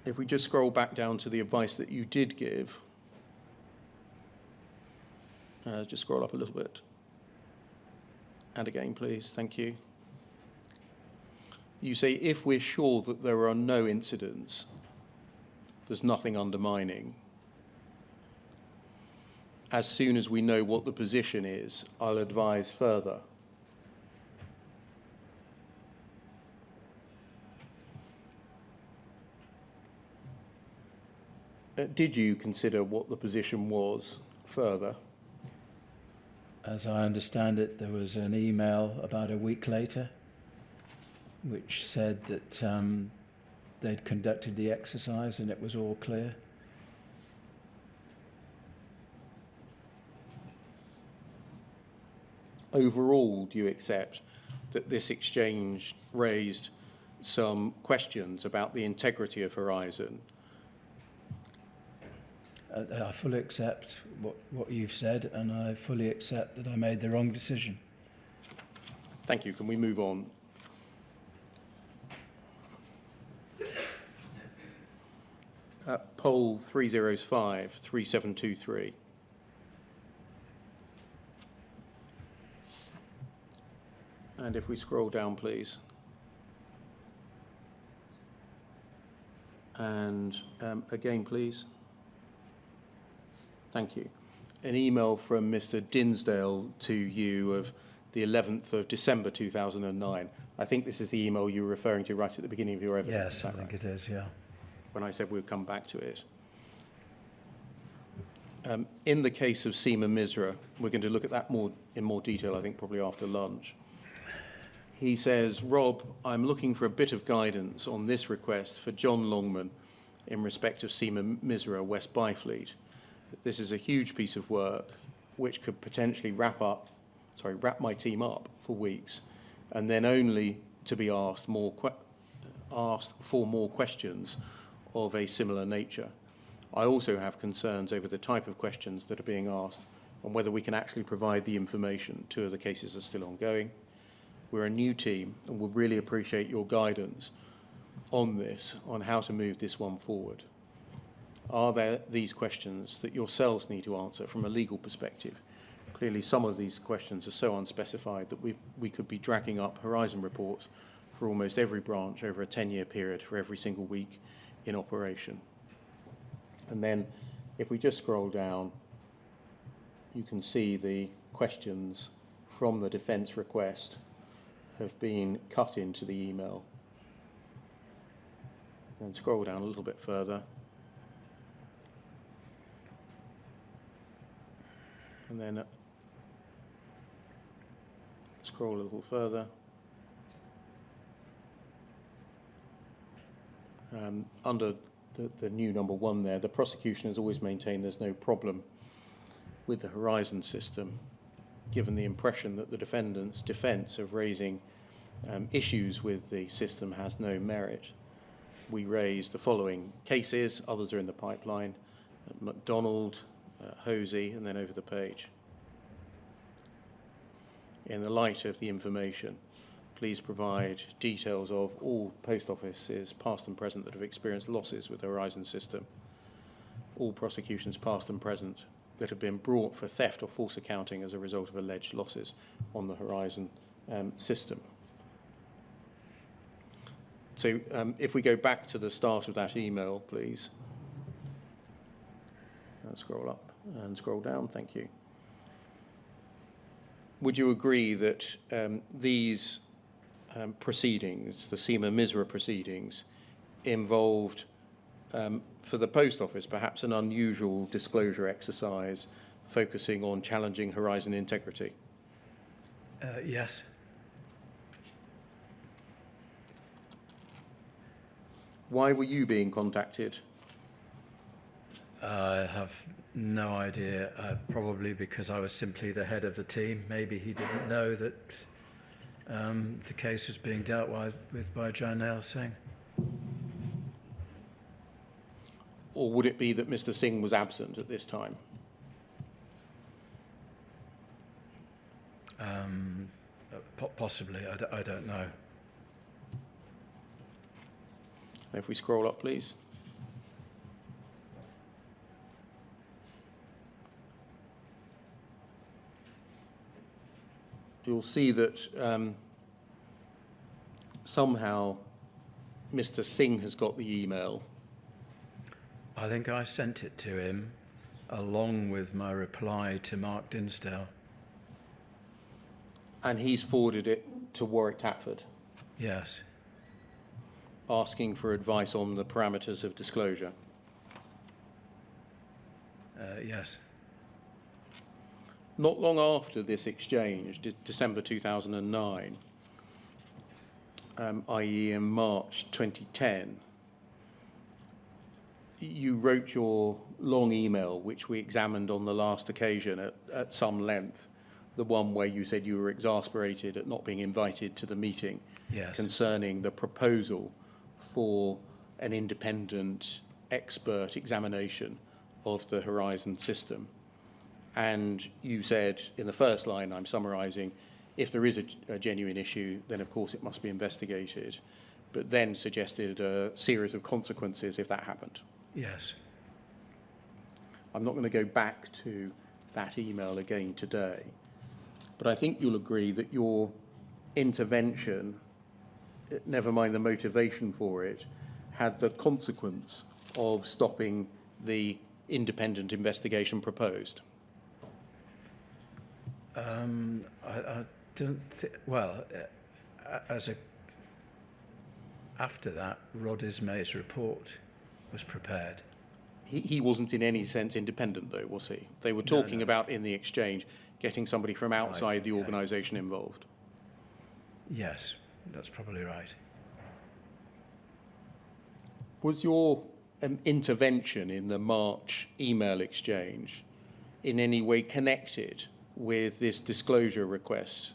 A: If we just scroll back down to the advice that you did give, just scroll up a little bit. And again, please, thank you. You say, if we're sure that there are no incidents, there's nothing undermining. As soon as we know what the position is, I'll advise further. Did you consider what the position was further?
D: As I understand it, there was an email about a week later which said that they'd conducted the exercise and it was all clear.
A: Overall, do you accept that this exchange raised some questions about the integrity of Horizon?
D: I fully accept what you've said, and I fully accept that I made the wrong decision.
A: Thank you. Can we move on? Poll 305 3723. And if we scroll down, please. And again, please. Thank you. An email from Mr. Dinsdale to you of the 11th of December 2009. I think this is the email you were referring to right at the beginning of your evidence.
D: Yes, I think it is, yeah.
A: When I said we'd come back to it. In the case of Seema Misra, we're going to look at that in more detail, I think, probably after lunch. He says, Rob, I'm looking for a bit of guidance on this request for John Longman in respect of Seema Misra, West Byfleet. This is a huge piece of work which could potentially wrap my team up for weeks, and then only to be asked for more questions of a similar nature. I also have concerns over the type of questions that are being asked on whether we can actually provide the information. 2 of the cases are still ongoing. We're a new team and would really appreciate your guidance on this, on how to move this one forward. Are there these questions that yourselves need to answer from a legal perspective? Clearly, some of these questions are so unspecified that we could be dragging up Horizon reports for almost every branch over a 10-year period for every single week in operation. And then if we just scroll down, you can see the questions from the defence request have been cut into the email. And scroll down a little bit further. And then scroll a little further. Under the new number 1 there, the prosecution has always maintained there's no problem with the Horizon system, given the impression that the defendant's defence of raising issues with the system has no merit. We raised the following cases, others are in the pipeline: McDonald, Hosey, and then over the page. In the light of the information, please provide details of all post offices, past and present, that have experienced losses with the Horizon system, all prosecutions past and present that have been brought for theft or false accounting as a result of alleged losses on the Horizon system. So if we go back to the start of that email, please. Scroll up and scroll down, thank you. Would you agree that these proceedings, the SEMA MISRA proceedings, involved, for the Post Office, perhaps an unusual disclosure exercise focusing on challenging Horizon integrity?
D: Yes.
A: Why were you being contacted?
D: I have no idea, probably because I was simply the head of the team. Maybe he didn't know that the case was being dealt with by Jarnail Singh.
A: Or would it be that Mr. Singh was absent at this time?
D: Possibly, I don't know.
A: If we scroll up, please. You'll see that somehow Mr. Singh has got the email.
D: I think I sent it to him along with my reply to Mark Dinsdale.
A: And he's forwarded it to Warwick Tatford,
D: Yes.
A: asking for advice on the parameters of disclosure.
D: Yes.
A: Not long after this exchange, December 2009, i.e. in March 2010, you wrote your long email, which we examined on the last occasion at some length, the one where you said you were exasperated at not being invited to the meeting,
D: Yes.
A: concerning the proposal for an independent expert examination of the Horizon system. And you said in the first line, I'm summarising, if there is a genuine issue, then of course it must be investigated, but then suggested a series of consequences if that happened.
D: Yes.
A: I'm not going to go back to that email again today, but I think you'll agree that your intervention, never mind the motivation for it, had the consequence of stopping the independent investigation proposed.
D: I don't think, well, after that, Rod Ismay's report was prepared.
A: He wasn't in any sense independent, though, was he? They were talking about, in the exchange, getting somebody from outside the organisation involved.
D: Yes, that's probably right.
A: Was your intervention in the March email exchange in any way connected with this disclosure request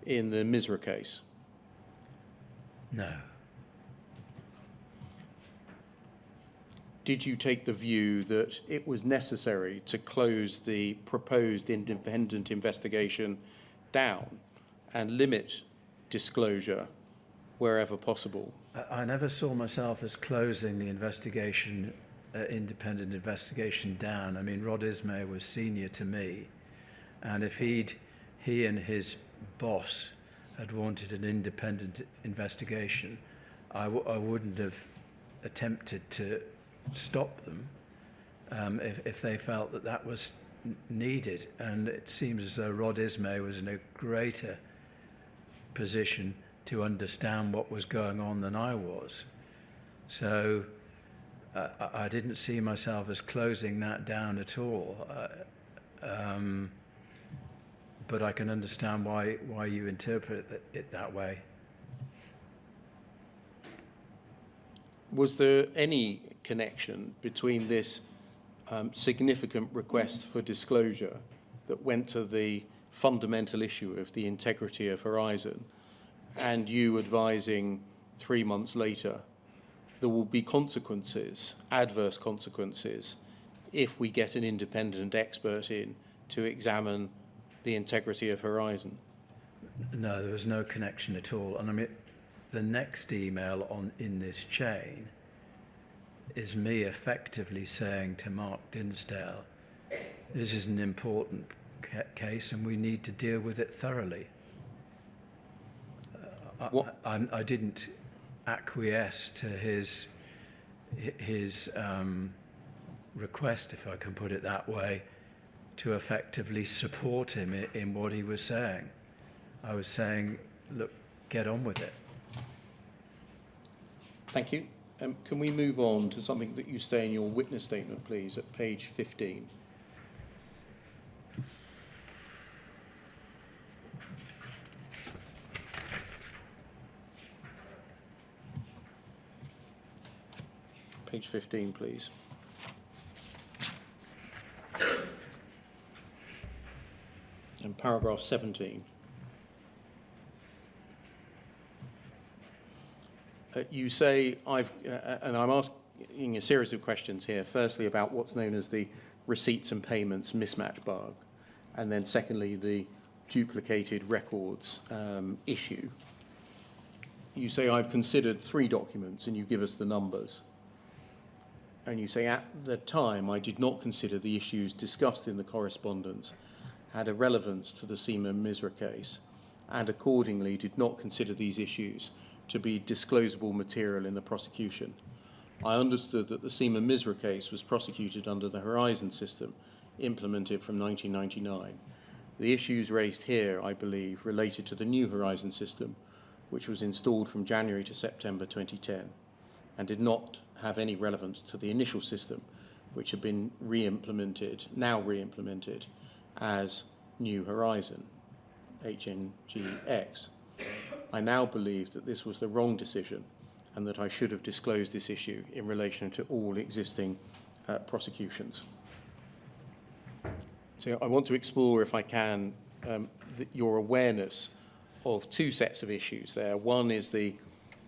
A: in the MISRA case?
D: No.
A: did you take the view that it was necessary to close the proposed independent investigation down and limit disclosure wherever possible?
D: I never saw myself as closing the investigation, independent investigation down. I mean, Rod Ismay was senior to me, and if he and his boss had wanted an independent investigation, I wouldn't have attempted to stop them if they felt that that was needed. And it seems as though Rod Ismay was in a greater position to understand what was going on than I was. So I didn't see myself as closing that down at all. But I can understand why you interpret it that way.
A: Was there any connection between this significant request for disclosure that went to the fundamental issue of the integrity of Horizon and you advising 3 months later there will be consequences, adverse consequences, if we get an independent expert in to examine the integrity of Horizon?
D: No, there was no connection at all. And I mean, the next email in this chain is me effectively saying to Mark Dinsdale, this is an important case and we need to deal with it thoroughly. I didn't acquiesce to his request, if I can put it that way, to effectively support him in what he was saying. I was saying, look, get on with it.
A: Thank you. Can we move on to something that you say in your witness statement, please, at page 15? Page 15, please. And paragraph 17. You say, and I'm asking a series of questions here, firstly about what's known as the receipts and payments mismatch bug, and then secondly, the duplicated records issue. You say, I've considered 3 documents, and you give us the numbers. And you say, at the time, I did not consider the issues discussed in the correspondence had a relevance to the Seema Misra case, and accordingly did not consider these issues to be disclosable material in the prosecution. I understood that the Seema Misra case was prosecuted under the Horizon system implemented from 1999. The issues raised here, I believe, related to the new Horizon system, which was installed from January to September 2010, and did not have any relevance to the initial system, which had been now re-implemented as New Horizon, HNGX. I now believe that this was the wrong decision and that I should have disclosed this issue in relation to all existing prosecutions. So I want to explore, if I can, your awareness of 2 sets of issues there. One is the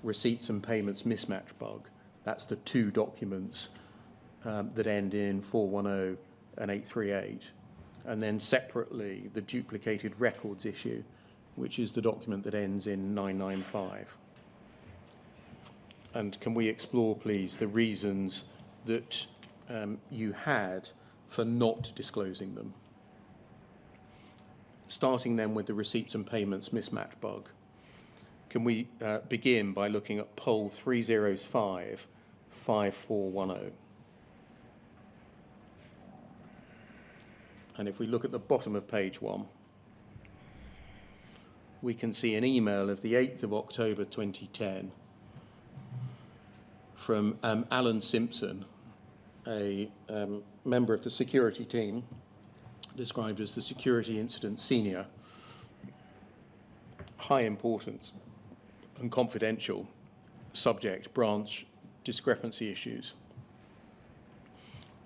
A: receipts and payments mismatch bug. That's the 2 documents that end in 410 and 838. And then separately, the duplicated records issue, which is the document that ends in 995. And can we explore, please, the reasons that you had for not disclosing them? Starting then with the receipts and payments mismatch bug. Can we begin by looking at poll 305 5410? And if we look at the bottom of page 1, we can see an email of the 8th of October 2010 from Alan Simpson, a member of the security team, described as the security incident senior. High importance and confidential subject, branch discrepancy issues.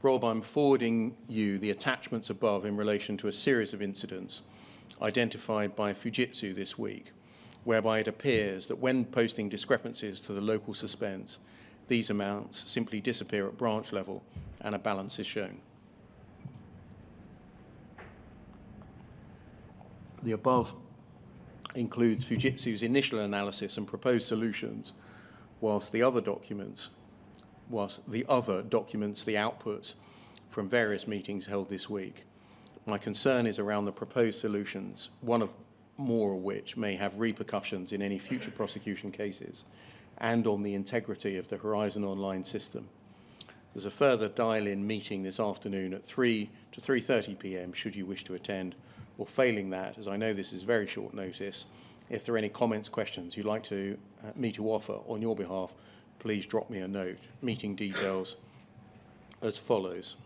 A: Rob, I'm forwarding you the attachments above in relation to a series of incidents identified by Fujitsu this week, whereby it appears that when posting discrepancies to the local suspense, these amounts simply disappear at branch level and a balance is shown. The above includes Fujitsu's initial analysis and proposed solutions, whilst the other documents the outputs from various meetings held this week. My concern is around the proposed solutions, one of more of which may have repercussions in any future prosecution cases and on the integrity of the Horizon Online system. There's a further dial-in meeting this afternoon at 3 to 3:30 p.m. should you wish to attend, or failing that, as I know this is very short notice, if there are any comments, questions you'd like me to offer on your behalf, please drop me a note. Meeting details as follows.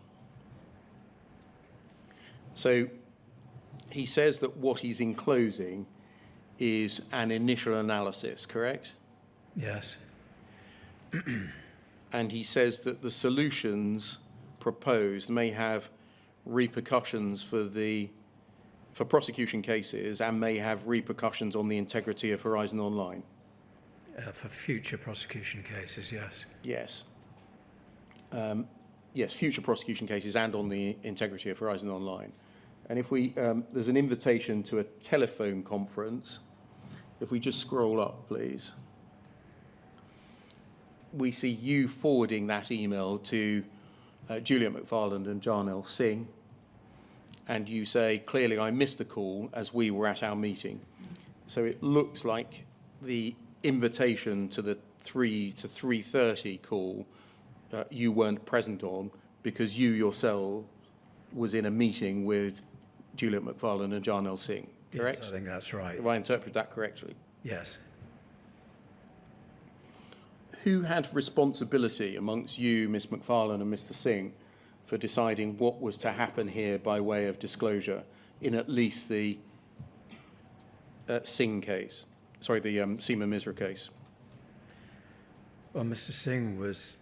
A: So he says that what he's enclosing is an initial analysis, correct?
D: Yes.
A: And he says that the solutions proposed may have repercussions for prosecution cases and may have repercussions on the integrity of Horizon Online.
D: For future prosecution cases, yes.
A: Yes. Yes, future prosecution cases and on the integrity of Horizon Online. And if we, there's an invitation to a telephone conference. If we just scroll up, please. We see you forwarding that email to Juliet McFarland and Jarnell Singh. And you say, clearly I missed the call as we were at our meeting. So it looks like the invitation to the 3 to 3:30 call you weren't present on because you yourself was in a meeting with Juliet McFarland and Jarnell Singh, correct?
D: Yes, I think that's right.
A: Have I interpreted that correctly?
D: Yes.
A: Who had responsibility amongst you, Ms. McFarland and Mr. Singh, for deciding what was to happen here by way of disclosure in at least the Singh case? Sorry, the Seema Misra case.
D: Well, Mr. Singh was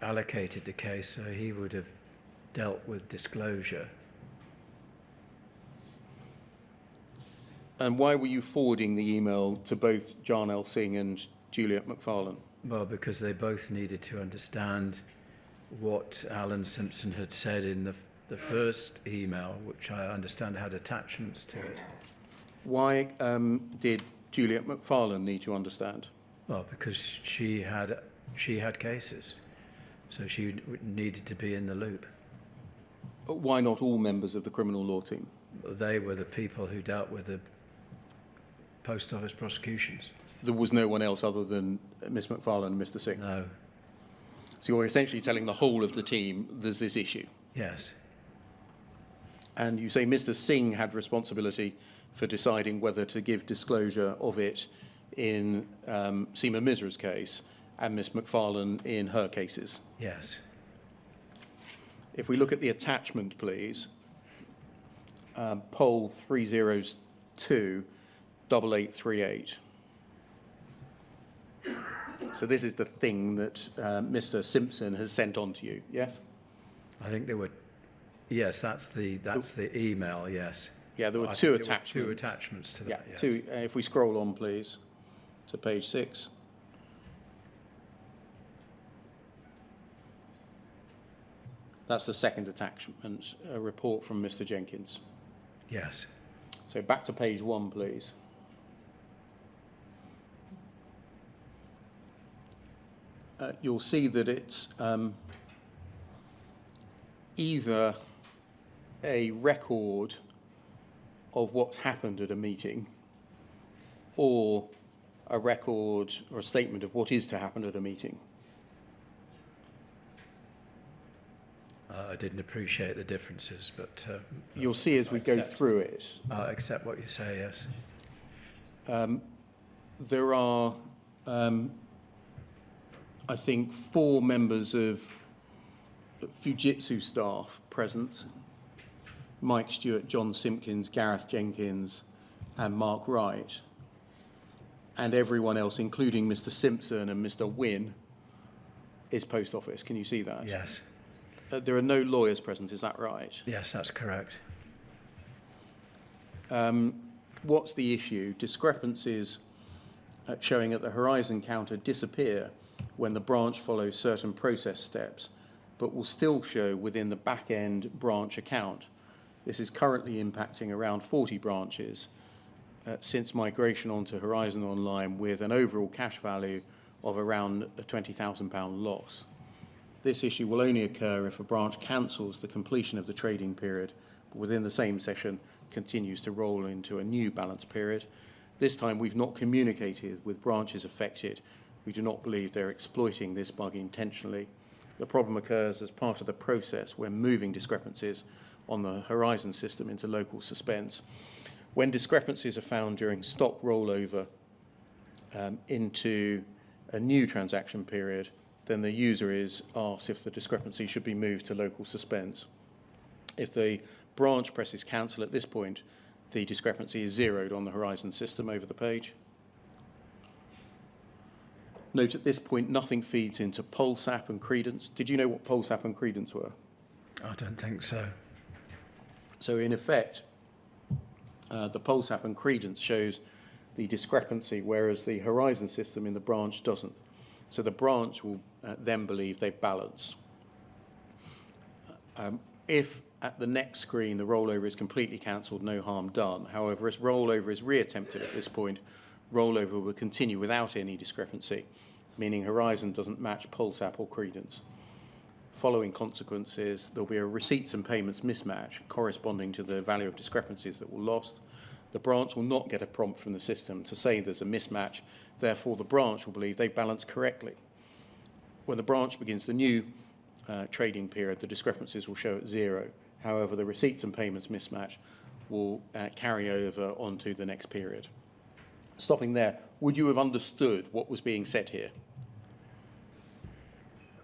D: allocated the case, so he would have dealt with disclosure.
A: And why were you forwarding the email to both Jarnell Singh and Juliet McFarland?
D: Well, because they both needed to understand what Alan Simpson had said in the first email, which I understand had attachments to it.
A: Why did Juliet McFarland need to understand?
D: Well, because she had cases, so she needed to be in the loop.
A: Why not all members of the criminal law team?
D: They were the people who dealt with the post office prosecutions.
A: There was no one else other than Ms. McFarland and Mr. Singh?
D: No.
A: So you're essentially telling the whole of the team there's this issue?
D: Yes.
A: And you say Mr. Singh had responsibility for deciding whether to give disclosure of it in Seema Misra's case and Ms. McFarland in her cases?
D: Yes.
A: If we look at the attachment, please, poll 302-8838. So this is the thing that Mr. Simpson has sent on to you, yes?
D: I think there were. Yes, that's the email. Yes.
A: Yeah, there were
D: I
A: two
D: think there were
A: attachments.
D: two attachments to
A: Yeah,
D: that. Yes.
A: two. If we scroll on, please, to page 6. That's the second attachment, a report from Mr. Jenkins.
D: Yes.
A: So back to page 1, please. You'll see that it's either a record of what's happened at a meeting or a record or a statement of what is to happen at a meeting.
D: I didn't appreciate the differences, but
A: You'll see as we go through it,
D: I accept what you say. Yes.
A: there are, I think, 4 members of Fujitsu staff present. Mike Stewart, John Simpkins, Gareth Jenkins, and Mark Wright. And everyone else, including Mr. Simpson and Mr. Wynne, is post office. Can you see that?
D: Yes.
A: There are no lawyers present, is that right?
D: Yes, that's correct.
A: What's the issue? Discrepancies showing that the Horizon counter disappear when the branch follows certain process steps, but will still show within the back-end branch account. This is currently impacting around 40 branches since migration onto Horizon Online, with an overall cash value of around a £20,000 loss. This issue will only occur if a branch cancels the completion of the trading period, but within the same session continues to roll into a new balance period. This time we've not communicated with branches affected. We do not believe they're exploiting this bug intentionally. The problem occurs as part of the process when moving discrepancies on the Horizon system into local suspense. When discrepancies are found during stock rollover into a new transaction period, then the user is asked if the discrepancy should be moved to local suspense. If the branch presses cancel at this point, the discrepancy is zeroed on the Horizon system over the page. Note at this point, nothing feeds into PulseApp and Credence. Did you know what PulseApp and Credence were?
D: I don't think so.
A: So in effect, the PulseApp and Credence shows the discrepancy, whereas the Horizon system in the branch doesn't. So the branch will then believe they've balanced. If at the next screen the rollover is completely cancelled, no harm done. However, as rollover is reattempted at this point, rollover will continue without any discrepancy, meaning Horizon doesn't match PulseApp or Credence. Following consequences, there'll be a receipts and payments mismatch corresponding to the value of discrepancies that were lost. The branch will not get a prompt from the system to say there's a mismatch. Therefore, the branch will believe they balance correctly. When the branch begins the new trading period, the discrepancies will show at zero. However, the receipts and payments mismatch will carry over onto the next period. Stopping there, would you have understood what was being said here?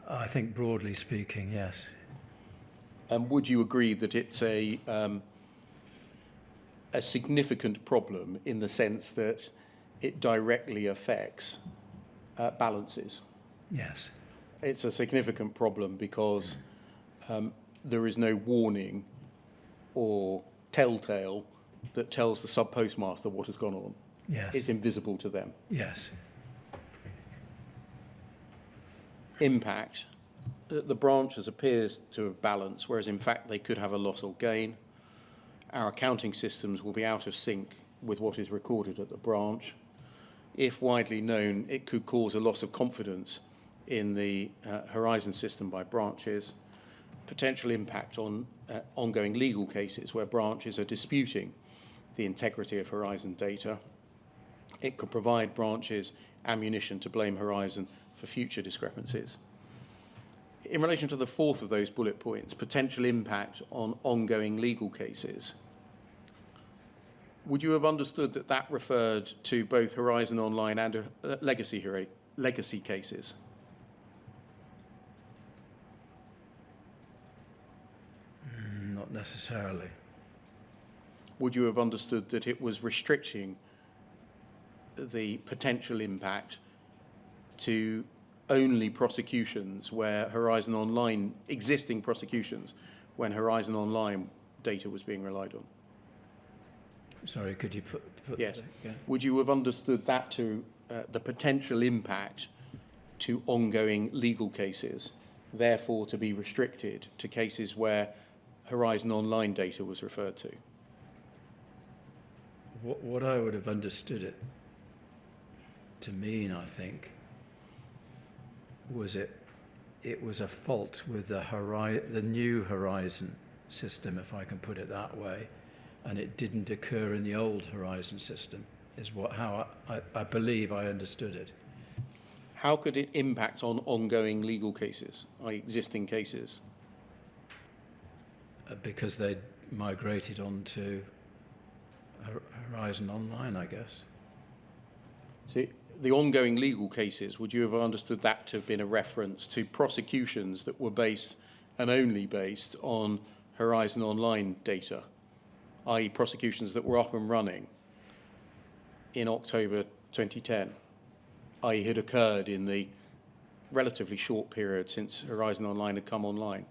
D: I think broadly speaking, yes.
A: And would you agree that it's a significant problem in the sense that it directly affects balances?
D: Yes.
A: It's a significant problem because there is no warning or telltale that tells the sub-postmaster what has gone on.
D: Yes.
A: It's invisible to them.
D: Yes.
A: Impact. The branches appears to have balanced, whereas in fact they could have a loss or gain. Our accounting systems will be out of sync with what is recorded at the branch. If widely known, it could cause a loss of confidence in the Horizon system by branches. Potential impact on ongoing legal cases where branches are disputing the integrity of Horizon data. It could provide branches ammunition to blame Horizon for future discrepancies. In relation to the fourth of those bullet points, potential impact on ongoing legal cases, would you have understood that that referred to both Horizon Online and legacy cases?
D: Not necessarily.
A: Would you have understood that it was restricting the potential impact to only prosecutions where Horizon Online, existing prosecutions, when Horizon Online data was being relied on?
D: Sorry, could you put
A: Yes.
D: that again?
A: Would you have understood that to the potential impact to ongoing legal cases, therefore to be restricted to cases where Horizon Online data was referred to?
D: What I would have understood it to mean, I think, was it was a fault with the new Horizon system, if I can put it that way, and it didn't occur in the old Horizon system, is how I believe I understood it.
A: How could it impact on ongoing legal cases, existing cases?
D: Because they migrated onto Horizon Online, I guess.
A: So the ongoing legal cases, would you have understood that to have been a reference to prosecutions that were based and only based on Horizon Online data, i.e. prosecutions that were up and running in October 2010, i.e. had occurred in the relatively short period since Horizon Online had come online?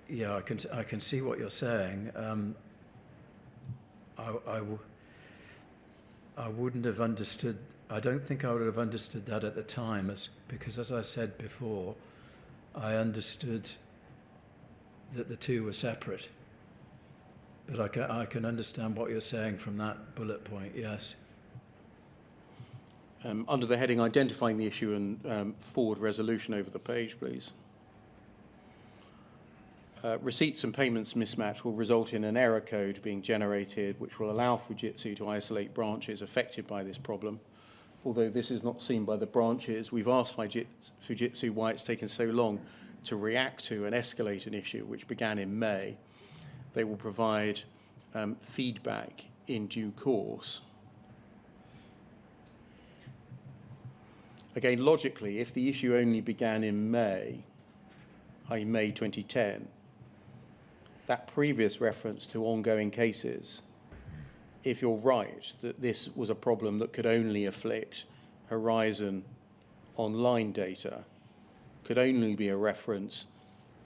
D: Yeah, I can see what you're saying. I wouldn't have understood. I don't think I would have understood that at the time, because as I said before, I understood that the two were separate. But I can understand what you're saying from that bullet point. Yes.
A: Under the heading Identifying the Issue and Forward Resolution over the page, please. Receipts and payments mismatch will result in an error code being generated which will allow Fujitsu to isolate branches affected by this problem. Although this is not seen by the branches, we've asked Fujitsu why it's taken so long to react to and escalate an issue which began in May. They will provide feedback in due course. Again, logically, if the issue only began in May, i.e. May 2010, that previous reference to ongoing cases, if you're right that this was a problem that could only afflict Horizon online data, could only be a reference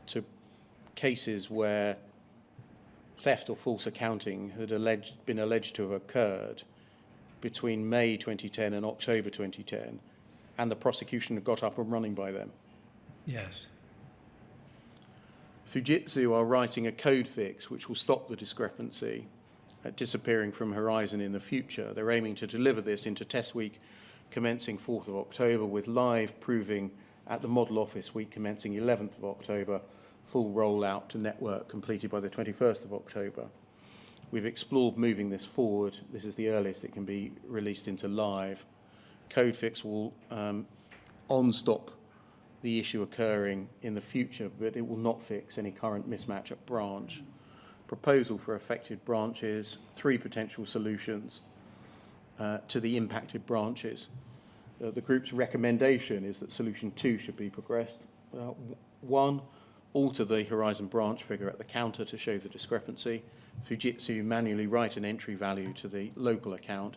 A: to cases where theft or false accounting had been alleged to have occurred between May 2010 and October 2010, and the prosecution had got up and running by then.
D: Yes.
A: Fujitsu are writing a code fix which will stop the discrepancy disappearing from Horizon in the future. They're aiming to deliver this into test week commencing 4th of October, with live proving at the model office week commencing 11th of October, full rollout to network completed by the 21st of October. We've explored moving this forward. This is the earliest it can be released into live. Code fix will on-stop the issue occurring in the future, but it will not fix any current mismatch at branch. Proposal for affected branches, 3 potential solutions to the impacted branches. The group's recommendation is that solution 2 should be progressed. 1, alter the Horizon branch figure at the counter to show the discrepancy. Fujitsu manually write an entry value to the local account.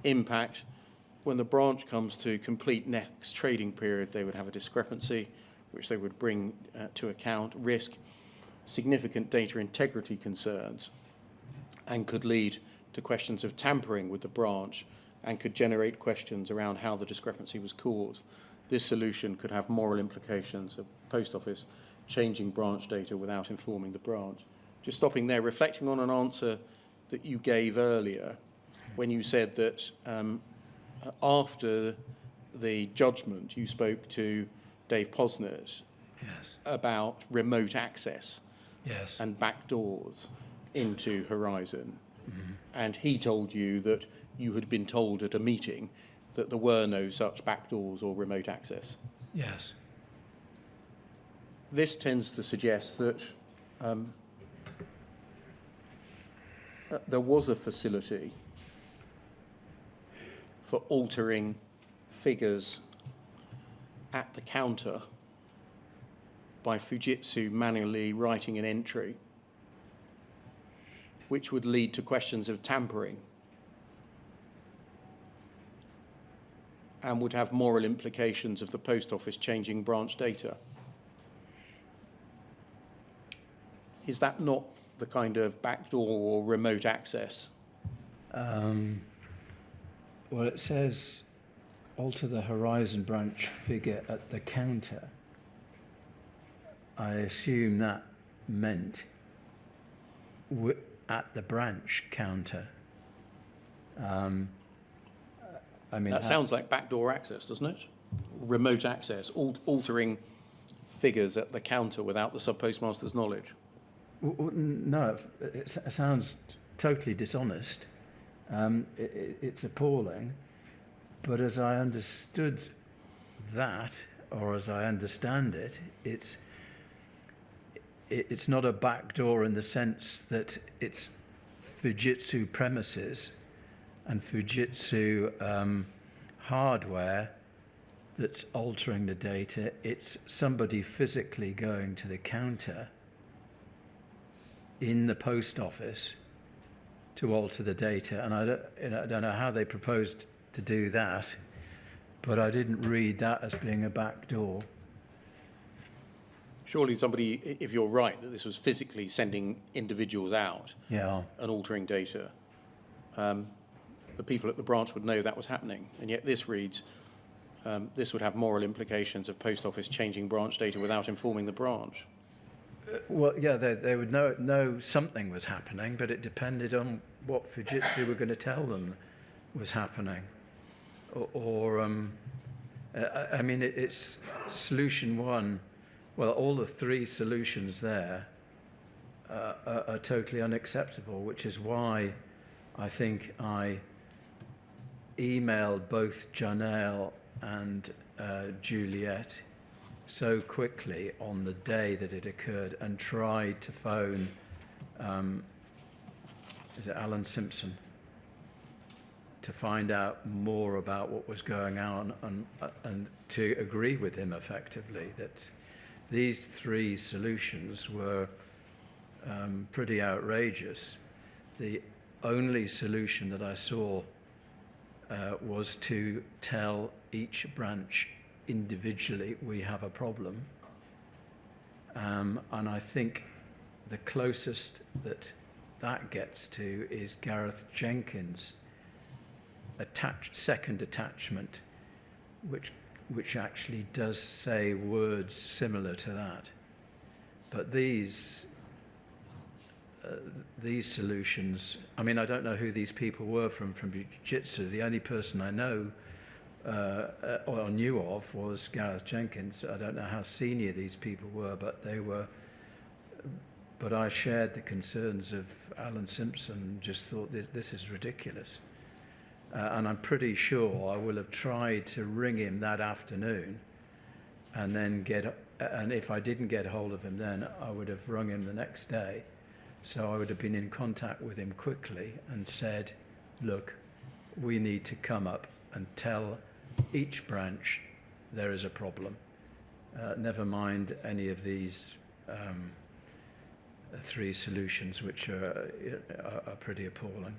A: Impact, when the branch comes to complete next trading period, they would have a discrepancy, which they would bring to account. Risk, significant data integrity concerns, and could lead to questions of tampering with the branch, and could generate questions around how the discrepancy was caused. This solution could have moral implications of Post Office changing branch data without informing the branch. Just stopping there, reflecting on an answer that you gave earlier, when you said that after the judgment, you spoke to Dave Posnet
D: Yes.
A: about remote access
D: Yes.
A: and backdoors into Horizon. Mm-hmm. And he told you that you had been told at a meeting that there were no such backdoors or remote access.
D: Yes.
A: This tends to suggest that there was a facility for altering figures at the counter by Fujitsu manually writing an entry, which would lead to questions of tampering and would have moral implications of the Post Office changing branch data. Is that not the kind of backdoor or remote access?
D: Well, it says alter the Horizon branch figure at the counter. I assume that meant at the branch counter. I mean,
A: That sounds like backdoor access, doesn't it? Remote access, altering figures at the counter without the sub-postmaster's knowledge.
D: No, it sounds totally dishonest. It's appalling. But as I understood that, or as I understand it, it's not a backdoor in the sense that it's Fujitsu premises and Fujitsu hardware that's altering the data. It's somebody physically going to the counter in the post office to alter the data. And I don't know how they proposed to do that, but I didn't read that as being a backdoor.
A: Surely somebody, if you're right, that this was physically sending individuals out
D: Yeah.
A: and altering data, the people at the branch would know that was happening. And yet this reads, this would have moral implications of Post Office changing branch data without informing the branch.
D: Well, yeah, they would know something was happening, but it depended on what Fujitsu were going to tell them was happening. I mean, it's solution one. Well, all the three solutions there are totally unacceptable, which is why I think I emailed both Janelle and Juliet so quickly on the day that it occurred and tried to phone, is it Alan Simpson, to find out more about what was going on and to agree with him effectively that these three solutions were pretty outrageous. The only solution that I saw was to tell each branch individually we have a problem. And I think the closest that gets to is Gareth Jenkins' second attachment, which actually does say words similar to that. But these solutions, I mean, I don't know who these people were from Fujitsu. The only person I know or knew of was Gareth Jenkins. I don't know how senior these people were, but they were. But I shared the concerns of Alan Simpson and just thought this is ridiculous. And I'm pretty sure I will have tried to ring him that afternoon and then and if I didn't get hold of him then, I would have rung him the next day. So I would have been in contact with him quickly and said, look, we need to come up and tell each branch there is a problem. Never mind any of these three solutions, which are pretty appalling.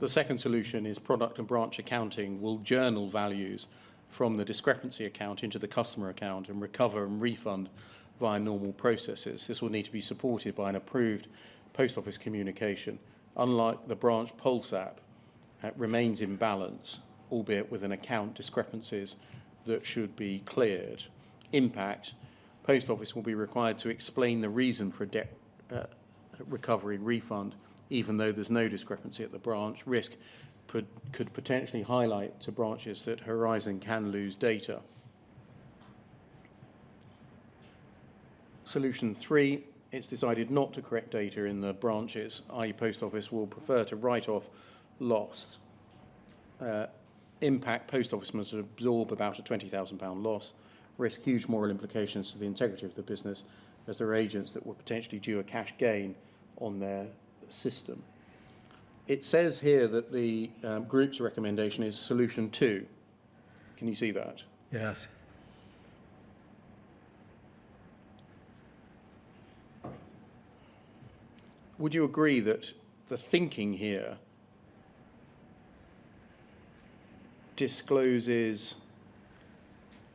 A: The second solution is product and branch accounting will journal values from the discrepancy account into the customer account and recover and refund via normal processes. This will need to be supported by an approved Post Office communication. Unlike the branch Pulse app, it remains in balance, albeit with an account discrepancies that should be cleared. Impact, Post Office will be required to explain the reason for debt recovery refund, even though there's no discrepancy at the branch. Risk could potentially highlight to branches that Horizon can lose data. Solution 3, it's decided not to correct data in the branches, i.e. Post Office will prefer to write off lost. Impact, Post Office must absorb about a £20,000 loss. Risk huge moral implications to the integrity of the business, as there are agents that were potentially due a cash gain on their system. It says here that the group's recommendation is solution 2. Can you see that?
D: Yes.
A: Would you agree that the thinking here discloses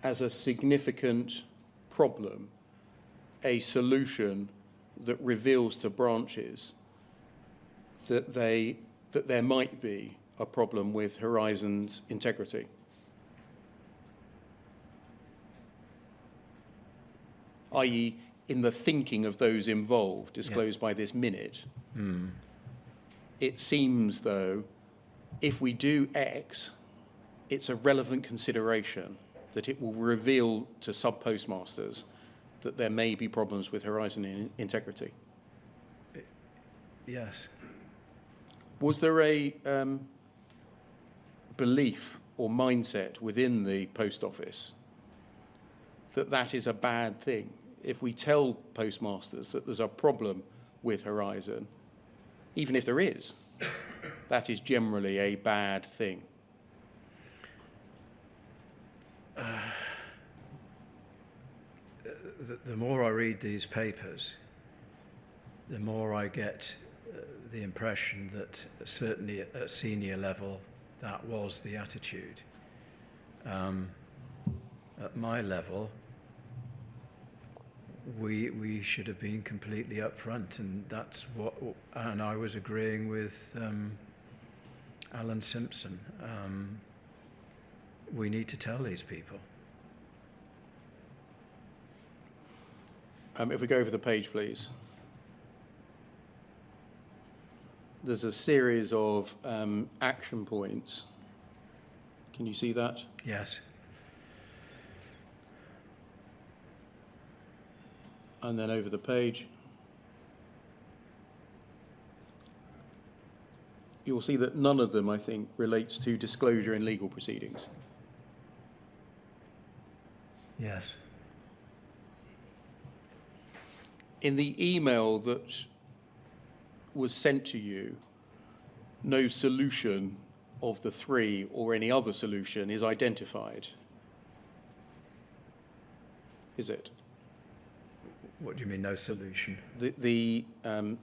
A: as a significant problem a solution that reveals to branches that there might be a problem with Horizon's integrity? I.e., in the thinking of those involved, disclosed by this minute, it seems, though, if we do X, it's a relevant consideration that it will reveal to sub-postmasters that there may be problems with Horizon integrity.
D: Yes.
A: Was there a belief or mindset within the Post Office that that is a bad thing? If we tell postmasters that there's a problem with Horizon, even if there is, that is generally a bad thing.
D: The more I read these papers, the more I get the impression that certainly at senior level, that was the attitude. At my level, we should have been completely upfront, and that's what. And I was agreeing with Alan Simpson. We need to tell these people.
A: If we go over the page, please. There's a series of action points. Can you see that?
D: Yes.
A: And then over the page, you'll see that none of them, I think, relates to disclosure in legal proceedings.
D: Yes.
A: In the email that was sent to you, no solution of the three or any other solution is identified. Is it?
D: What do you mean, no solution?
A: The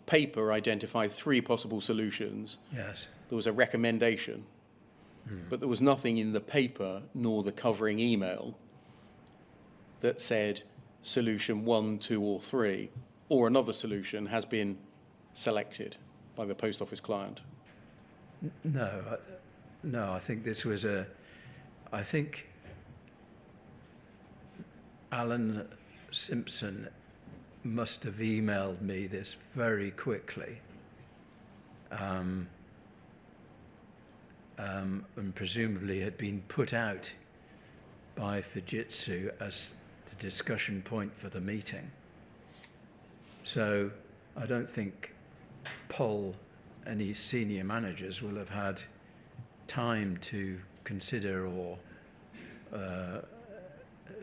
A: paper identified three possible solutions.
D: Yes.
A: There was a recommendation, but there was nothing in the paper nor the covering email that said solution 1, 2, or 3, or another solution has been selected by the post office client.
D: No, I think this was I think Alan Simpson must have emailed me this very quickly, and presumably had been put out by Fujitsu as the discussion point for the meeting. So I don't think Paul, any senior managers, will have had time to consider or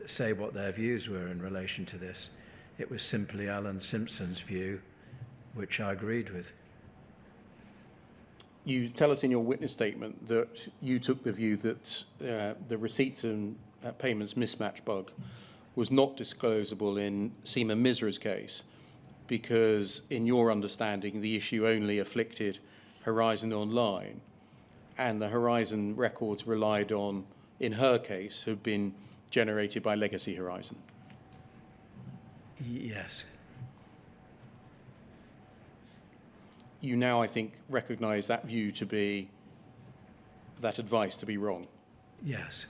D: say what their views were in relation to this. It was simply Alan Simpson's view, which I agreed with.
A: You tell us in your witness statement that you took the view that the receipts and payments mismatch bug was not disclosable in Seema Misra's case because, in your understanding, the issue only afflicted Horizon Online, and the Horizon records relied on, in her case, have been generated by Legacy Horizon.
D: Yes.
A: You now, I think, recognise that view to be, that advice to be wrong.
D: Yes.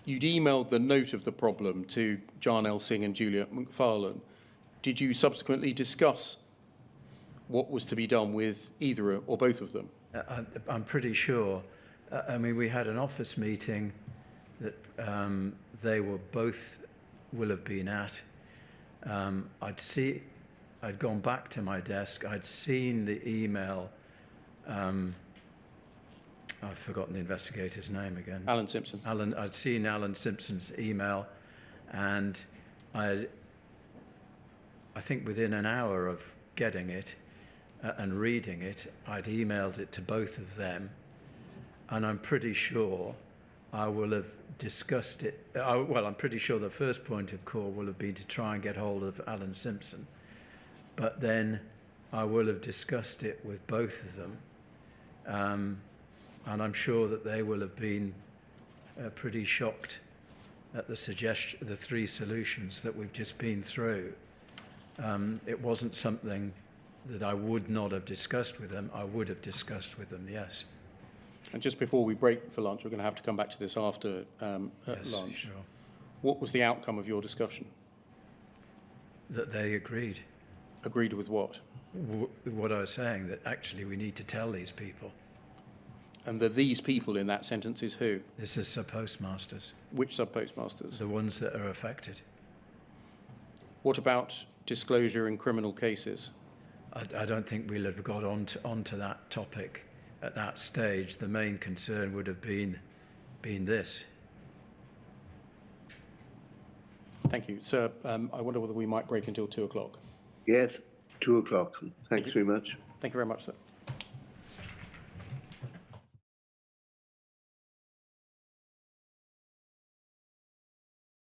A: You'd emailed the note of the problem to John Elsing and Juliet McFarlane. Did you subsequently discuss what was to be done with either or both of them?
D: I'm pretty sure. I mean, we had an office meeting that they were both will have been at. I'd gone back to my desk. I'd seen the email. I've forgotten the investigator's name again.
A: Alan Simpson.
D: I'd seen Alan Simpson's email, and I think within an hour of getting it and reading it, I'd emailed it to both of them, and I'm pretty sure I will have discussed it. I'm pretty sure the first point of call will have been to try and get hold of Alan Simpson, but then I will have discussed it with both of them. And I'm sure that they will have been pretty shocked at the three solutions that we've just been through. It wasn't something that I would not have discussed with them. I would have discussed with them, yes.
A: And just before we break for lunch, we're going to have to come back to this after
D: Yes,
A: lunch.
D: sure.
A: What was the outcome of your discussion?
D: That they agreed.
A: Agreed with what?
D: What I was saying, that actually we need to tell these people.
A: And these people in that sentence is who?
D: This is sub-postmasters,
A: Which sub-postmasters?
D: the ones that are affected.
A: What about disclosure in criminal cases?
D: I don't think we'll have got onto that topic at that stage. The main concern would have been this.
A: Thank you. Sir, I wonder whether we might break until 2 o'clock.
B: Yes, 2 o'clock. Thanks very much.
A: Thank you very much, sir.